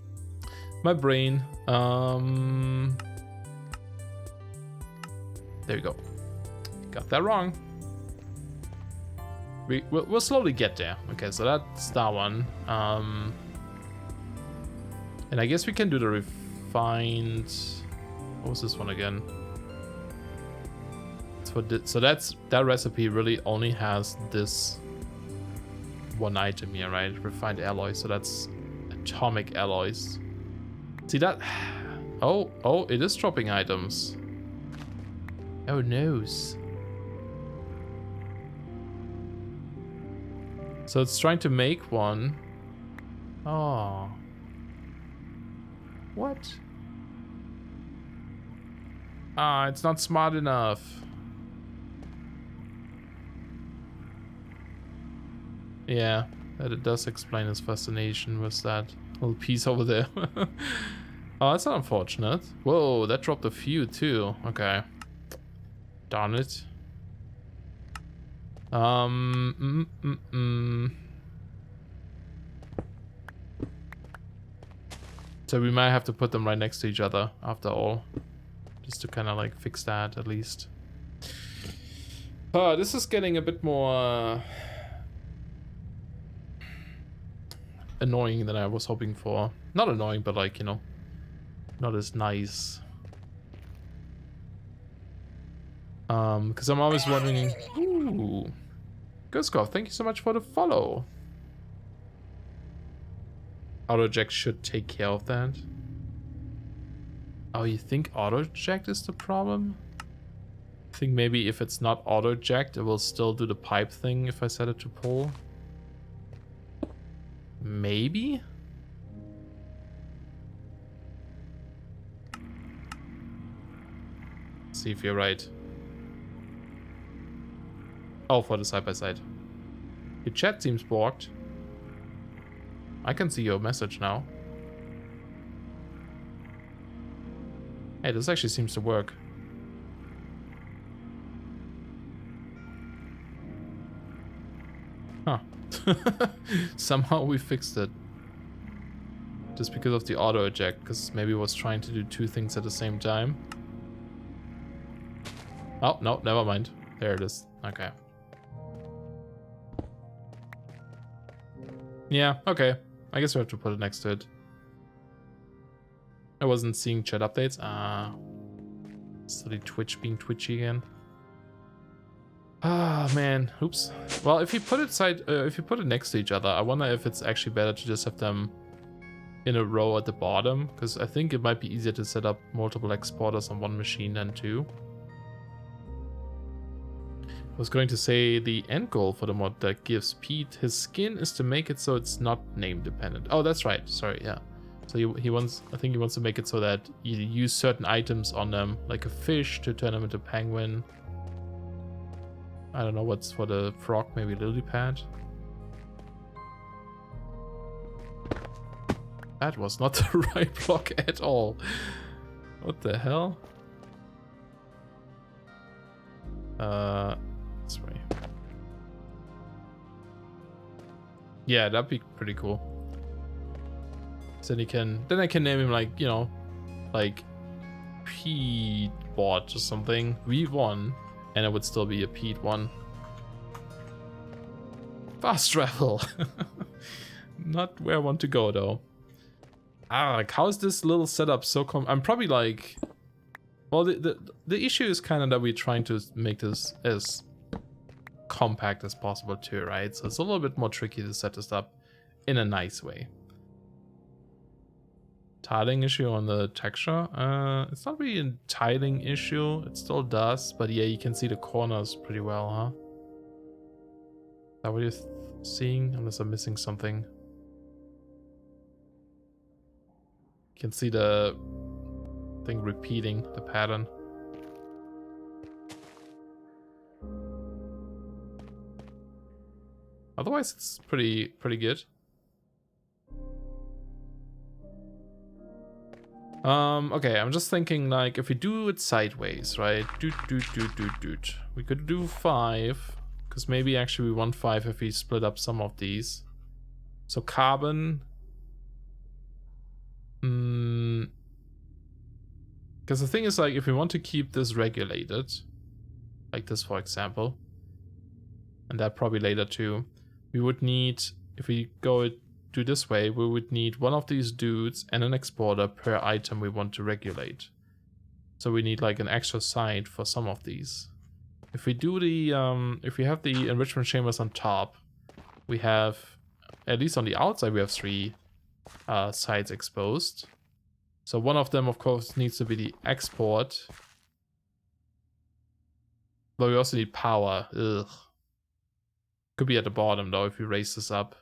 My brain. There we go. Got that wrong. We'll slowly get there. Okay, so that's that one. And I guess we can do the refined. What was this one again? So that recipe really only has this one item here, right? Refined alloy. So that's atomic alloys. See that? Oh, it is dropping items. Oh noes. So it's trying to make one. Oh. What? Ah, it's not smart enough. Yeah, that it does explain his fascination with that little piece over there. Oh, that's unfortunate. Whoa, that dropped a few too. Okay. Darn it. So we might have to put them right next to each other after all. Just to kind of like fix that at least. This is getting a bit more annoying than I was hoping for. Not annoying, but like, you know, not as nice. Because I'm always wondering. Ooh, Guskov, thank you so much for the follow. AutoJack should take care of that. Oh, you think AutoJack is the problem? I think maybe if it's not AutoJacked, it will still do the pipe thing if I set it to pull. Maybe? See if you're right. Oh, for the side-by-side. Your chat seems blocked. I can see your message now. Hey, this actually seems to work. Huh. Somehow we fixed it. Just because of the auto eject, because maybe it was trying to do two things at the same time. Oh, no, never mind. There it is. Okay. Yeah, okay. I guess we have to put it next to it. I wasn't seeing chat updates. Study Twitch being twitchy again. Ah, man. Oops. Well, if you put it next to each other, I wonder if it's actually better to just have them in a row at the bottom, because I think it might be easier to set up multiple exporters on one machine than two. I was going to say the end goal for the mod that gives Pete his skin is to make it so it's not name dependent. Oh, that's right. Sorry, yeah. So he wants, I think he wants to make it so that you use certain items on them, like a fish to turn them into penguin. I don't know what's for the frog, maybe lily pad. That was not the right block at all. What the hell? This way. Yeah, that'd be pretty cool. So then I can name him like, you know, like Pete Bot or something. V1, and it would still be a Pete 1. Fast travel. Not where I want to go though. Like, how is this little setup so I'm probably like, well, the issue is kind of that we're trying to make this as compact as possible too, right? So it's a little bit more tricky to set this up in a nice way. Tiling issue on the texture. It's not really a tiling issue. It still does, but yeah, you can see the corners pretty well, huh? Is that what you're seeing? Unless I'm missing something. You can see the thing repeating the pattern. Otherwise, it's pretty good. Okay, I'm just thinking like if we do it sideways, right? We could do 5, because maybe actually we want 5 if we split up some of these. So carbon. Because the thing is, like, if we want to keep this regulated, like this for example, and that probably later too, we would need, if we do this way, we would need one of these dudes and an exporter per item we want to regulate. So we need like an extra side for some of these. If we do the, if we have the enrichment chambers on top, we have, at least on the outside, we have 3 sides exposed. So one of them, of course, needs to be the export. But we also need power. Ugh. Could be at the bottom though if we raise this up.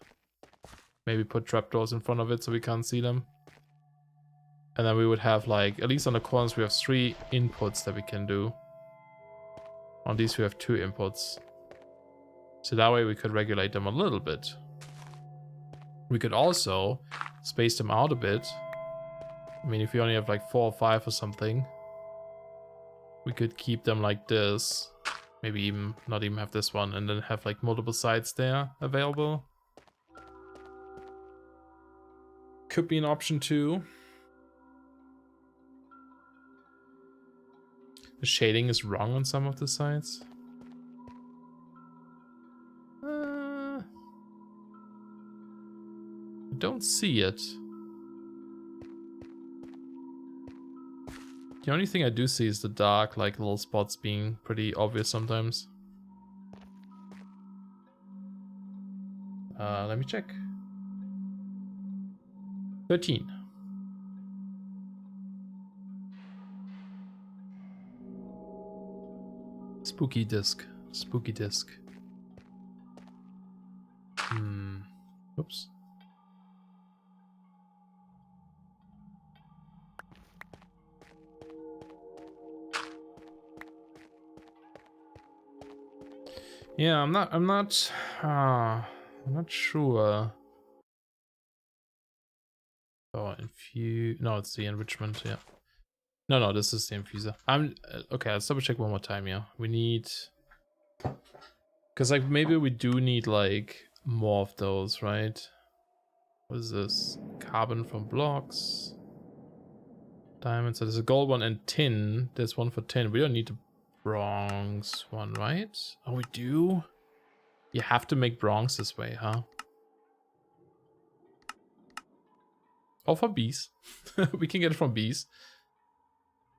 Maybe put trapdoors in front of it so we can't see them. And then we would have like, at least on the corners we have 3 inputs that we can do. On these we have 2 inputs. So that way we could regulate them a little bit. We could also space them out a bit. I mean, if you only have like 4 or 5 or something, we could keep them like this. Maybe even not even have this one, and then have like multiple sides there available. Could be an option too. The shading is wrong on some of the sides. I don't see it. The only thing I do see is the dark, like little spots being pretty obvious sometimes. Let me check. 13. Spooky disc. Spooky disc. Oops. Yeah, I'm not sure. Oh, no, it's the enrichment, yeah. No, this is the infuser. Okay, let's double check one more time, yeah. We need, because like maybe we do need like more of those, right? What is this? Carbon from blocks. Diamonds. So there's a gold one and tin. There's one for tin. We don't need the bronze one, right? Oh, we do? You have to make bronze this way, huh? Oh, for bees. We can get it from bees.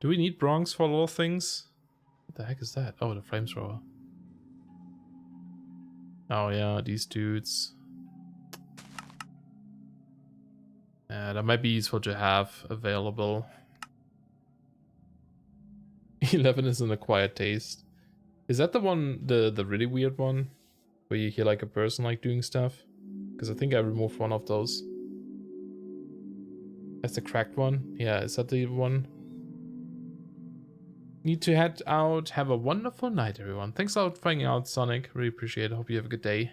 Do we need bronze for little things? What the heck is that? Oh, the flamethrower. Oh yeah, these dudes. That might be useful to have available. 11 is an acquired taste. Is that the one, the really weird one? Where you hear like a person like doing stuff? Because I think I removed one of those. That's the cracked one? Yeah, is that the one? Need to head out. Have a wonderful night, everyone. Thanks a lot for hanging out, Sonic. Really appreciate it. Hope you have a good day.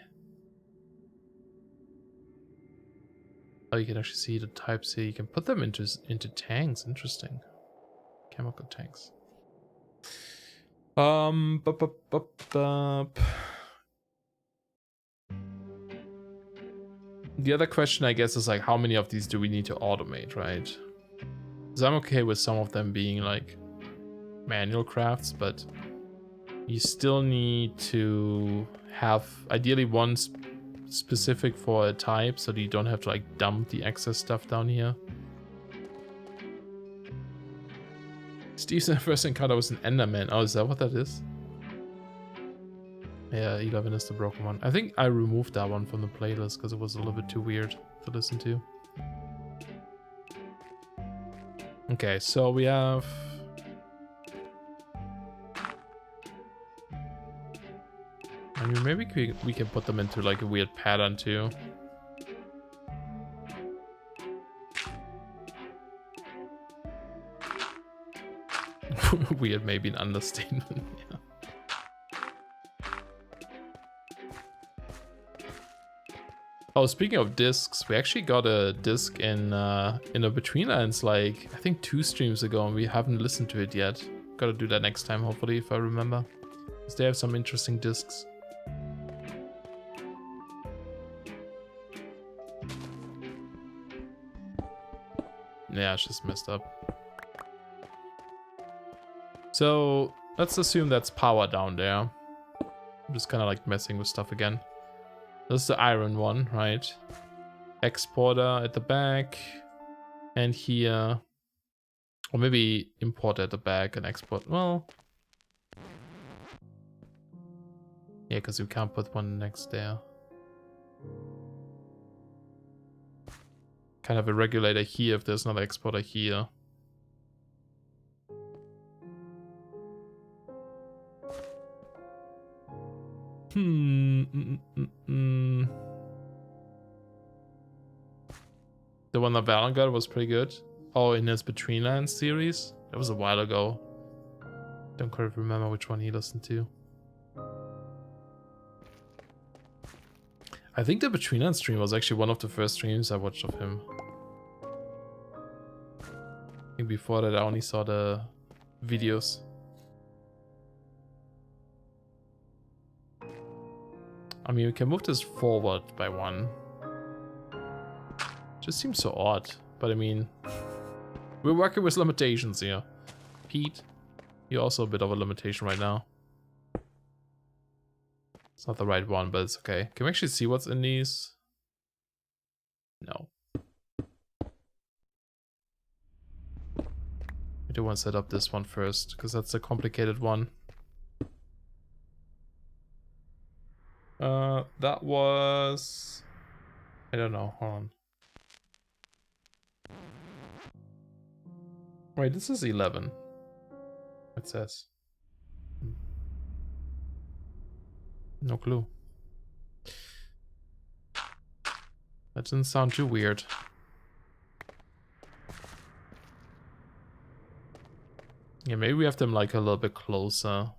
Oh, you can actually see the types here. You can put them into tanks. Interesting. Chemical tanks. Bup, bup, bup, bup. The other question, I guess, is like, how many of these do we need to automate, right? Because I'm okay with some of them being like manual crafts, but you still need to have ideally one specific for a type, so that you don't have to like dump the excess stuff down here. Steve's first encounter was an Enderman. Oh, is that what that is? Yeah, 11 is the broken one. I think I removed that one from the playlist because it was a little bit too weird to listen to. Okay, so we have... I mean, maybe we can put them into like a weird pattern too. Weird, maybe an understatement. Yeah. Oh, speaking of discs, we actually got a disc in a Between Lands like I think 2 streams ago, and we haven't listened to it yet. Gotta do that next time, hopefully, if I remember. Because they have some interesting discs. Yeah, it's just messed up. So let's assume that's power down there. I'm just kind of like messing with stuff again. This is the iron one, right? Exporter at the back. And here. Or maybe importer at the back and export. Well. Yeah, because we can't put one next there. Kind of a regulator here if there's another exporter here. The one that Valen got was pretty good. Oh, in his Between Lands series? That was a while ago. Don't quite remember which one he listened to. I think the Between Lands stream was actually one of the first streams I watched of him. I think before that I only saw the videos. I mean, we can move this forward by 1. Just seems so odd, but I mean, we're working with limitations here. Pete, you're also a bit of a limitation right now. It's not the right one, but it's okay. Can we actually see what's in these? No. I do want to set up this one first, because that's a complicated one. That was... I don't know, hold on. Wait, this is 11. It says. No clue. That didn't sound too weird. Yeah, maybe we have them like a little bit closer.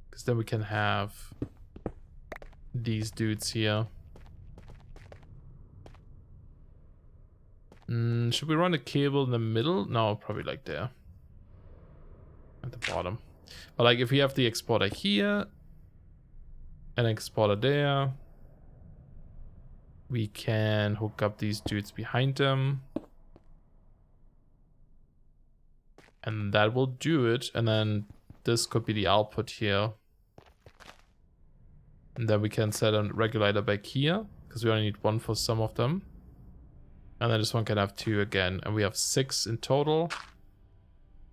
Because then we can have these dudes here. Should we run a cable in the middle? No, probably like there. At the bottom. But like if we have the exporter here, an exporter there, we can hook up these dudes behind them. And that will do it. And then this could be the output here. And then we can set a regulator back here, because we only need 1 for some of them. And then this one can have 2 again. And we have 6 in total.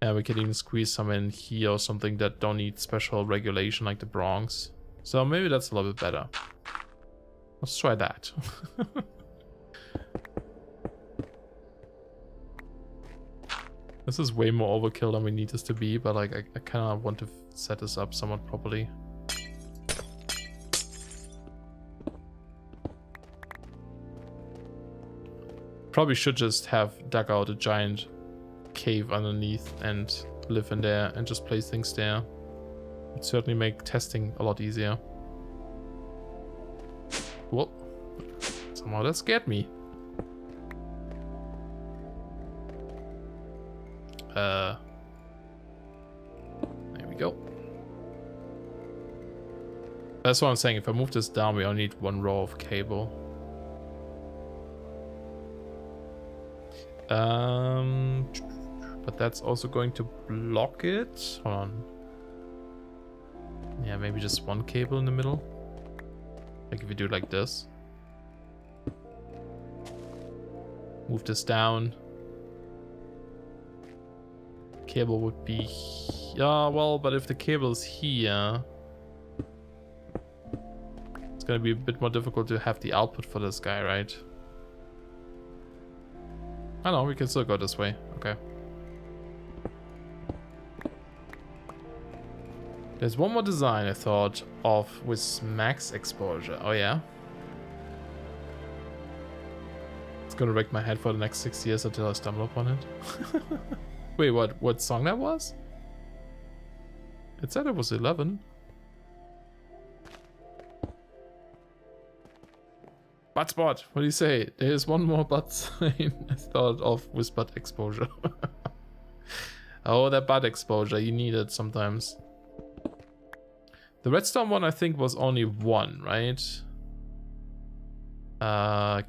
And we can even squeeze some in here or something that don't need special regulation like the Bronx. So maybe that's a little bit better. Let's try that. This is way more overkill than we need this to be, but like I kind of want to set this up somewhat properly. Probably should just have dug out a giant cave underneath and live in there and just place things there. It'd certainly make testing a lot easier. Whoa. Somehow that scared me. There we go. That's what I'm saying. If I move this down, we only need one row of cable. But that's also going to block it. Hold on. Yeah, maybe just one cable in the middle. Like if we do it like this. Move this down. Cable would be... Yeah, well, but if the cable is here... It's gonna be a bit more difficult to have the output for this guy, right? I know, we can still go this way. Okay. There's one more design I thought of with max exposure. Oh yeah? It's gonna wreck my head for the next 6 years until I stumble upon it. Wait, what song that was? It said it was 11. Butt spot, what do you say? There's one more butt sign I thought of with butt exposure. Oh, that butt exposure, you need it sometimes. The redstone one I think was only one, right?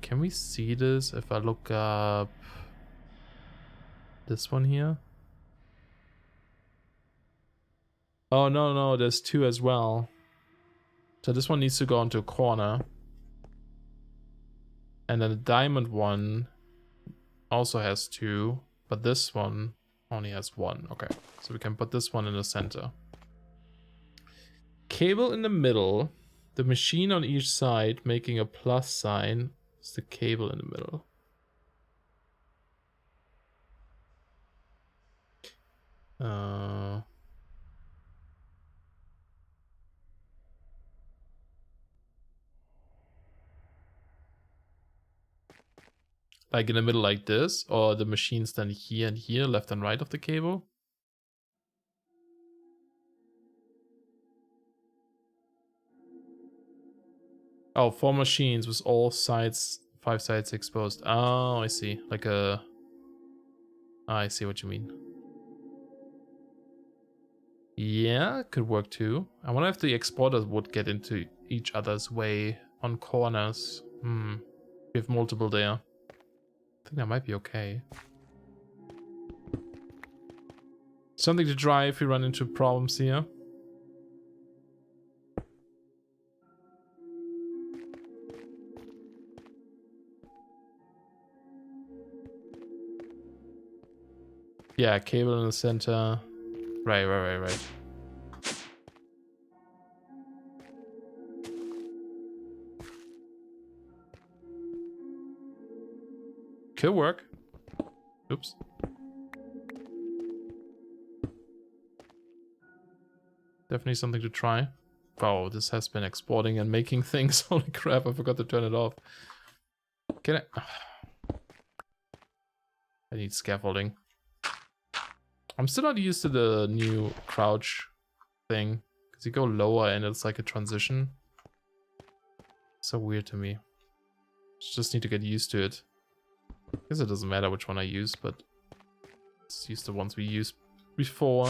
Can we see this if I look up this one here? Oh no, there's two as well. So this one needs to go into a corner. And then the diamond one also has two, but this one only has one. Okay, so we can put this one in the center. Cable in the middle, the machine on each side making a plus sign is the cable in the middle. Like in the middle like this, or the machines then here and here, left and right of the cable. Oh, 4 machines with all sides, 5 sides exposed. Oh, I see. Like a... Oh, I see what you mean. Yeah, could work too. I wonder if the exporters would get into each other's way on corners. We have multiple there. I think that might be okay. Something to try if we run into problems here. Yeah, cable in the center. Right. Could work. Oops. Definitely something to try. Wow, this has been exporting and making things. Holy crap, I forgot to turn it off. Can I... I need scaffolding. I'm still not used to the new crouch thing. Because you go lower and it's like a transition. So weird to me. Just need to get used to it. I guess it doesn't matter which one I use, but let's use the ones we used before.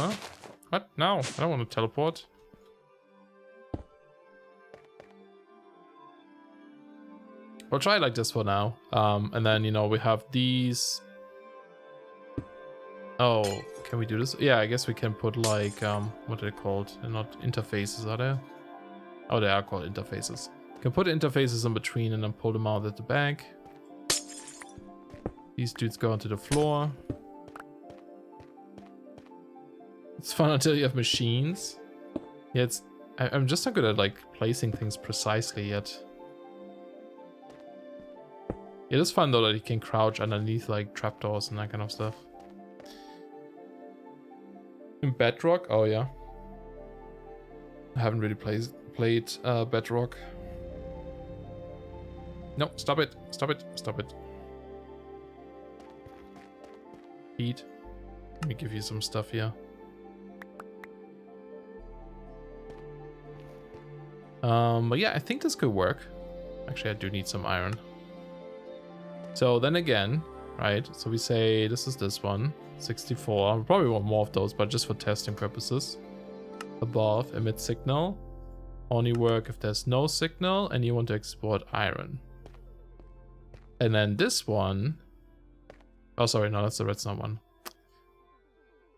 What? No, I don't want to teleport. We'll try it like this for now. And then, you know, we have these. Oh, can we do this? Yeah, I guess we can put like, what are they called? They're not interfaces, are they? Oh, they are called interfaces. You can put interfaces in between and then pull them out at the back. These dudes go onto the floor. It's fun until you have machines. Yeah, I'm just not good at like placing things precisely yet. It is fun though that you can crouch underneath like trapdoors and that kind of stuff. In Bedrock? Oh yeah. I haven't really played Bedrock. No, stop it. Stop it. Stop it. Heat. Let me give you some stuff here. But yeah, I think this could work. Actually, I do need some iron. So then again, right? So we say this is this one, 64. We probably want more of those, but just for testing purposes. Above, emit signal. Only work if there's no signal and you want to export iron. And then this one. Oh, sorry, no, that's the redstone one.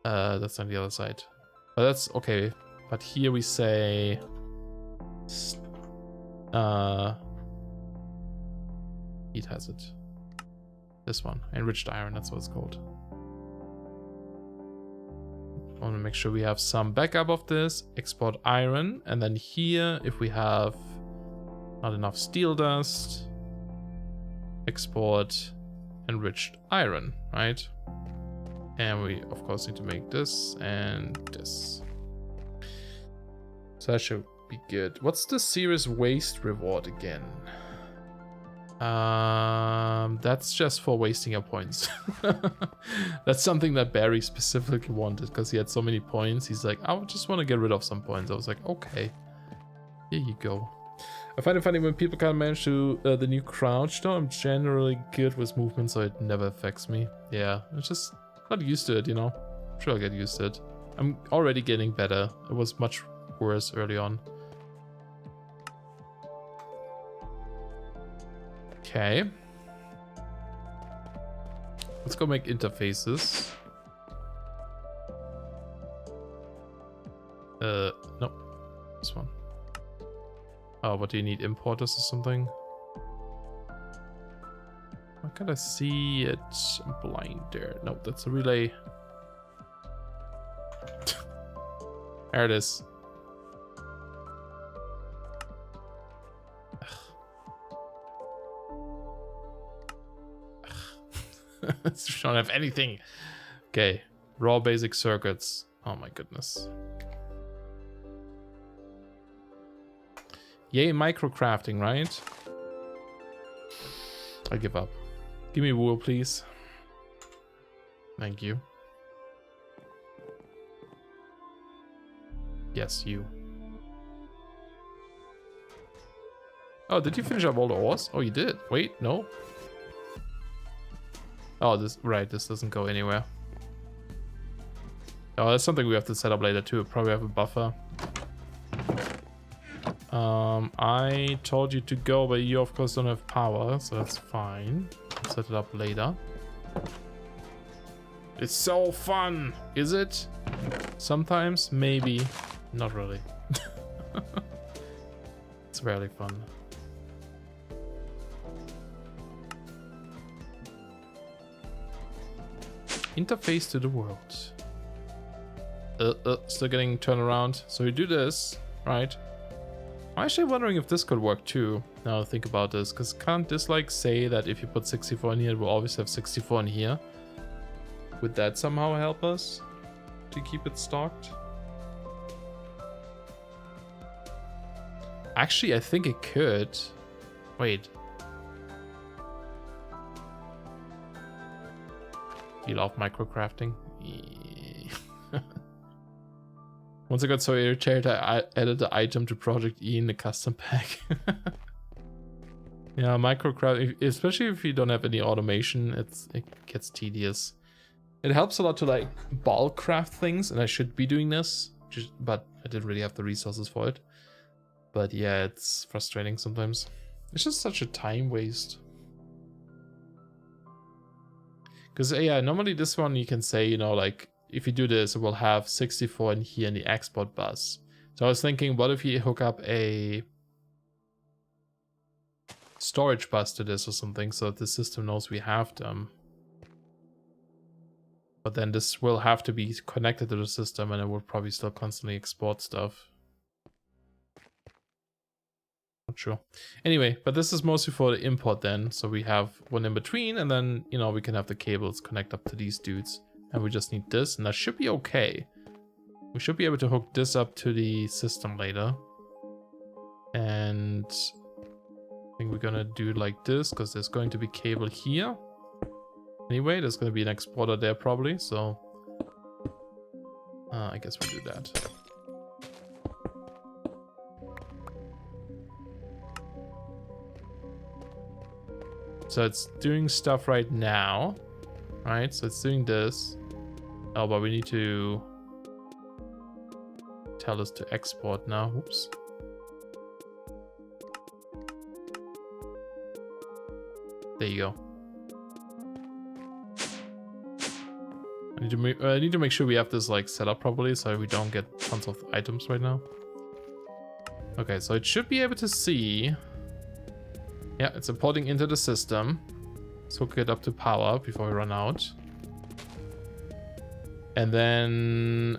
That's on the other side. But that's okay. But here we say. Heat has it. This one, enriched iron, that's what it's called. I want to make sure we have some backup of this. Export iron, and then here, if we have not enough steel dust, export enriched iron, right? And we, of course, need to make this and this. So that should be good. What's the serious waste reward again? That's just for wasting your points. That's something that Barry specifically wanted because he had so many points. He's like, I just want to get rid of some points. I was like, okay, here you go. I find it funny when people can't manage to the new crouch though. I'm generally good with movement, so it never affects me. Yeah, it's just not used to it, you know. I'm sure I'll get used to it. I'm already getting better. It was much worse early on. Okay. Let's go make interfaces. No. This one. Oh, what do you need? Importers or something? Why can't I see it? I'm blind there. No, that's a relay. There it is. Don't have anything. Okay, raw basic circuits. Oh my goodness. Yay, microcrafting, right? I give up. Give me wool, please. Thank you. Yes, you. Oh, did you finish up all the ores? Oh, you did. Wait, no. Oh, this right. This doesn't go anywhere. Oh, that's something we have to set up later too. Probably have a buffer. I told you to go, but you of course don't have power, so that's fine. I'll set it up later. It's so fun, is it? Sometimes, maybe, not really. It's rarely fun. Interface to the world. Still getting turned around. So we do this, right? I'm actually wondering if this could work too. Now I think about this, because can't this like say that if you put 64 in here, it will always have 64 in here? Would that somehow help us to keep it stocked? Actually, I think it could. Wait. You love microcrafting? Once I got so irritated, I added the item to Project E in the custom pack. Yeah, microcraft, especially if you don't have any automation, it gets tedious. It helps a lot to like bulk craft things, and I should be doing this, but I didn't really have the resources for it. But yeah, it's frustrating sometimes. It's just such a time waste. Because yeah, normally this one you can say, you know, like if you do this, it will have 64 in here in the export bus. So I was thinking, what if you hook up a storage bus to this or something so that the system knows we have them. But then this will have to be connected to the system and it will probably still constantly export stuff. Not sure. Anyway, but this is mostly for the import then. So we have one in between and then, you know, we can have the cables connect up to these dudes. And we just need this and that should be okay. We should be able to hook this up to the system later. And I think we're gonna do it like this, because there's going to be cable here. Anyway, there's gonna be an exporter there probably, so I guess we'll do that. So it's doing stuff right now, right? So it's doing this. Oh, but we need to tell us to export now. Oops. There you go. I need to make sure we have this like set up properly so we don't get tons of items right now. Okay, so it should be able to see. Yeah, it's importing into the system. Let's hook it up to power before we run out. And then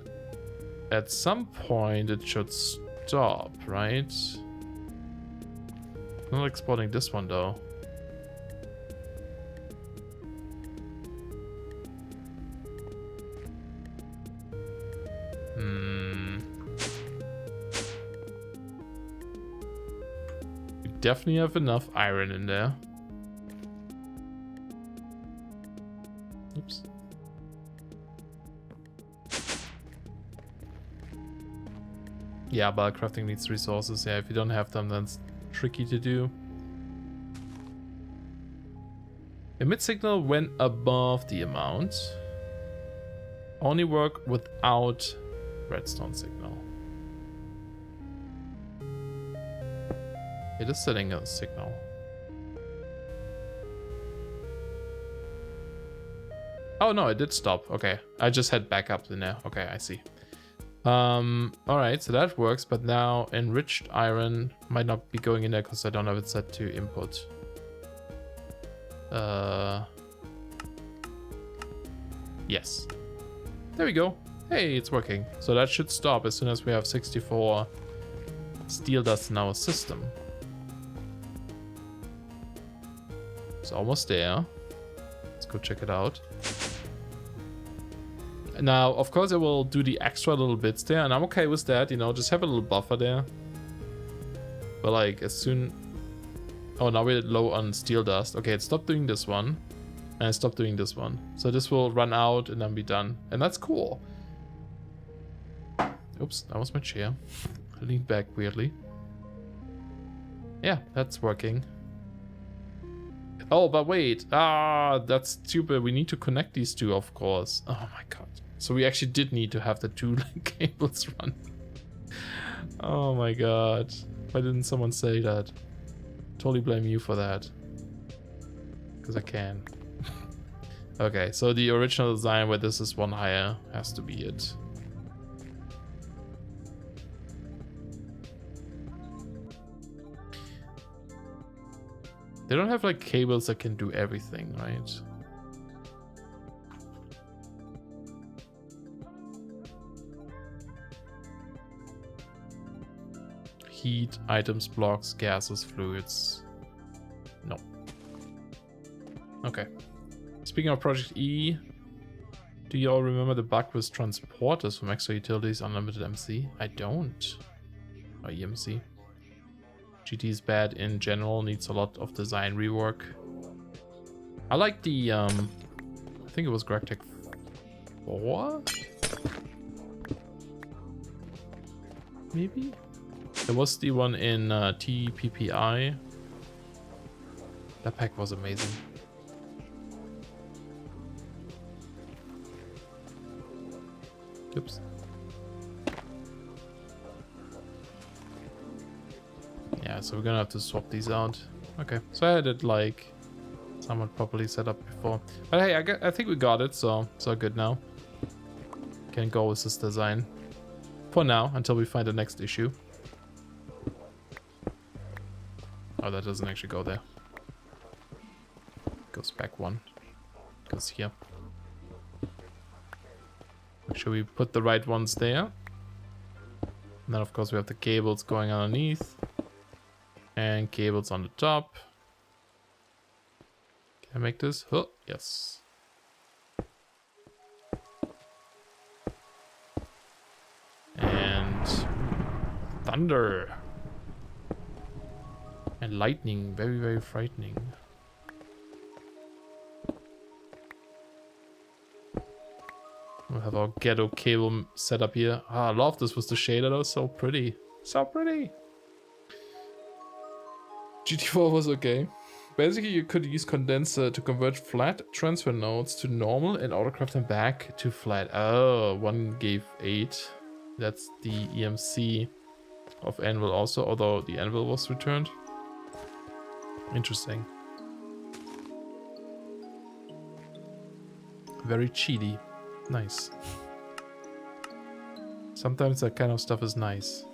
at some point it should stop, right? I'm not exporting this one though. We definitely have enough iron in there. Oops. Yeah, bulk crafting needs resources. Yeah, if you don't have them, then it's tricky to do. Emit signal when above the amount. Only work without redstone signal. It is setting a signal. Oh no, it did stop. Okay, I just had backup in there. Okay, I see. Alright, so that works, but now enriched iron might not be going in there because I don't have it set to input. Yes. There we go. Hey, it's working. So that should stop as soon as we have 64 steel dust in our system. It's almost there. Let's go check it out. Now, of course, I will do the extra little bits there, and I'm okay with that, you know, just have a little buffer there. But like, as soon... Oh, now we're low on steel dust. Okay, it stopped doing this one, and it stopped doing this one. So this will run out and then be done. And that's cool. Oops, that was my chair. I leaned back weirdly. Yeah, that's working. Oh, but wait. Ah, that's stupid. We need to connect these two, of course. Oh my god. So we actually did need to have the two cables run. Oh my god. Why didn't someone say that? Totally blame you for that. Because I can. Okay, so the original design where this is one higher has to be it. They don't have like cables that can do everything, right? Heat, items, blocks, gases, fluids. No. Okay. Speaking of Project E, do you all remember the bug with transporters from Extra Utilities Unlimited MC? I don't. Or EMC. GT is bad in general, needs a lot of design rework. I like the, I think it was GregTech 4? Maybe? There was the one in TPPI. That pack was amazing. Oops. Yeah, so we're gonna have to swap these out. Okay, so I had it like somewhat properly set up before. But hey, I think we got it, so it's all good now. Can go with this design. For now, until we find the next issue. Oh, that doesn't actually go there. Goes back one. Goes here. Make sure we put the right ones there. And then of course we have the cables going underneath. And cables on the top. Can I make this? Oh, yes. Thunder. And lightning. Very, very frightening. We'll have our ghetto cable set up here. Ah, I love this with the shader. That was so pretty. So pretty. GT4 was okay. Basically, you could use condenser to convert flat transfer nodes to normal and autocraft them back to flat. Oh, one gave 8. That's the EMC of Anvil also, although the Anvil was returned. Interesting. Very cheaty. Nice. Sometimes that kind of stuff is nice.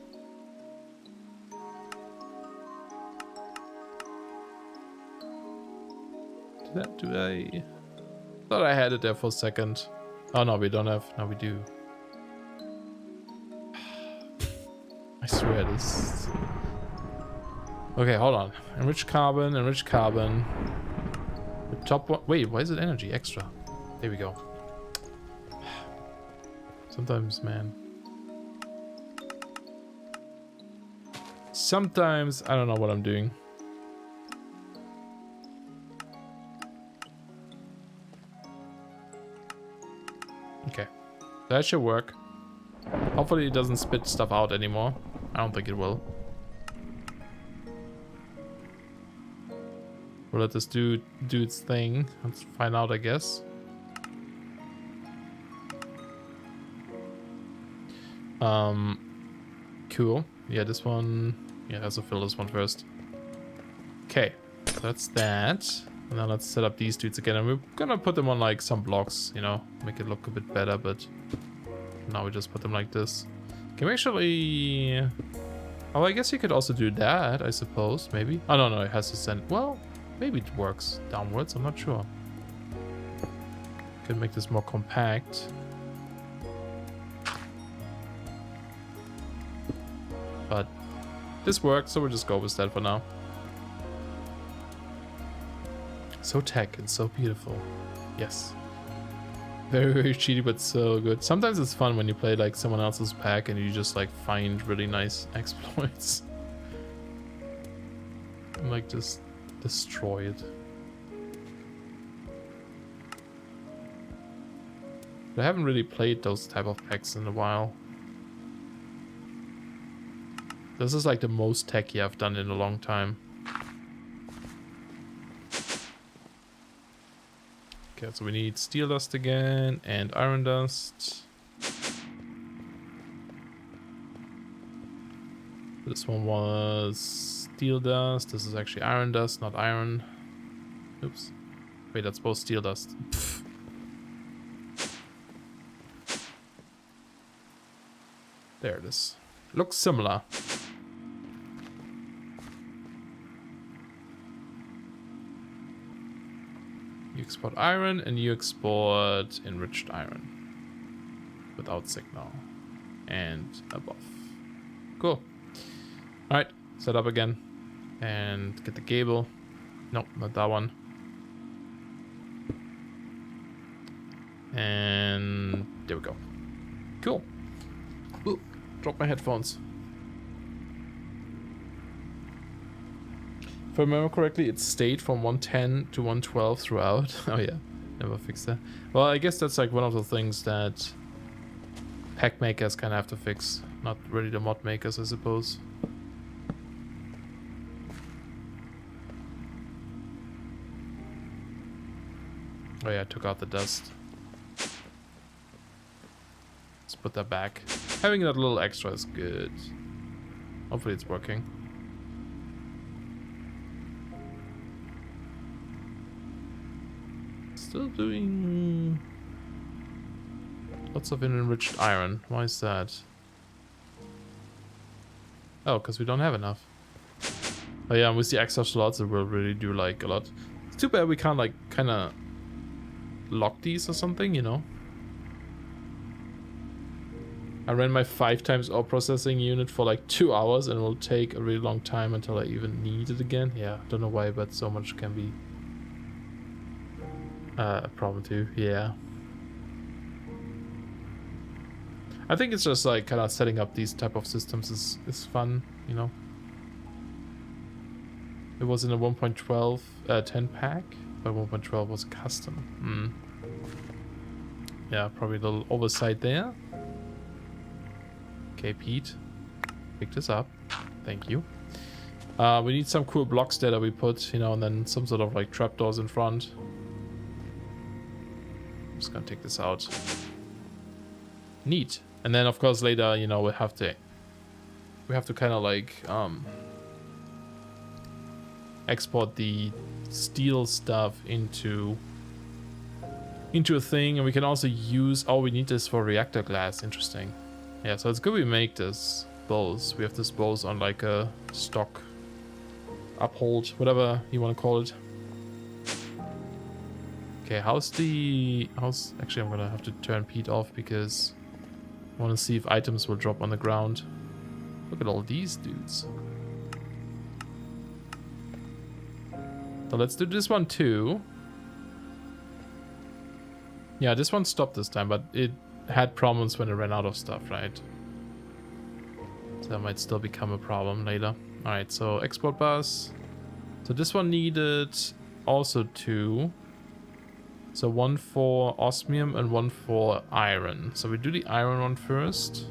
Do I... Thought I had it there for a second. Oh no, we don't have... No, we do. I swear this... Okay, hold on. Enrich carbon, enrich carbon. The top one... Wait, why is it energy? Extra. There we go. Sometimes, man. Sometimes I don't know what I'm doing. Okay, that should work. Hopefully it doesn't spit stuff out anymore. I don't think it will. We'll let this do its thing. Let's find out, I guess. Cool. Yeah, this one. Yeah, let's fill this one first. Okay, so that's that. And then let's set up these dudes again. And we're gonna put them on like some blocks, you know, make it look a bit better. But now we just put them like this. Can we actually... Oh, I guess you could also do that, I suppose. Maybe. Oh, no, it has to send... Well, maybe it works downwards. I'm not sure. Could make this more compact. But this works, so we'll just go with that for now. So tech and so beautiful. Yes. Very, very cheaty, but so good. Sometimes it's fun when you play like someone else's pack and you just like find really nice exploits. And like just destroy it. But I haven't really played those type of packs in a while. This is like the most techy I've done in a long time. Okay, so we need steel dust again and iron dust. This one was steel dust. This is actually iron dust, not iron. Oops. Wait, that's both steel dust. Pfft. There it is. Looks similar. You export iron and you export enriched iron without signal and above. Cool. All right, set up again and get the cable. Nope, not that one. And there we go. Cool. Ooh, drop my headphones. If I remember correctly, it stayed from 110 to 112 throughout. Oh yeah, never fixed that. Well, I guess that's like one of the things that pack makers kind of have to fix. Not really the mod makers, I suppose. Oh yeah, I took out the dust. Let's put that back. Having that little extra is good. Hopefully it's working. Still doing lots of enriched iron. Why is that? Oh, because we don't have enough. Oh yeah, and with the extra slots it will really do like a lot. It's too bad we can't like kind of lock these or something, you know. I ran my 5 times ore processing unit for like 2 hours and it will take a really long time until I even need it again. Yeah, don't know why, but so much can be a problem too. Yeah. I think it's just like kind of setting up these type of systems is fun, you know. It was in a 1.12 10 pack, but 1.12 was custom. Yeah, probably a little oversight there. Okay, Pete, pick this up. Thank you. We need some cool blocks there that we put, you know, and then some sort of like trapdoors in front. I'm just gonna take this out. Neat. And then of course later, you know, we have to kind of like export the steel stuff into a thing, and we can also use, oh, we need this for reactor glass. Interesting. Yeah, so it's good we make this bows. We have this bows on like a stock uphold, whatever you want to call it. Okay, actually I'm gonna have to turn Pete off because I want to see if items will drop on the ground. Look at all these dudes. So let's do this one too. Yeah, this one stopped this time, but it had problems when it ran out of stuff, right? So that might still become a problem later. Alright, so export bus. So this one needed also 2. So 1 for osmium and 1 for iron. So we do the iron one first.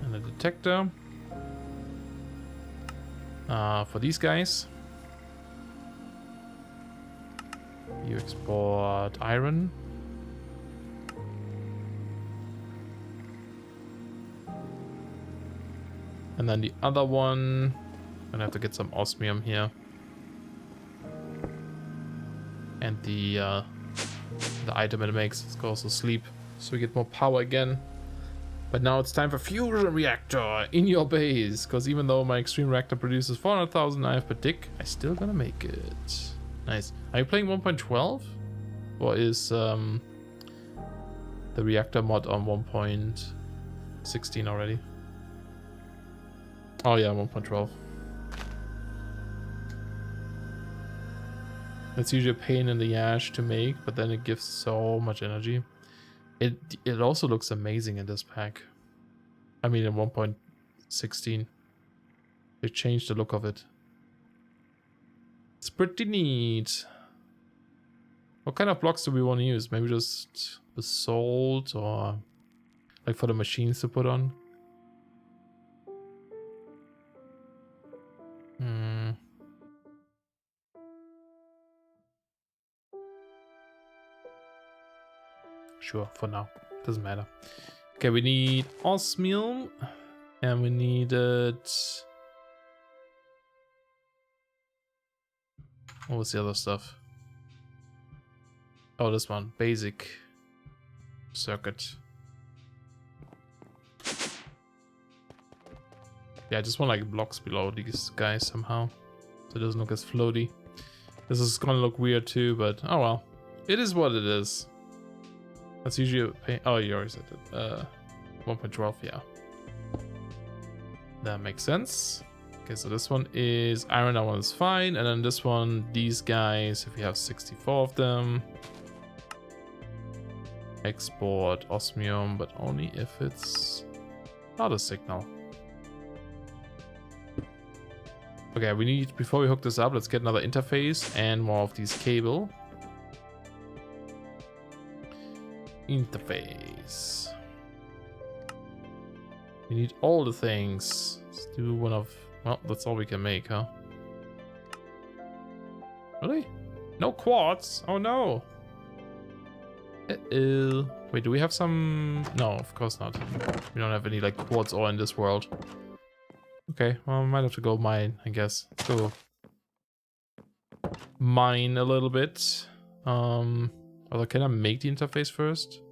And a detector. For these guys. You export iron. And then the other one, I'm gonna have to get some osmium here. And the item it makes, let's go also sleep, so we get more power again. But now it's time for fusion reactor in your base, because even though my extreme reactor produces 400,000 IF per tick, I still gonna make it. Nice. Are you playing 1.12? Or is the reactor mod on 1.16 already? Oh yeah, 1.12. It's usually a pain in the ass to make, but then it gives so much energy. It also looks amazing in this pack. I mean in 1.16. They changed the look of it. It's pretty neat. What kind of blocks do we want to use? Maybe just basalt, or like for the machines to put on? Sure, for now. Doesn't matter. Okay, we need osmium. And we needed... What was the other stuff? Oh, this one. Basic circuit. Yeah, I just want like blocks below these guys somehow. So it doesn't look as floaty. This is gonna look weird too, but oh well. It is what it is. That's usually a pain. Oh, you already said it. 1.12, yeah. That makes sense. Okay, so this one is iron, that one is fine. And then this one, these guys, if we have 64 of them. Export osmium, but only if it's not a signal. Okay, we need, before we hook this up, let's get another interface and more of these cable. Interface. We need all the things. Let's do one of... Well, that's all we can make, huh? Really? No quartz? Oh no! Wait, do we have some... No, of course not. We don't have any like quartz ore in this world. Okay, well, I might have to go mine, I guess. Let's go mine a little bit. Although, can I make the interface first?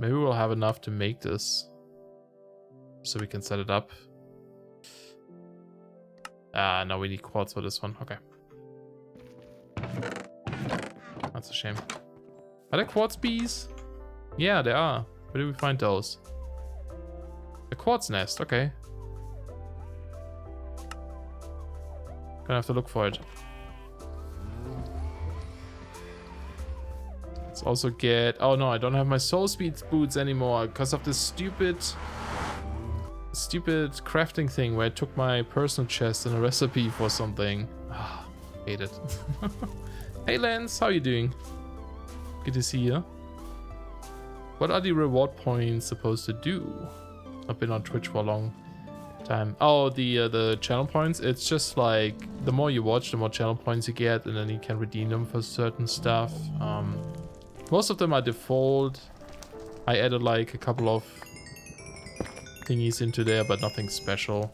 Maybe we'll have enough to make this, so we can set it up. No, we need quartz for this one. Okay. That's a shame. Are there quartz bees? Yeah, there are. Where do we find those? A quartz nest, okay. Gonna have to look for it. Let's Let's also get... Oh no, I don't have my soul speed boots anymore because of this stupid crafting thing where I took my personal chest and a recipe for something. Ah, hate it. Hey Lance, how you doing? Good to see you. What are the reward points supposed to do? I've been on Twitch for a long time. Oh, the channel points. It's just like the more you watch, the more channel points you get, and then you can redeem them for certain stuff. Most of them are default. I added like a couple of thingies into there, but nothing special.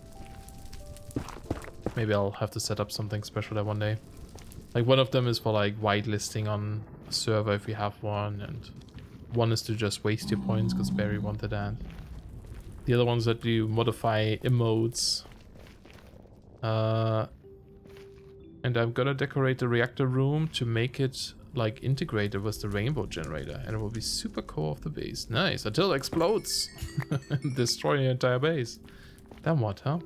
Maybe I'll have to set up something special there one day. Like one of them is for like whitelisting on a server if you have one, and one is to just waste your points because Barry wanted that. The other ones that you modify emotes. And I'm gonna decorate the reactor room to make it like integrated with the rainbow generator, and it will be super core of the base. Nice, until it explodes and destroy the entire base. Then what, huh?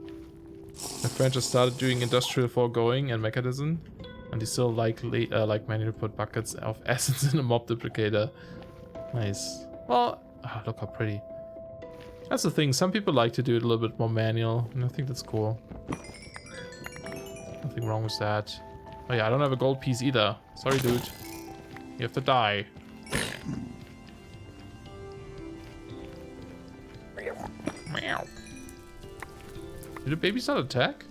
My friend just started doing industrial foregoing and mechanism, and he still likely like manually put buckets of acids in a mob duplicator. Nice. Well, oh, look how pretty. That's the thing, some people like to do it a little bit more manual, and I think that's cool. Nothing wrong with that. Oh yeah, I don't have a gold piece either. Sorry, dude. You have to die. Meow. Did the babies not attack?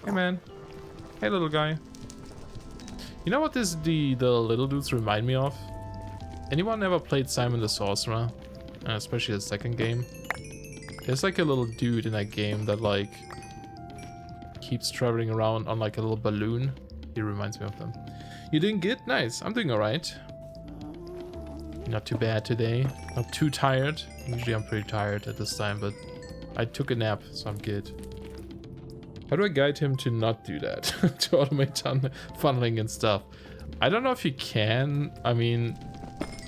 Hey man. Hey little guy. You know what the little dudes remind me of? Anyone ever played Simon the Sorcerer? Especially the second game. There's like a little dude in that game that like keeps traveling around on like a little balloon. He reminds me of them. You doing good? Nice. I'm doing alright. Not too bad today. Not too tired. Usually I'm pretty tired at this time, but I took a nap, so I'm good. How do I guide him to not do that? To automate funneling and stuff. I don't know if you can. I mean,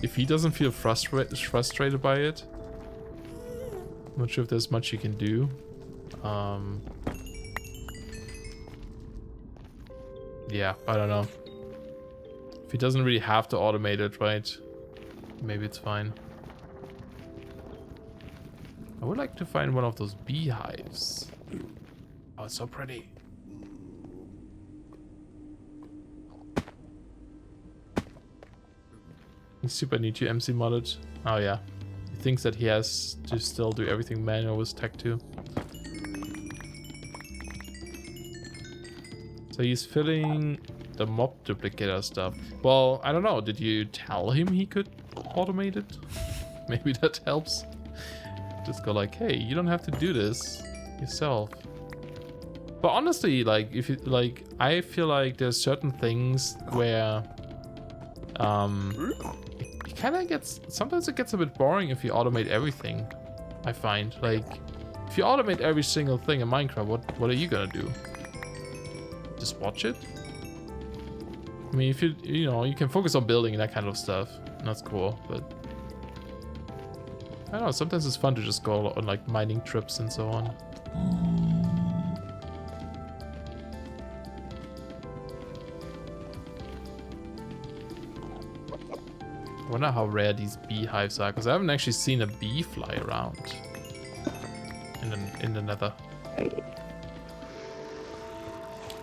if he doesn't feel frustrated by it. I'm not sure if there's much you can do. Yeah, I don't know. If he doesn't really have to automate it, right? Maybe it's fine. I would like to find one of those beehives. Oh, it's so pretty. He's super neat to MC modded. Oh yeah. He thinks that he has to still do everything manual with Tech 2. So he's filling the mob duplicator stuff. Well, I don't know. Did you tell him he could automate it? Maybe that helps. Just go like, hey, you don't have to do this yourself. But honestly, like, if you like, I feel like there's certain things where it kind of gets, sometimes it gets a bit boring if you automate everything. I find, like, if you automate every single thing in Minecraft, what are you gonna do? Just watch it? I mean, if you know, you can focus on building and that kind of stuff, and that's cool, but I don't know, sometimes it's fun to just go on like mining trips and so on. I wonder how rare these beehives are, because I haven't actually seen a bee fly around in the nether.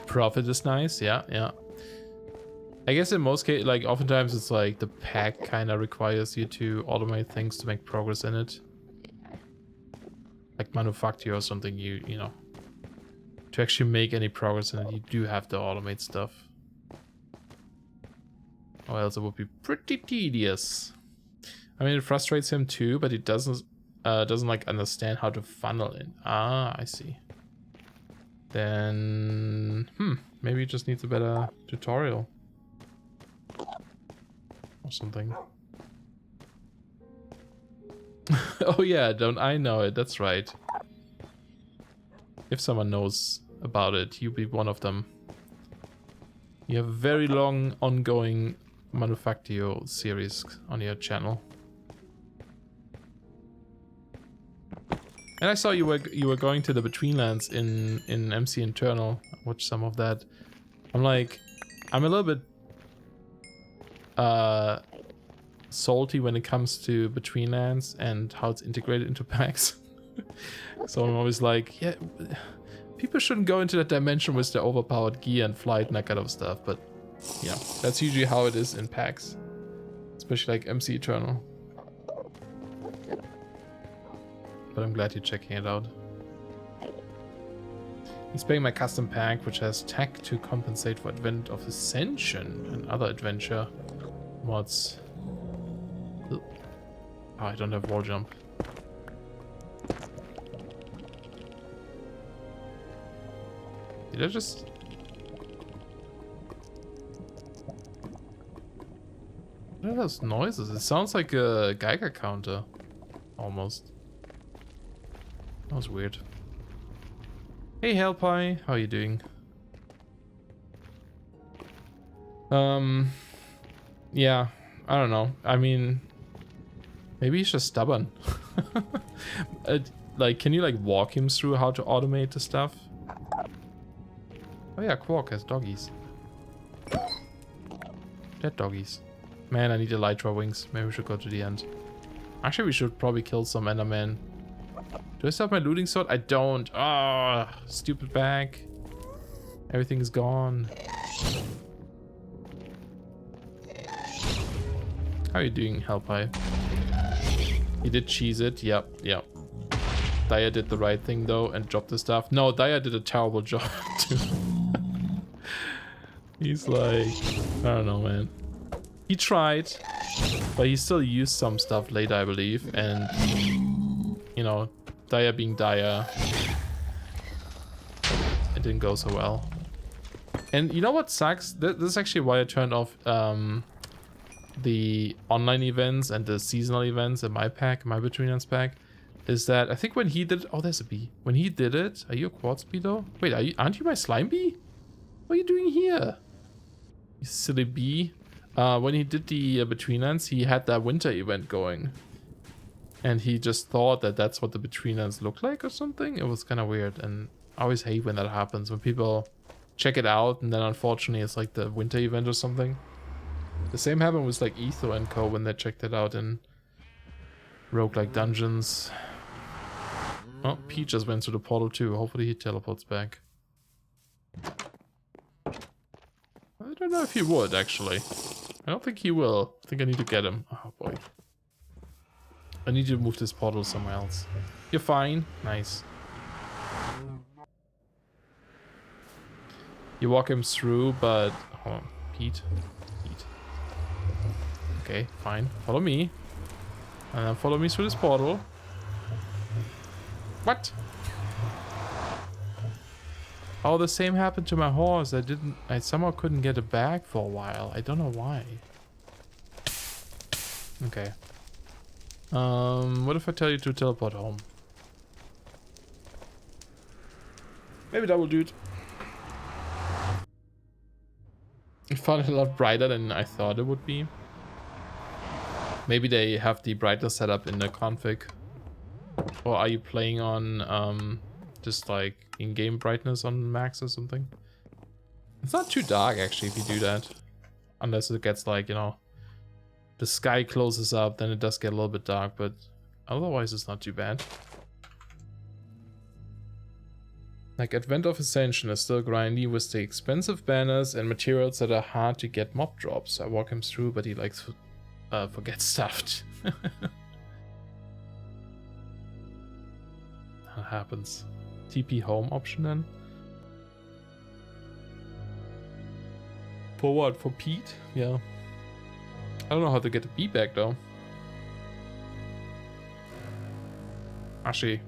Profit is nice, yeah, yeah. I guess in most cases, like oftentimes it's like the pack kind of requires you to automate things to make progress in it. Like manufacture or something, you know. To actually make any progress in it, you do have to automate stuff. Or else it would be pretty tedious. I mean, it frustrates him too, but he doesn't like understand how to funnel in. Ah, I see. Then, maybe he just needs a better tutorial. Or something. Oh yeah, don't I know it, that's right. If someone knows about it, you be one of them. You have a very long ongoing Manufactio series on your channel. And I saw you were going to the Betweenlands in MC Internal. I watched some of that. I'm like, I'm a little bit salty when it comes to Between Lands and how it's integrated into packs. So I'm always like, yeah, people shouldn't go into that dimension with their overpowered gear and flight and that kind of stuff, but yeah, that's usually how it is in packs, especially like MC Eternal. But I'm glad you're checking it out. He's playing my custom pack, which has tech to compensate for Advent of Ascension and other adventure mods. Oh, I don't have wall jump. Did I just... What are those noises? It sounds like a Geiger counter. Almost. That was weird. Hey Hellpie, how are you doing? Yeah, I don't know. I mean, maybe he's just stubborn. Like, can you like walk him through how to automate the stuff? Oh yeah, Quark has doggies. Dead doggies. Man, I need Elytra wings. Maybe we should go to the end. Actually, we should probably kill some Enderman. Do I still have my looting sword? I don't. Ah, oh, stupid bag. Everything is gone. How are you doing, Hellpie? He did cheese it. Yep, yep. Daya did the right thing though and dropped the stuff. No, Daya did a terrible job too. He's like, I don't know, man. He tried, but he still used some stuff later, I believe. And, you know, Daya being Daya, it didn't go so well. And you know what sucks? This is actually why I turned off the online events and the seasonal events in my pack, my Between Lands pack. Is that I think when he did... Oh, there's a bee. When he did it... Are you a quartz bee though? Wait, aren't you my slime bee? What are you doing here? You silly bee. When he did the Between Lands, he had that winter event going. And he just thought that that's what the Between Lands looked like or something. It was kind of weird. And I always hate when that happens. When people check it out and then unfortunately it's like the winter event or something. The same happened with like Etho and Co. when they checked it out in roguelike dungeons. Oh, Pete just went through the portal too. Hopefully he teleports back. I don't know if he would, actually. I don't think he will. I think I need to get him. Oh boy. I need to move this portal somewhere else. You're fine. Nice. You walk him through, but... Hold on. Pete. Pete. Okay, fine. Follow me. And then follow me through this portal. What? Oh, the same happened to my horse. I somehow couldn't get it back for a while. I don't know why. Okay. What if I tell you to teleport home? Maybe that will do it. I found it a lot brighter than I thought it would be. Maybe they have the brightness set up in the config. Or are you playing on just like in-game brightness on max or something? It's not too dark actually if you do that. Unless it gets like, you know, the sky closes up, then it does get a little bit dark, but otherwise it's not too bad. Like Advent of Ascension is still grindy with the expensive banners and materials that are hard to get mob drops. I walk him through, but he likes forgets stuff. That happens. TP home option then? For what? For Pete? Yeah. I don't know how to get the bee back though. Actually,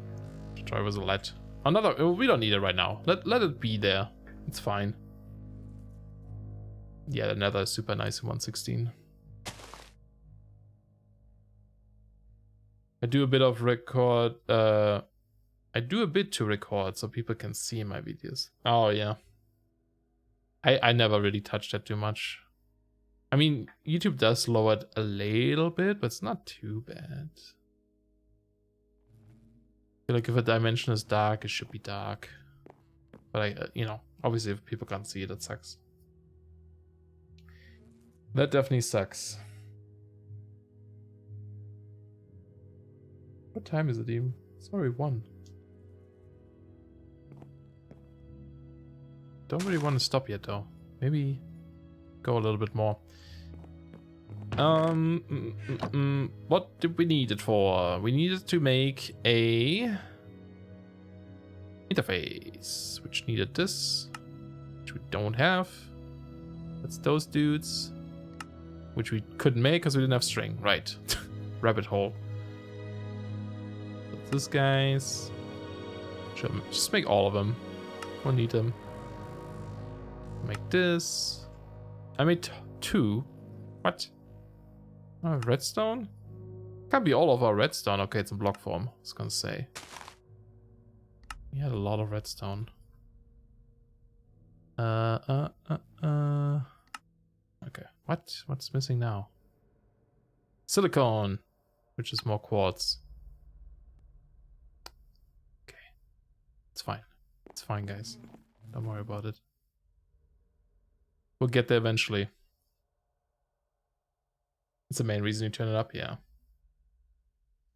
should try with a let. Another. We don't need it right now. Let it be there. It's fine. Yeah, the nether is super nice in 116. I do a bit of record. I do a bit to record so people can see my videos. Oh yeah. I never really touched that too much. I mean, YouTube does lower it a little bit, but it's not too bad. I feel like if a dimension is dark, it should be dark. But you know, obviously if people can't see it, it sucks. That definitely sucks. What time is it even? It's already 1. Don't really want to stop yet though. Maybe go a little bit more. What did we need it for? We needed to make a interface, which needed this, which we don't have. That's those dudes, which we couldn't make because we didn't have string. Right. Rabbit hole. But this guys. Should just make all of them. We'll need them. Make this. I made 2. What? Oh, redstone? Can't be all of our redstone. Okay, it's in block form. I was gonna say. We had a lot of redstone. Okay, what? What's missing now? Silicone, which is more quartz. Okay, it's fine. It's fine, guys. Don't worry about it. We'll get there eventually. It's the main reason you turn it up, yeah.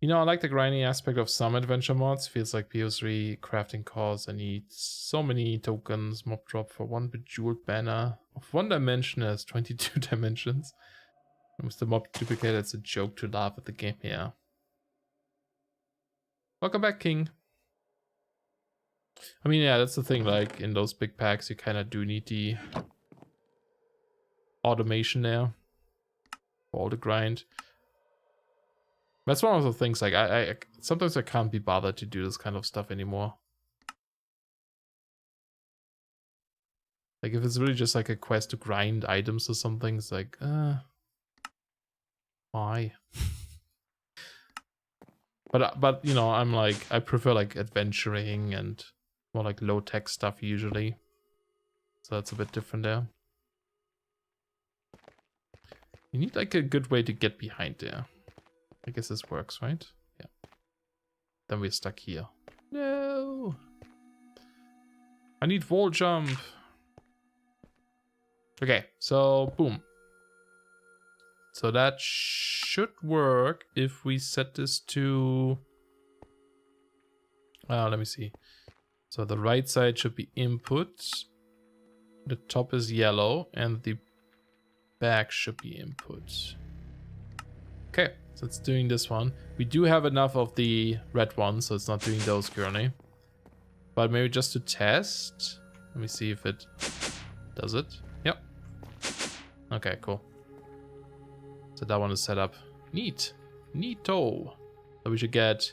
You know, I like the grindy aspect of some adventure mods. Feels like PO3 crafting cores. I need so many tokens. Mob drop for 1 bejeweled banner of 1 dimension has 22 dimensions. And with the mob duplicator, it's a joke to laugh at the game. Yeah. Welcome back, King. I mean, yeah, that's the thing. Like in those big packs, you kind of do need the automation there for all the grind. That's one of the things, like, I sometimes I can't be bothered to do this kind of stuff anymore. Like, if it's really just like a quest to grind items or something, it's like, why? But you know, I'm like, I prefer like adventuring and more like low-tech stuff usually. So that's a bit different there. You need like a good way to get behind there. I guess this works, right? Yeah. Then we're stuck here. No! I need wall jump! Okay, so boom. So that should work if we set this to... let me see. So the right side should be input. The top is yellow and the back should be input. Okay, so it's doing this one. We do have enough of the red one, so it's not doing those currently. But maybe just to test. Let me see if it does it. Yep. Okay, cool. So that one is set up. Neat. Neato. So we should get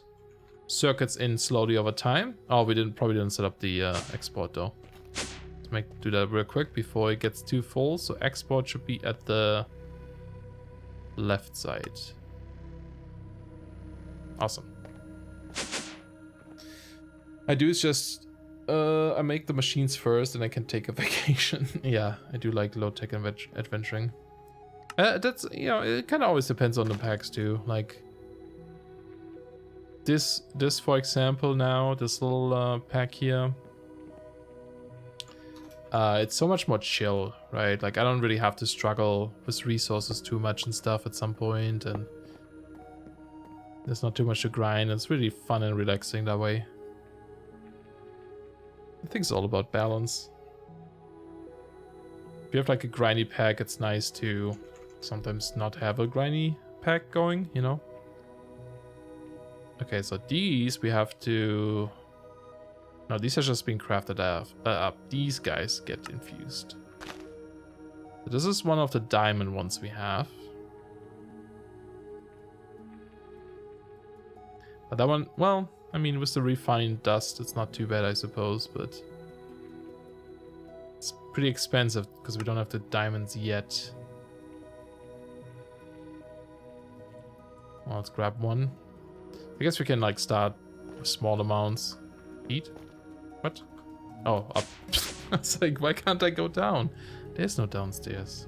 circuits in slowly over time. Oh, we probably didn't set up the export though. Let's do that real quick before it gets too full. So export should be at the left side. Awesome. I do is just I make the machines first and I can take a vacation. Yeah, I do like low-tech adventuring. That's, you know, it kind of always depends on the packs too. Like this for example now, this little pack here. It's so much more chill, right? Like I don't really have to struggle with resources too much and stuff at some point, and there's not too much to grind. It's really fun and relaxing that way. I think it's all about balance. If you have like a grindy pack, it's nice to sometimes not have a grindy pack going, you know? Okay, so these we have to... No, these are just being crafted up. These guys get infused. So this is one of the diamond ones we have. But that one, well, I mean, with the refined dust, it's not too bad, I suppose, but it's pretty expensive because we don't have the diamonds yet. Well, let's grab one. I guess we can like start with small amounts. Eat? What? Oh, up. I was like, why can't I go down? There's no downstairs.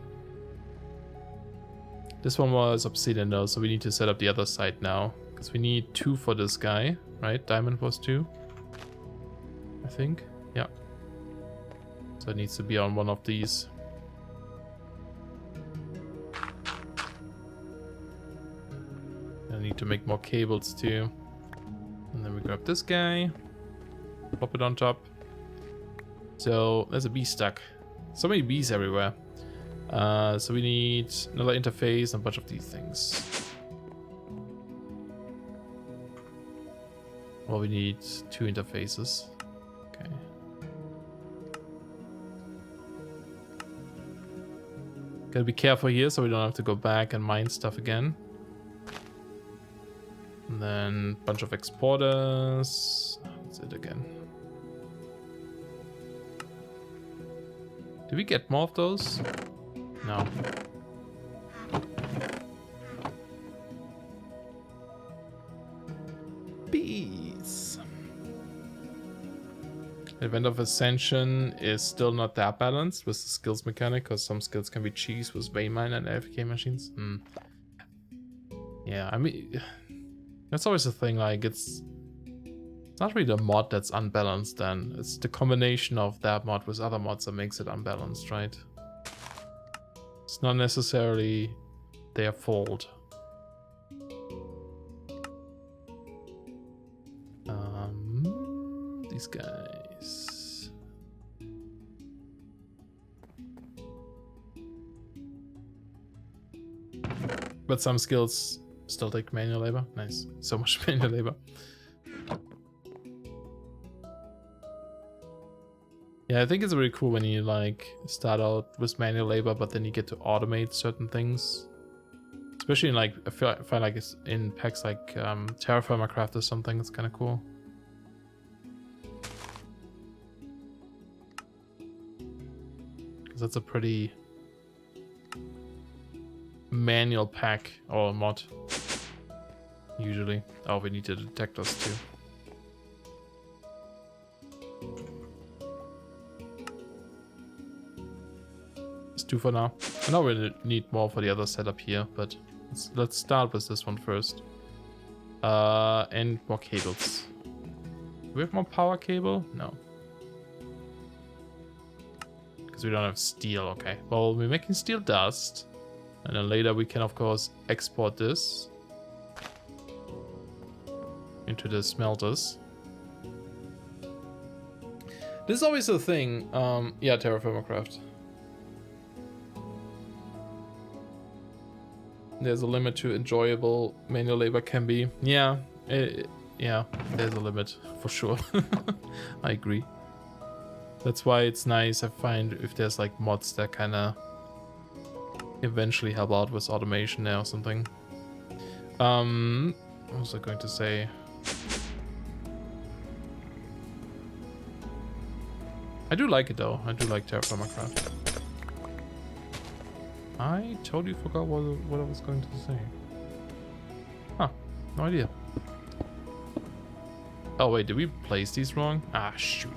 This one was obsidian though, so we need to set up the other side now. Because we need 2 for this guy, right? Diamond was 2. I think. Yeah. So it needs to be on one of these. to make more cables too. And then we grab this guy, pop it on top. So there's a bee stuck. So many bees everywhere. So we need another interface and a bunch of these things. Well, we need 2 interfaces. Okay. Gotta be careful here so we don't have to go back and mine stuff again. And then a bunch of exporters. That's it again. Did we get more of those? No. Bees. Event of Ascension is still not that balanced with the skills mechanic, because some skills can be cheese with Waymine and AFK machines. Yeah, I mean, that's always the thing, like, it's not really the mod that's unbalanced then. It's the combination of that mod with other mods that makes it unbalanced, right? It's not necessarily their fault. These guys. But some skills still take manual labor. Nice. So much manual labor. Yeah, I think it's really cool when you like start out with manual labor, but then you get to automate certain things. Especially in like, I find like it's in packs like Terraformer Craft or something. It's kind of cool. Because that's a pretty manual pack or mod. Usually. Oh, we need the detectors too. It's 2 for now. I know we need more for the other setup here, but let's start with this one first. And more cables. Do we have more power cable? No. Because we don't have steel, okay. Well, we're making steel dust. And then later we can, of course, export this into the smelters. This is always a thing. Yeah, Terraformer Craft. There's a limit to enjoyable manual labor can be. Yeah, yeah, there's a limit for sure. I agree. That's why it's nice, I find, if there's like mods that kind of eventually help out with automation there or something. What was I going to say? I do like it though. I do like Terraformer Craft. I totally forgot what I was going to say. Huh, no idea. Oh wait, did we place these wrong? Ah, shoot.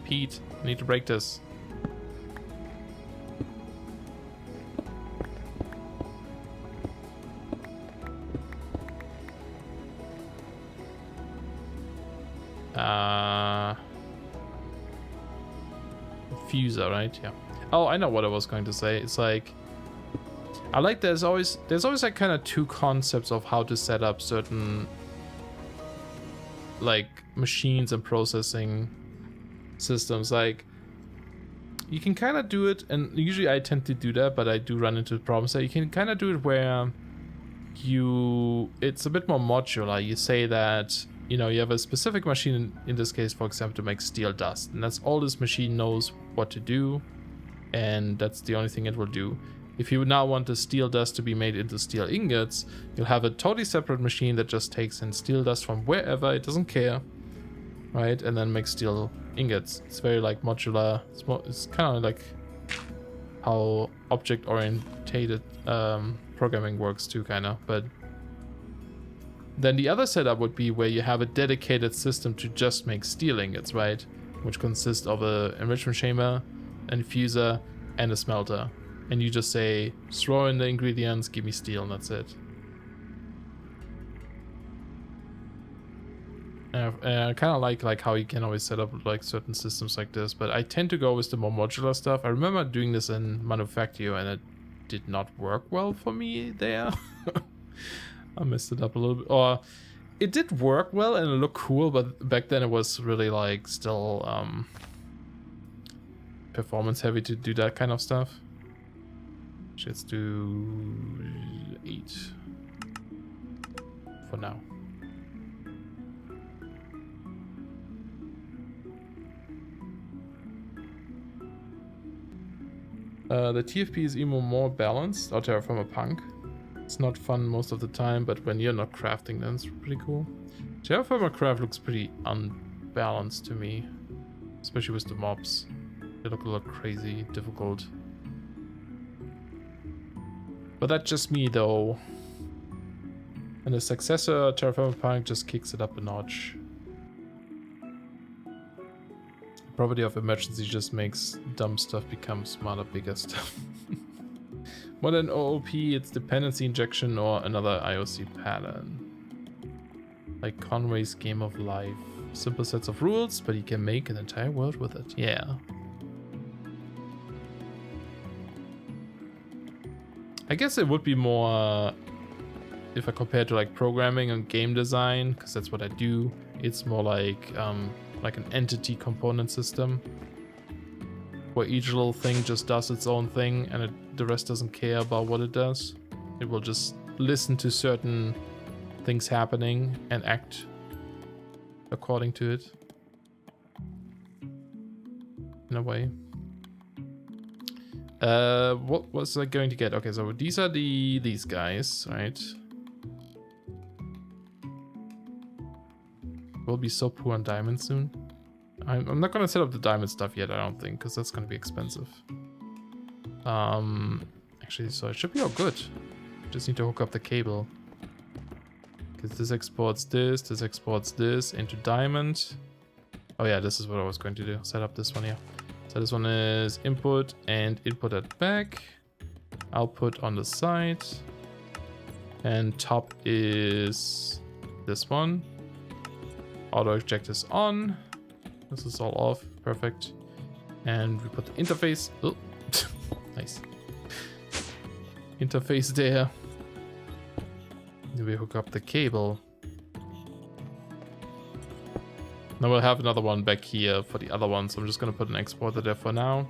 Pete, I need to break this. Fuser, right? Yeah. Oh, I know what I was going to say. It's like, I like there's always like kind of 2 concepts of how to set up certain like machines and processing systems. Like, you can kind of do it, and usually I tend to do that, but I do run into problems that you can kind of do it where it's a bit more modular. You say that, you know, you have a specific machine, in this case, for example, to make steel dust, and that's all this machine knows what to do, and that's the only thing it will do. If you now want the steel dust to be made into steel ingots, you'll have a totally separate machine that just takes in steel dust from wherever, it doesn't care, right, and then makes steel ingots. It's very like modular. It's kind of like how object-oriented programming works too, kind of. But then the other setup would be where you have a dedicated system to just make steel ingots, right? Which consists of a enrichment chamber, an infuser, and a smelter. And you just say, throw in the ingredients, give me steel, and that's it. I kind of like how you can always set up like certain systems like this, but I tend to go with the more modular stuff. I remember doing this in Manufactio and it did not work well for me there. I messed it up a little bit. Or it did work well and it looked cool, but back then it was really like still performance heavy to do that kind of stuff. Let's do 8 for now. The TFP is even more balanced. Or Terraformer Punk. It's not fun most of the time, but when you're not crafting, then it's pretty cool. Terraformer Craft looks pretty unbalanced to me, especially with the mobs. They look a little crazy, difficult. But that's just me, though. And the successor, Terraformer Punk, just kicks it up a notch. Property of emergency just makes dumb stuff become smarter, bigger stuff. More than OOP, it's dependency injection or another IOC pattern. Like Conway's Game of Life. Simple sets of rules, but you can make an entire world with it. Yeah. I guess it would be more, if I compare to like programming and game design, because that's what I do. It's more like an entity component system, where each little thing just does its own thing and the rest doesn't care about what it does. It will just listen to certain things happening and act according to it. In a way. What was I going to get? Okay, so these are these guys, right? We'll be so poor on diamonds soon. I'm not gonna set up the diamond stuff yet, I don't think, because that's gonna be expensive. Actually, so it should be all good. Just need to hook up the cable. Because this exports this into diamond. Oh yeah, this is what I was going to do. Set up this one here. So this one is input and input at back. Output on the side. And top is this one. Auto eject is on. This is all off. Perfect. And we put the interface. Oh, nice. Interface there. Then we hook up the cable. Now we'll have another one back here for the other one, so I'm just gonna put an exporter there for now.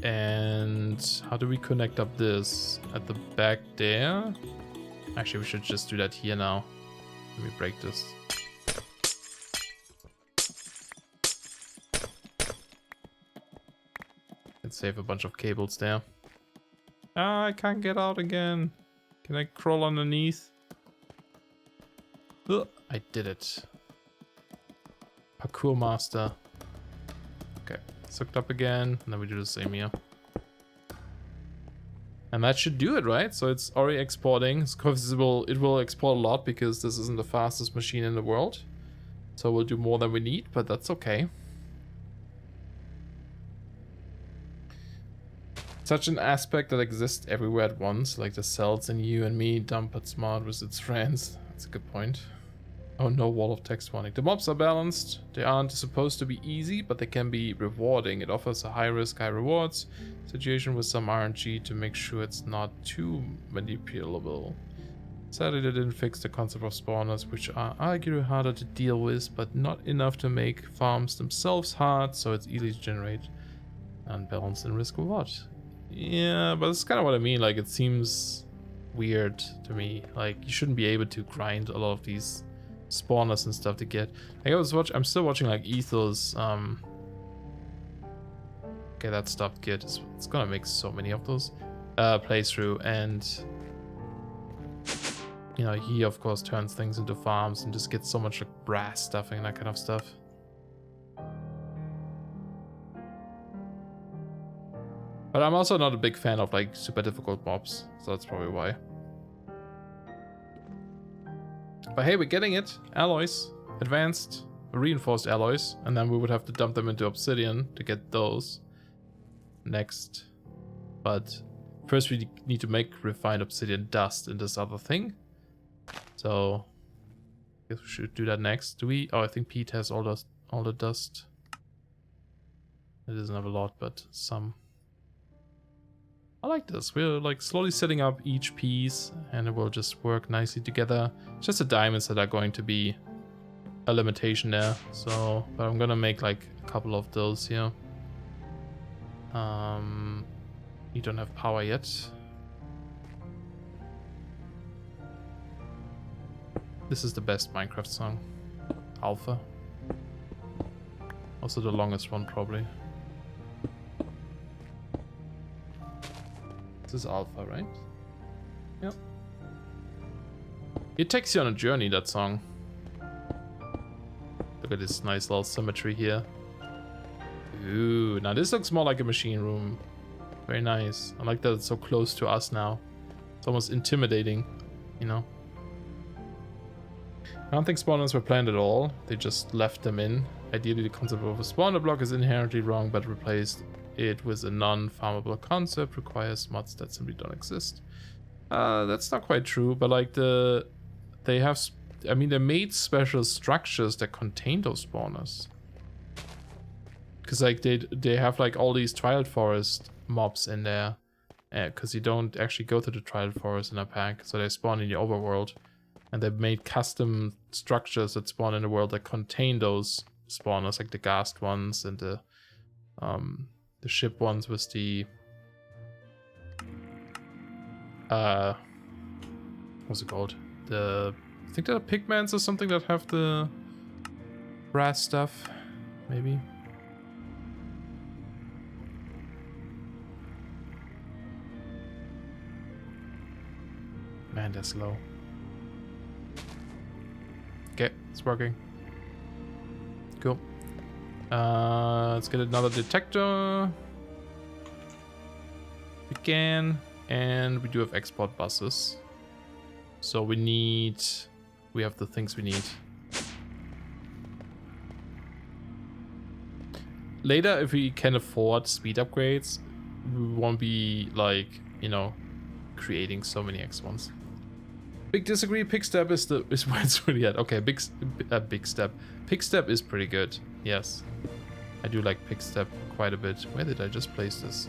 And how do we connect up this? At the back there? Actually, we should just do that here now. Let me break this. Let's save a bunch of cables there. Ah, I can't get out again. Can I crawl underneath? I did it. Parkour master. Okay, it's hooked up again, and then we do the same here. And that should do it, right? So it's already exporting. It will export a lot because this isn't the fastest machine in the world. So we'll do more than we need, but that's okay. Such an aspect that exists everywhere at once, like the cells in you and me, dumb but smart with its friends. That's a good point. Oh, no wall of text warning. The mobs are balanced. They aren't supposed to be easy, but they can be rewarding. It offers a high risk, high rewards situation with some RNG to make sure it's not too manipulable. Sadly, they didn't fix the concept of spawners, which are arguably harder to deal with, but not enough to make farms themselves hard, so it's easy to generate unbalanced and risk reward. Yeah, but that's kind of what I mean. Like, it seems weird to me. Like, you shouldn't be able to grind a lot of these spawners and stuff to get. Like, I'm still watching like Ethos. Okay, that stopped good. It's gonna make so many of those playthrough, and you know, he of course turns things into farms and just gets so much like brass stuffing and that kind of stuff. But I'm also not a big fan of like super difficult mobs, so that's probably why. But hey, we're getting it. Alloys. Advanced, reinforced alloys. And then we would have to dump them into obsidian to get those next. But first we need to make refined obsidian dust in this other thing. So Guess we should do that next. Do we? Oh, I think Pete has all the dust. It doesn't have a lot, but some. I like this. We're like slowly setting up each piece and it will just work nicely together. It's just the diamonds that are going to be a limitation there. So, but I'm gonna make like a couple of those here. You don't have power yet. This is the best Minecraft song. Alpha. Also the longest one probably. This is Alpha, right? Yep. It takes you on a journey, that song. Look at this nice little symmetry here. Ooh, now this looks more like a machine room. Very nice. I like that it's so close to us now. It's almost intimidating, you know? I don't think spawners were planned at all. They just left them in. Ideally, the concept of a spawner block is inherently wrong, but replaced it with a non-farmable concept requires mods that simply don't exist. That's not quite true, but like they have, I mean, they made special structures that contain those spawners. Because like they have like all these Twilight Forest mobs in there, because you don't actually go to the Twilight Forest in a pack, so they spawn in the overworld, and they've made custom structures that spawn in the world that contain those spawners, like the ghast ones and the ship ones with the what's it called? I think they're pigments or something that have the brass stuff, maybe. Man, they're slow. Okay, it's working. Cool. Let's get another detector. We can. And we do have export buses. So we have the things we need. Later, if we can afford speed upgrades, we won't be like, you know, creating so many X1s. Big disagree. Pick step is where it's really at. Okay, big step. Pick step is pretty good. Yes, I do like pick step quite a bit. Where did I just place this?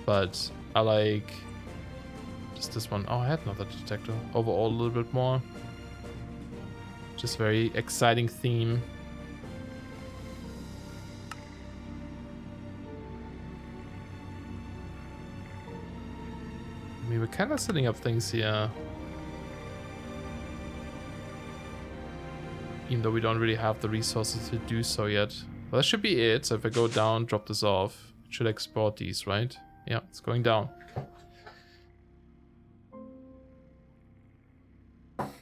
But I like just this one. Oh, I had another detector. Overall, a little bit more. Just very exciting theme. I mean, we're kind of setting up things here. Even though we don't really have the resources to do so yet. Well, that should be it. So if I go down, drop this off, it should export these, right? Yeah, it's going down.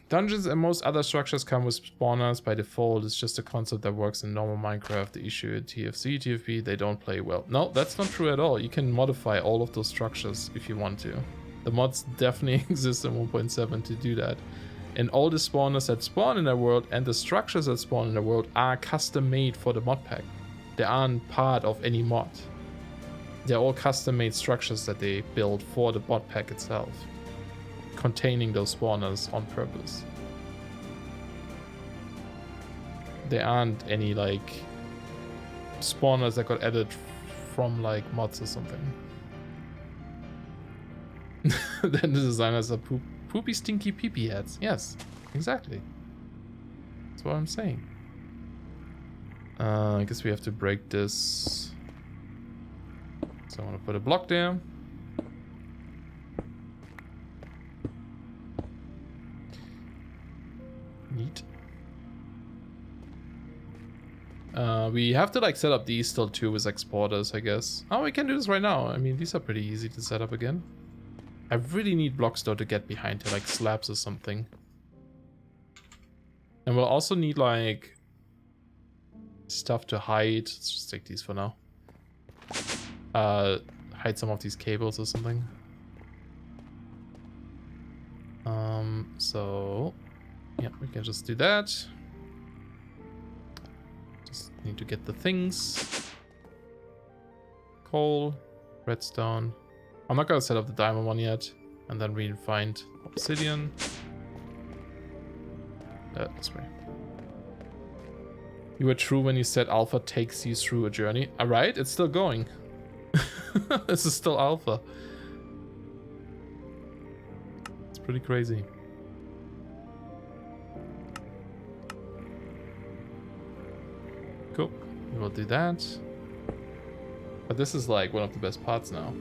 Dungeons and most other structures come with spawners by default. It's just a concept that works in normal Minecraft. The issue in TFC, TFP, they don't play well. No, that's not true at all. You can modify all of those structures if you want to. The mods definitely exist in 1.7 to do that. And all the spawners that spawn in the world and the structures that spawn in the world are custom made for the mod pack. They aren't part of any mod. They're all custom made structures that they build for the mod pack itself, containing those spawners on purpose. There aren't any like spawners that got added from like mods or something. Then the designers are poopy stinky peepee heads. Yes, exactly. That's what I'm saying. I guess we have to break this. So I want to put a block there. Neat. We have to like set up these still too with exporters, I guess. Oh, we can do this right now. I mean, these are pretty easy to set up again. I really need blocks though to get behind to like slabs or something. And we'll also need like stuff to hide. Let's just take these for now. Hide some of these cables or something. So yeah, we can just do that. Just need to get the things. Coal, redstone. I'm not gonna set up the diamond one yet, and then we find obsidian. This way. You were true when you said alpha takes you through a journey. Alright, it's still going. This is still alpha. It's pretty crazy. Cool. We will do that. But this is like one of the best parts now.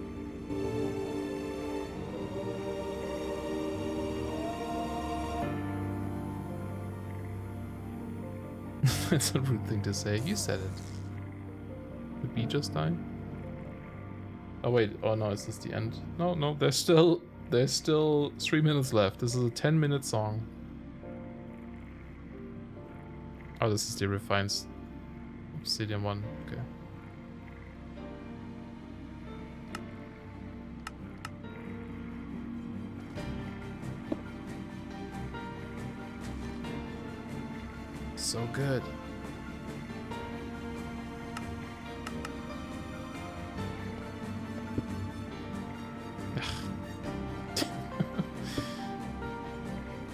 That's a rude thing to say. You said it. Did we just die? Oh wait, oh no, is this the end? No, no, there's still 3 minutes left. This is a 10-minute song. Oh, this is the refined obsidian one. Okay. So good.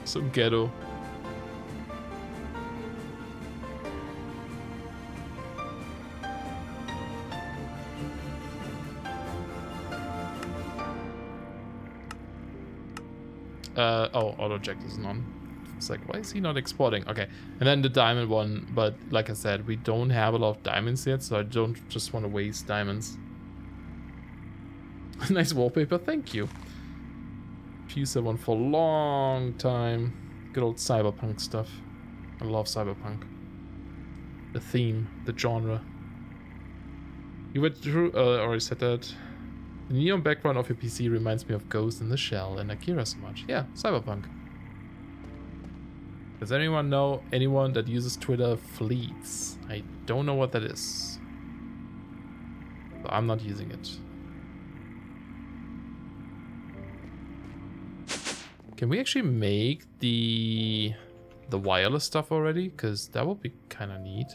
So ghetto. Oh, auto eject is on. It's like, why is he not exporting? Okay, and then the diamond one, but like I said, we don't have a lot of diamonds yet, so I don't just want to waste diamonds. Nice wallpaper, thank you. Use that one for a long time. Good old cyberpunk stuff. I love cyberpunk. The theme, the genre. You went through, already said that. The neon background of your PC reminds me of Ghost in the Shell and Akira so much. Yeah, cyberpunk. Does anyone know anyone that uses Twitter fleets? I don't know what that is. So I'm not using it. Can we actually make the wireless stuff already? Because that would be kind of neat.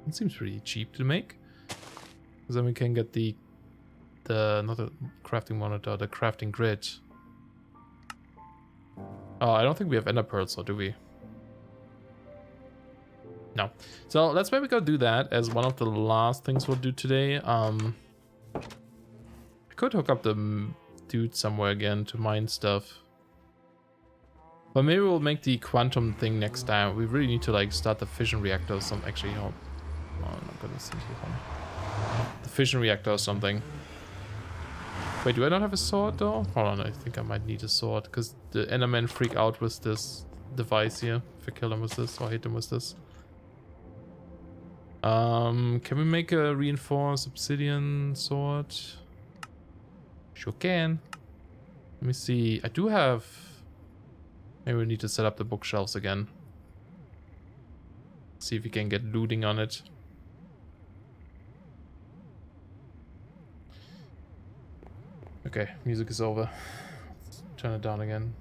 It seems pretty cheap to make. Because then we can get the not the crafting monitor, the crafting grid. Oh, I don't think we have ender pearls, or do we? No. So let's maybe go do that as one of the last things we'll do today. I could hook up the dude somewhere again to mine stuff. But maybe we'll make the quantum thing next time. We really need to like start the fission reactor or something. Actually, oh, I'm not gonna see one. The fission reactor or something. Wait, do I not have a sword though? Hold on, I think I might need a sword because the Endermen freak out with this device here. If I kill them with this or hit them with this. Can we make a reinforced obsidian sword? Sure can. Let me see. I do have. Maybe we need to set up the bookshelves again. See if we can get looting on it. Okay, music is over. Let's turn it down again.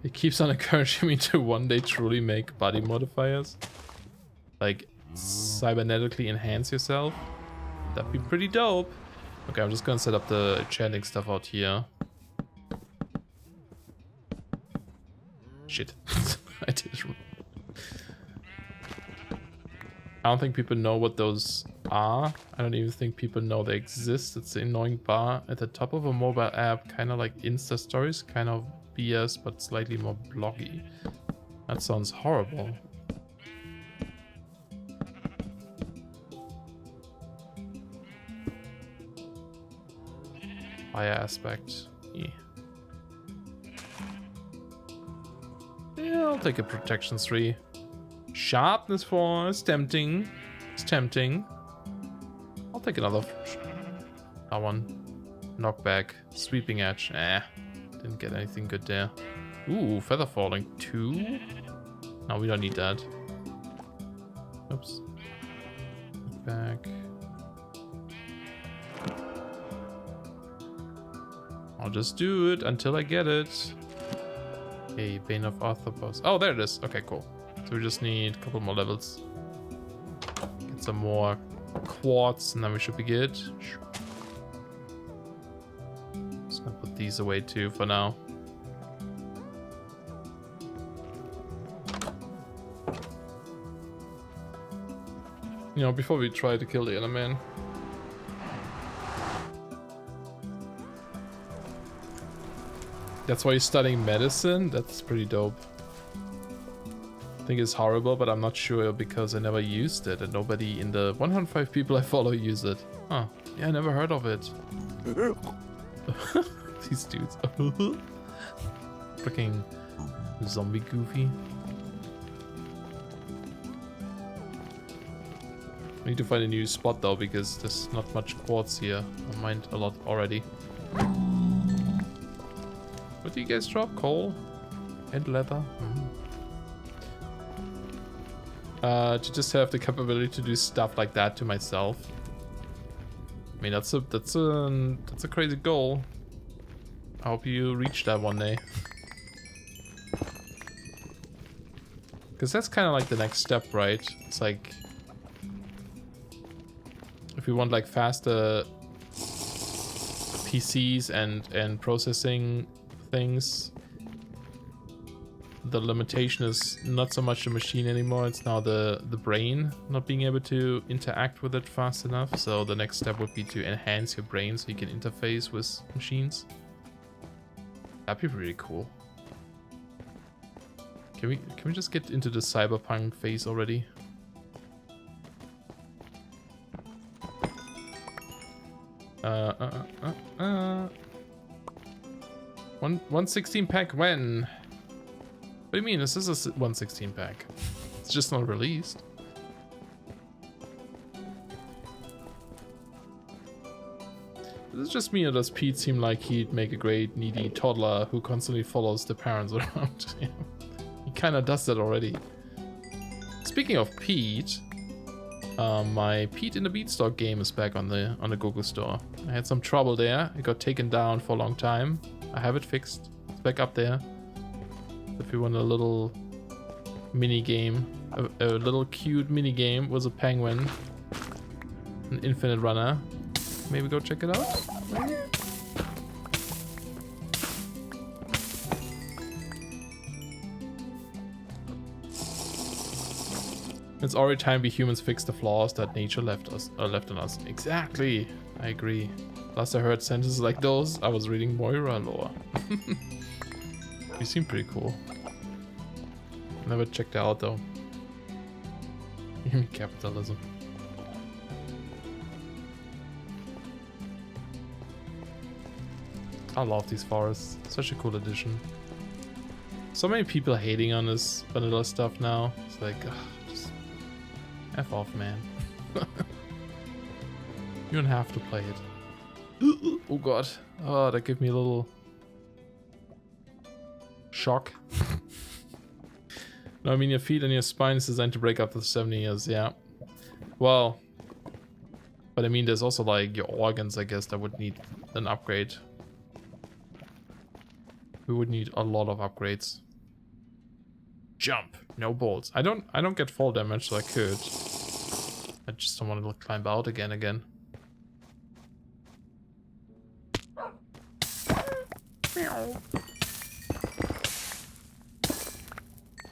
It keeps on encouraging me to one day truly make body modifiers. Like, cybernetically enhance yourself. That'd be pretty dope. Okay, I'm just gonna set up the chanting stuff out here. Shit. I did it wrong. I don't think people know what those are. I don't even think people know they exist. It's the annoying bar at the top of a mobile app, kind of like Insta stories, kind of BS, but slightly more bloggy. That sounds horrible. Fire aspect. Yeah. Yeah, I'll take a protection 3. Sharpness 4 is tempting. It's tempting. I'll take another. That one. Knockback. Sweeping edge. Didn't get anything good there. Ooh, feather falling 2. No, we don't need that. Oops. Back. I'll just do it until I get it. Okay, Bane of Arthropos. Oh, there it is. Okay, cool. So we just need a couple more levels. Get some more quartz, and then we should be good. Just gonna put these away too for now. You know, before we try to kill the other man. That's why you're studying medicine? That's pretty dope. I think it's horrible, but I'm not sure because I never used it and nobody in the 105 people I follow use it. Huh. Yeah, I never heard of it. These dudes. Freaking zombie goofy. I need to find a new spot though because there's not much quartz here. I mined a lot already. What do you guys drop? Coal and leather. To just have the capability to do stuff like that to myself. I mean, that's a crazy goal. I hope you reach that one day. Because that's kind of like the next step, right? It's like if we want like faster PCs and processing things, the limitation is not so much the machine anymore, it's now the brain not being able to interact with it fast enough. So the next step would be to enhance your brain so you can interface with machines. That'd be really cool. Can we just get into the cyberpunk phase already? 116 pack when? What do you mean? This is a 116 pack. It's just not released. Is it just me, or does Pete seem like he'd make a great needy toddler who constantly follows the parents around? He kind of does that already. Speaking of Pete, my Pete in the Beanstalk game is back on the Google store. I had some trouble there. It got taken down for a long time. I have it fixed. It's back up there. If you want a little mini game, a little cute mini game with a penguin, an infinite runner, maybe go check it out. It's already time we humans fix the flaws that nature left on us. Exactly, I agree. Last I heard sentences like those, I was reading Moira lore. You seem pretty cool. Never checked it out though. Capitalism. I love these forests. Such a cool addition. So many people hating on this vanilla stuff now. It's like, ugh, just F off, man. You don't have to play it. Oh god. Oh, that gave me a little shock. No, I mean your feet and your spine is designed to break up to 70 years, yeah. Well, but I mean there's also like your organs, I guess, that would need an upgrade. We would need a lot of upgrades. Jump, no bolts. I don't get fall damage, so I could. I just don't want to climb out again.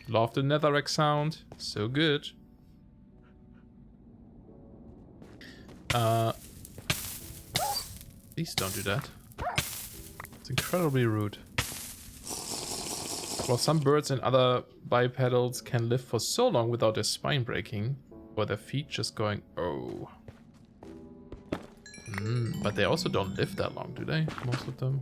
Love the netherrack sound. So good. Please don't do that. It's incredibly rude. While some birds and other bipedals can live for so long without their spine breaking, or their feet just going, oh. But they also don't live that long, do they? Most of them.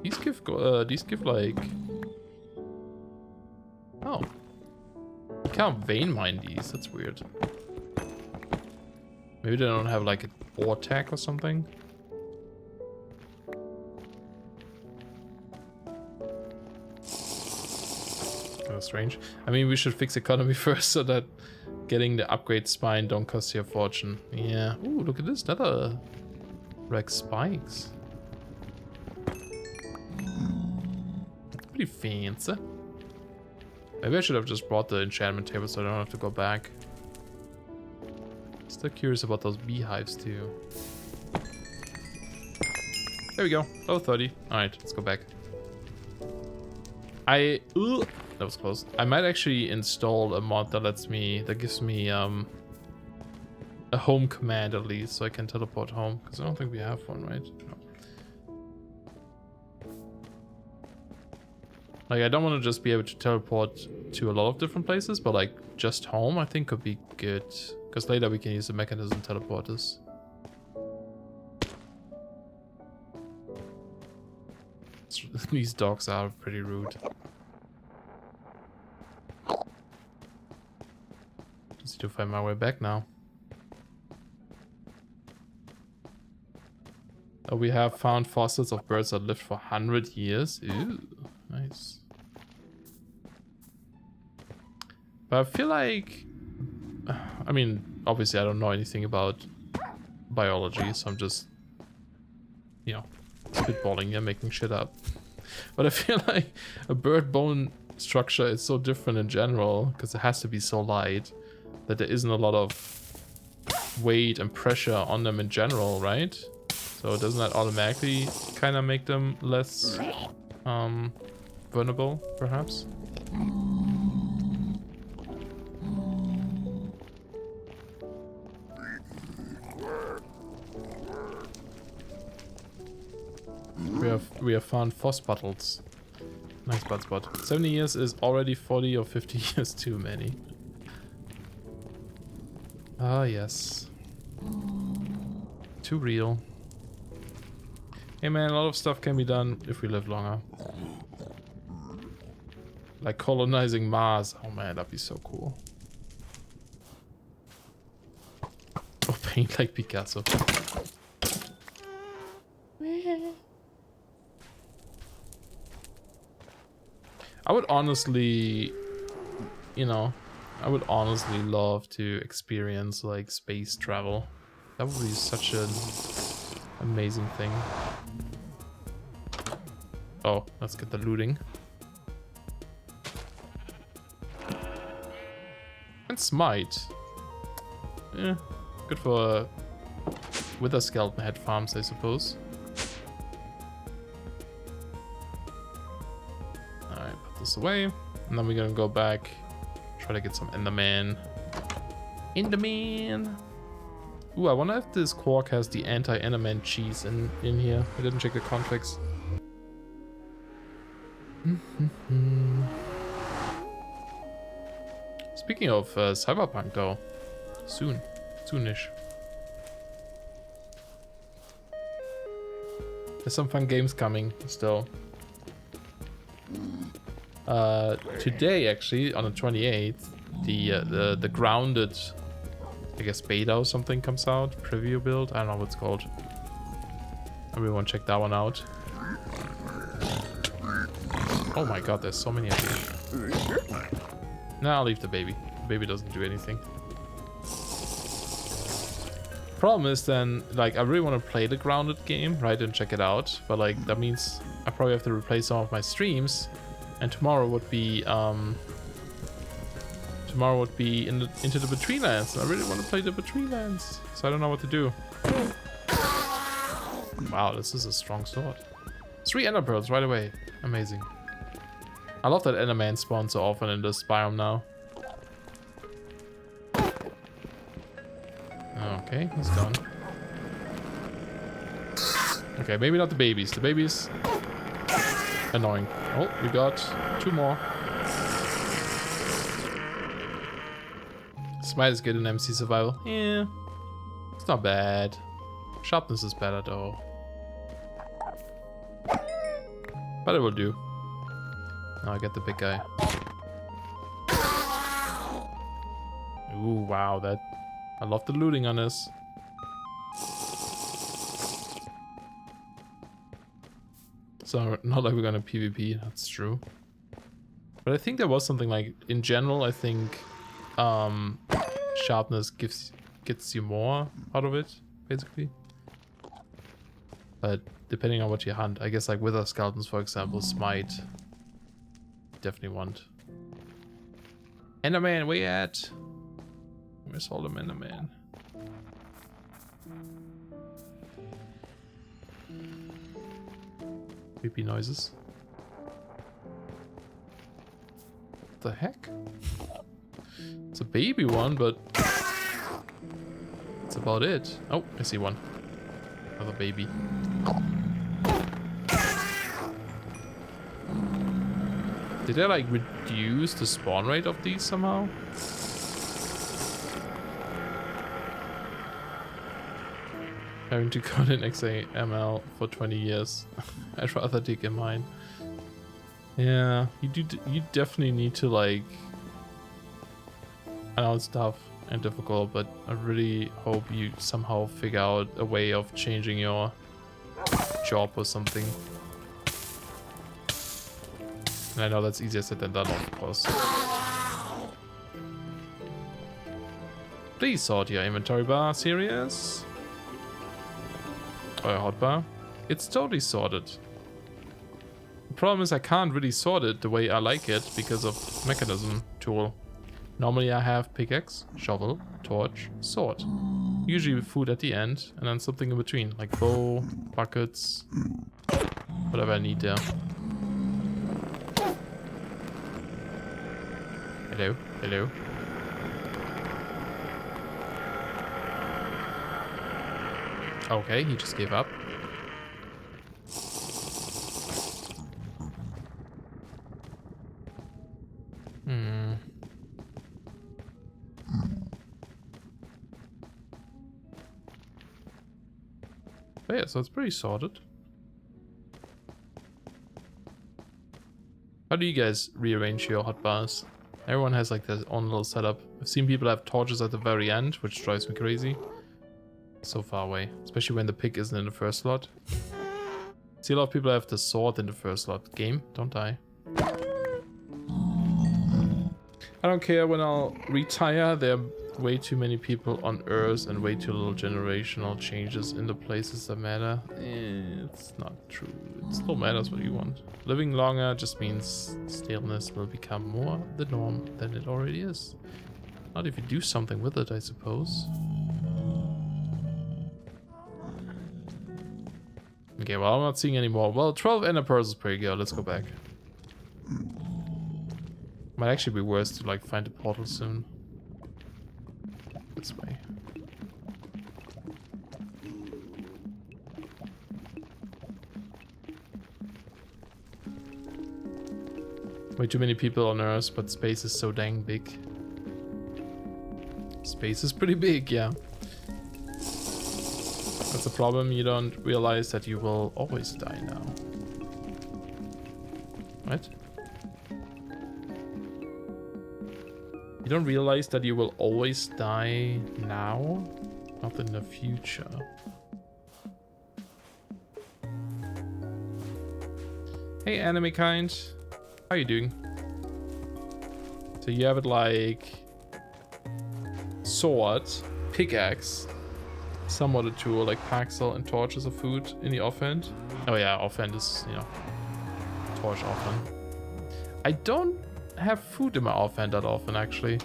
These give like... Oh. You can't vein mine these, that's weird. Maybe they don't have like an ore tag or something? That's strange. I mean, we should fix economy first so that getting the upgrade spine don't cost you a fortune. Yeah. Ooh, look at this. Nether rack spikes. Pretty fancy. Maybe I should have just brought the enchantment table so I don't have to go back. Still curious about those beehives too. There we go. Oh, 30. Alright, let's go back. That was close. I might actually install a mod that gives me a home command at least, so I can teleport home, because I don't think we have one, right? No. Like, I don't want to just be able to teleport to a lot of different places, but like just home I think could be good, because later we can use the Mekanism teleporters. These dogs are pretty rude. Just to find my way back now. Oh, we have found fossils of birds that lived for 100 years. Ooh, nice. But I feel like... I mean, obviously I don't know anything about biology, so I'm just, you know, spitballing here, making shit up. But I feel like a bird bone structure is so different in general, because it has to be so light, that there isn't a lot of weight and pressure on them in general, right? So doesn't that automatically kind of make them less vulnerable, perhaps? We have found foss bottles. Nice bud spot. 70 years is already 40 or 50 years too many. Ah, yes. Too real. Hey man, a lot of stuff can be done if we live longer. Like colonizing Mars. Oh man, that'd be so cool. Oh, paint like Picasso. I would honestly, you know, I would honestly love to experience like space travel. That would be such an amazing thing. Oh, let's get the looting. And smite. Yeah, good for wither skeleton head farms, I suppose. Alright, put this away. And then we're gonna go back, try to get some Enderman. Enderman! Ooh, I wonder if this quark has the anti-Enderman cheese in here. I didn't check the conflicts. Speaking of Cyberpunk though, soonish. There's some fun games coming still. Today actually, on the 28th, the Grounded, I guess beta or something comes out, preview build, I don't know what it's called. Everyone check that one out. Oh my god, there's so many of these. Nah, I'll leave the baby. The baby doesn't do anything. Problem is then, like, I really want to play the Grounded game, right, and check it out, but like, that means I probably have to replace some of my streams, and tomorrow would be into the Between Lands, and I really want to play the Between Lands, so I don't know what to do. Wow, this is a strong sword. 3 Ender Pearls right away. Amazing. I love that Enderman spawns so often in this biome now. Okay, he's gone. Okay, maybe not the babies. The babies... annoying. Oh, we got 2 more. Smite is good in MC survival. Yeah. It's not bad. Sharpness is better though. But it will do. Now I get the big guy. Ooh, wow, that... I love the looting on this. So, not like we're gonna PvP, that's true. But I think there was something like, in general, I think sharpness gets you more out of it, basically. But depending on what you hunt, I guess like wither skeletons, for example, smite. Definitely want. Enderman, where you at? Where's all them Enderman? Creepy noises. What the heck? It's a baby one, but that's about it. Oh, I see one. Another baby. Did I like reduce the spawn rate of these somehow? Having to code in XAML for 20 years. I'd rather dig in mine. Yeah, you definitely need to like... I know it's tough and difficult, but I really hope you somehow figure out a way of changing your job or something. And I know that's easier said than done, of course. Please sort your inventory bar, Serious. Or your hotbar. It's totally sorted. The problem is I can't really sort it the way I like it because of Mekanism tool. Normally I have pickaxe, shovel, torch, sword. Usually with food at the end and then something in between, like bow, buckets, whatever I need there. Hello, hello. Okay, he just gave up. But yeah, so it's pretty sorted. How do you guys rearrange your hotbars? Everyone has like their own little setup. I've seen people have torches at the very end, which drives me crazy. So far away, especially when the pick isn't in the first slot. See a lot of people have the sword in the first slot. Game, don't die. I don't care when I'll retire. There are way too many people on Earth and way too little generational changes in the places that matter. It's not true. It still matters what you want. Living longer just means staleness will become more the norm than it already is. Not if you do something with it, I suppose. Okay, well, I'm not seeing any more. Well, 12 ender pearls is pretty good. Let's go back. Might actually be worse to like find a portal soon. This way. Way too many people on Earth, but space is so dang big. Space is pretty big, yeah. That's a problem. You don't realize that you will always die now. Right? You don't realize that you will always die now, not in the future. Hey anime kind, how you doing? So you have it like sword, pickaxe, some other tool like Paxel and torches of food in the offhand. Oh yeah, offhand is, you know, torch offhand. I don't have food in my offhand that often actually.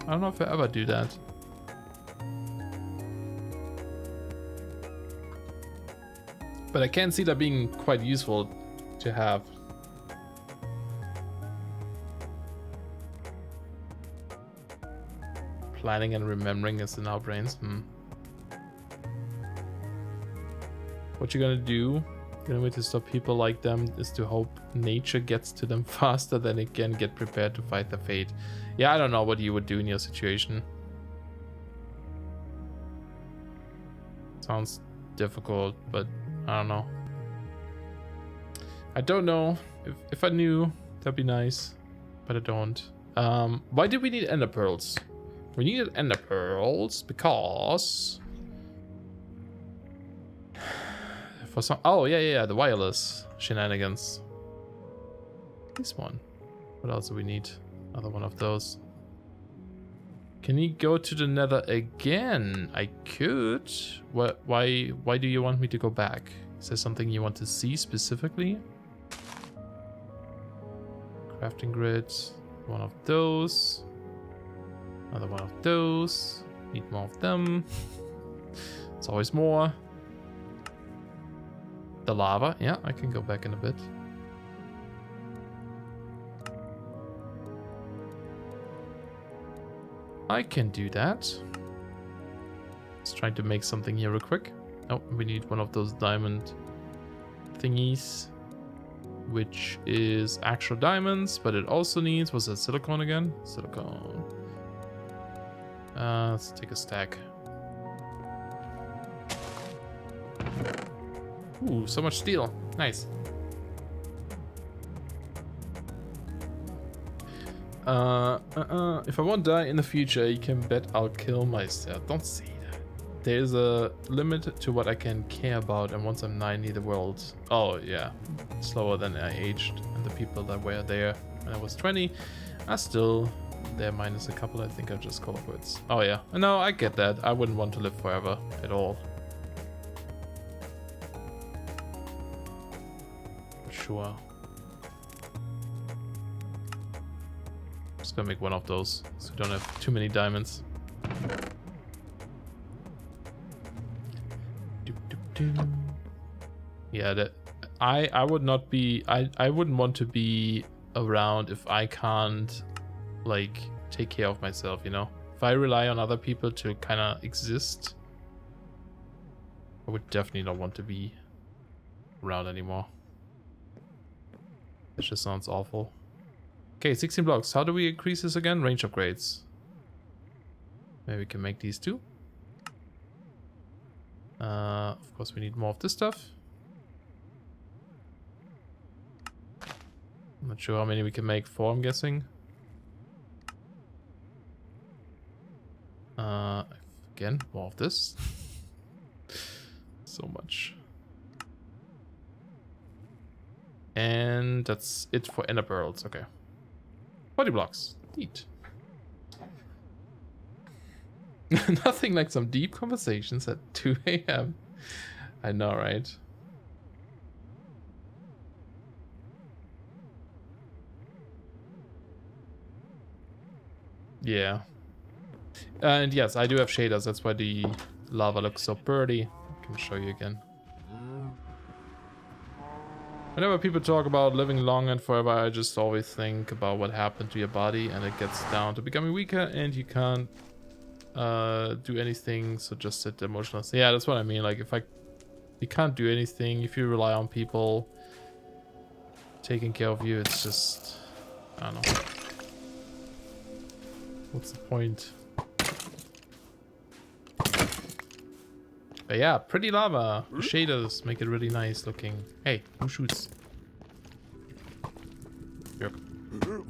I don't know if I ever do that. But I can see that being quite useful to have. Planning and remembering is in our brains. What you're gonna do, the only way to stop people like them is to hope nature gets to them faster than it can get prepared to fight their fate. Yeah, I don't know what you would do in your situation. Sounds difficult, but I don't know. I don't know. If I knew, that'd be nice, but I don't. Why did we need ender pearls? We needed ender pearls because... for some... Oh, yeah, the wireless shenanigans. This one. What else do we need? Another one of those. Can you go to the nether again? I could. Why do you want me to go back? Is there something you want to see specifically? Crafting grid. One of those. Another one of those. Need more of them. It's always more. The lava. Yeah, I can go back in a bit. I can do that. Let's try to make something here real quick. Oh, we need one of those diamond thingies, which is actual diamonds, but it also needs, was that silicone again? Silicone. Let's take a stack. Ooh, so much steel. Nice. If I won't die in the future, you can bet I'll kill myself. Don't say that. There's a limit to what I can care about, and once I'm 90, the world... Oh, yeah. Slower than I aged, and the people that were there when I was 20 are still there, minus a couple. I think I just call quits. Oh, yeah. No, I get that. I wouldn't want to live forever at all. For sure. Just gonna make one of those so we don't have too many diamonds. Yeah, that I would not be I wouldn't want to be around if I can't like take care of myself, you know. If I rely on other people to kind of exist, I would definitely not want to be around anymore. That just sounds awful. Okay, 16 blocks. How do we increase this again? Range upgrades. Maybe we can make these too. Of course, we need more of this stuff. I'm not sure how many we can make. 4, I'm guessing. Again, more of this. So much. And that's it for ender pearls. Okay. 40 blocks. Neat. Nothing like some deep conversations at 2 a.m. I know, right? Yeah. And yes, I do have shaders. That's why the lava looks so pretty. I can show you again. Whenever people talk about living long and forever, I just always think about what happened to your body, and it gets down to becoming weaker, and you can't do anything, so just sit emotionless. Yeah, that's what I mean. Like, you can't do anything, if you rely on people taking care of you, it's just, I don't know. What's the point? But yeah, pretty lava. The shaders make it really nice looking. Hey, who shoots? Yep. Oh,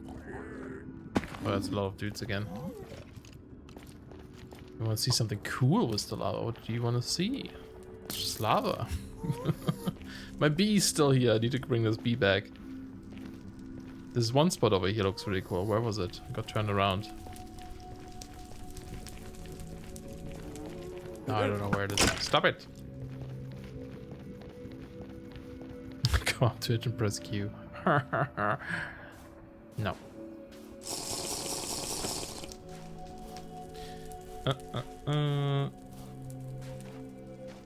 that's a lot of dudes again. You want to see something cool with the lava? What do you want to see? It's just lava. My bee's still here. I need to bring this bee back. This one spot over here looks really cool. Where was it? I got turned around. No, I don't know where it is. Stop it! Go on Twitch and press Q. No.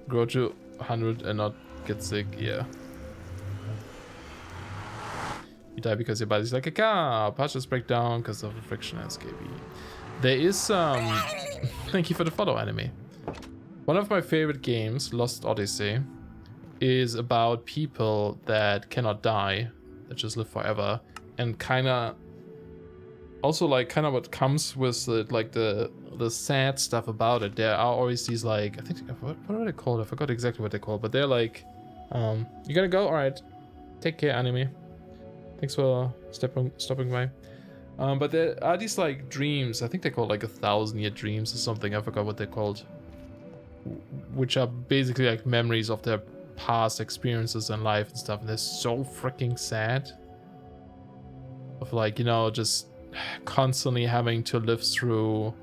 Grow to 100 and not get sick, yeah. You die because your body's like a car. Parts break down because of the friction SKB. There is thank you for the follow, anime. One of my favorite games, Lost Odyssey, is about people that cannot die, that just live forever, and kind of also like kind of what comes with it, like the sad stuff about it. There are always these like, I think, what are they called? I forgot exactly what they're called, but they're like, you gotta go. All right, take care, anime. Thanks for stopping by. But there are these like dreams. I think they're called like 1,000-year dreams or something. I forgot what they're called. Which are basically like memories of their past experiences in life and stuff. And they're so freaking sad. Of like, you know, just constantly having to live through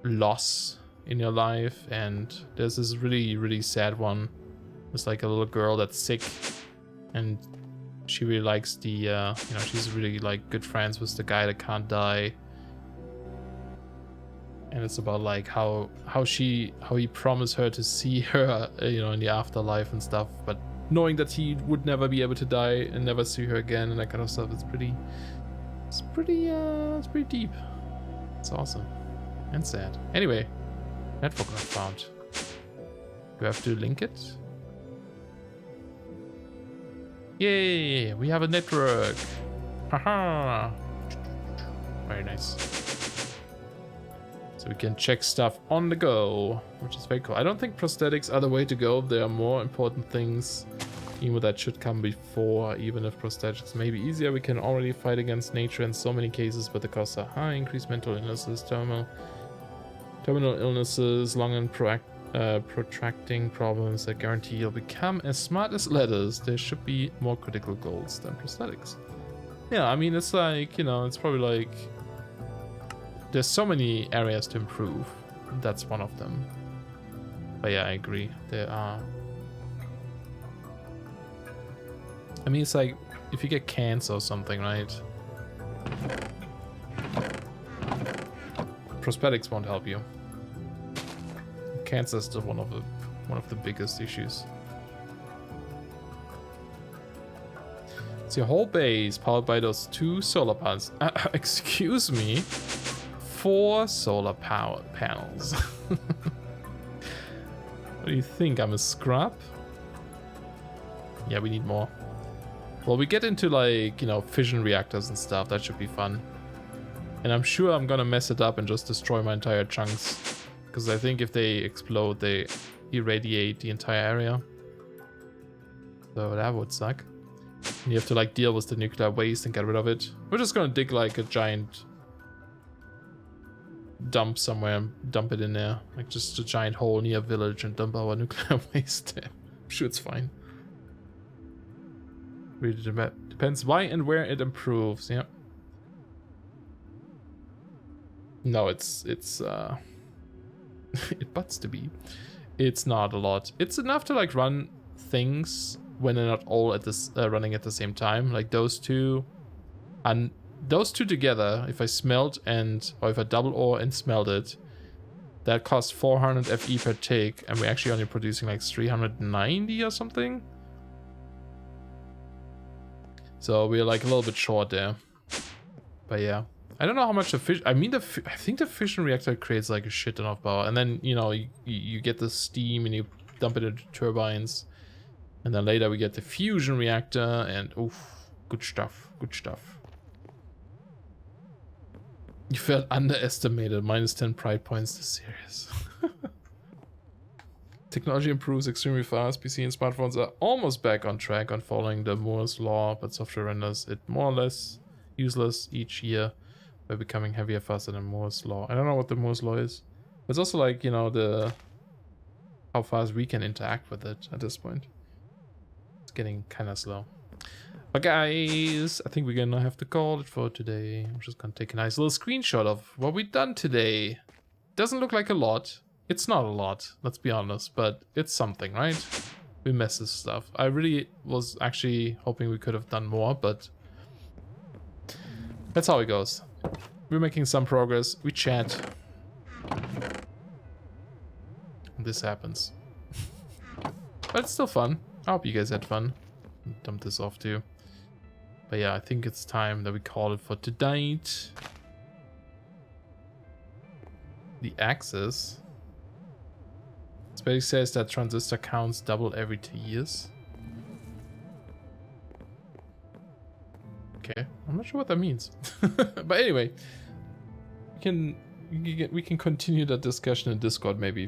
loss in your life. And there's this really, really sad one. It's like a little girl that's sick, and she really likes the, you know, she's really like good friends with the guy that can't die. And it's about like how he promised her to see her, you know, in the afterlife and stuff, but knowing that he would never be able to die and never see her again and that kind of stuff. It's pretty deep. It's awesome and sad. Anyway, network not found. Do I have to link it? Yay, we have a network. Haha. Very nice. So we can check stuff on the go, which is very cool. I don't think prosthetics are the way to go. There are more important things, even that should come before. Even if prosthetics may be easier, we can already fight against nature in so many cases, but the costs are high. Increased mental illnesses, terminal illnesses, long and protracting problems that guarantee you'll become as smart as letters. There should be more critical goals than prosthetics. Yeah, I mean, it's like, you know, it's probably like there's so many areas to improve. That's one of them. But yeah, I agree. There are. I mean, it's like if you get cancer or something, right? Prosthetics won't help you. Cancer is still one of the biggest issues. It's your whole base powered by those 2 solar panels. Excuse me. 4 solar power panels. What do you think? I'm a scrub? Yeah, we need more. Well, we get into like, you know, fission reactors and stuff. That should be fun. And I'm sure I'm gonna mess it up and just destroy my entire chunks. Because I think if they explode, they irradiate the entire area. So that would suck. And you have to like deal with the nuclear waste and get rid of it. We're just gonna dig like a giant dump somewhere and dump it in there. Like just a giant hole near a village and dump our nuclear waste there. I'm sure it's fine. Really depends why and where it improves. Yeah. No, it's it butts to be. It's not a lot. It's enough to like run things when they're not all at this running at the same time. Like those two, and those two together. If I smelt or if I double ore and smelt it, that costs 400 FE per tick, and we're actually only producing like 390 or something. So we're like a little bit short there. But yeah. I don't know how much the fish. I mean, I think the fission reactor creates like a shit ton of power, and then you know you get the steam and you dump it into turbines, and then later we get the fusion reactor, and oof, good stuff, good stuff. You felt underestimated. -10 pride points to Serious. Technology improves extremely fast. PC and smartphones are almost back on track on following the Moore's law, but software renders it more or less useless each year. By becoming heavier faster than Moore's law. I don't know what the Moore's law is. It's also like, you know, how fast we can interact with it at this point. It's getting kind of slow. But guys, I think we're gonna have to call it for today. I'm just gonna take a nice little screenshot of what we've done today. Doesn't look like a lot. It's not a lot, let's be honest, but it's something, right? We mess this stuff. I really was actually hoping we could have done more, but that's how it goes. We're making some progress. We chat. This happens. But it's still fun. I hope you guys had fun. Dump this off too. But yeah, I think it's time that we call it for tonight. The axis. It basically says that transistor counts double every 2 years. Okay, I'm not sure what that means. But anyway, we can continue that discussion in Discord maybe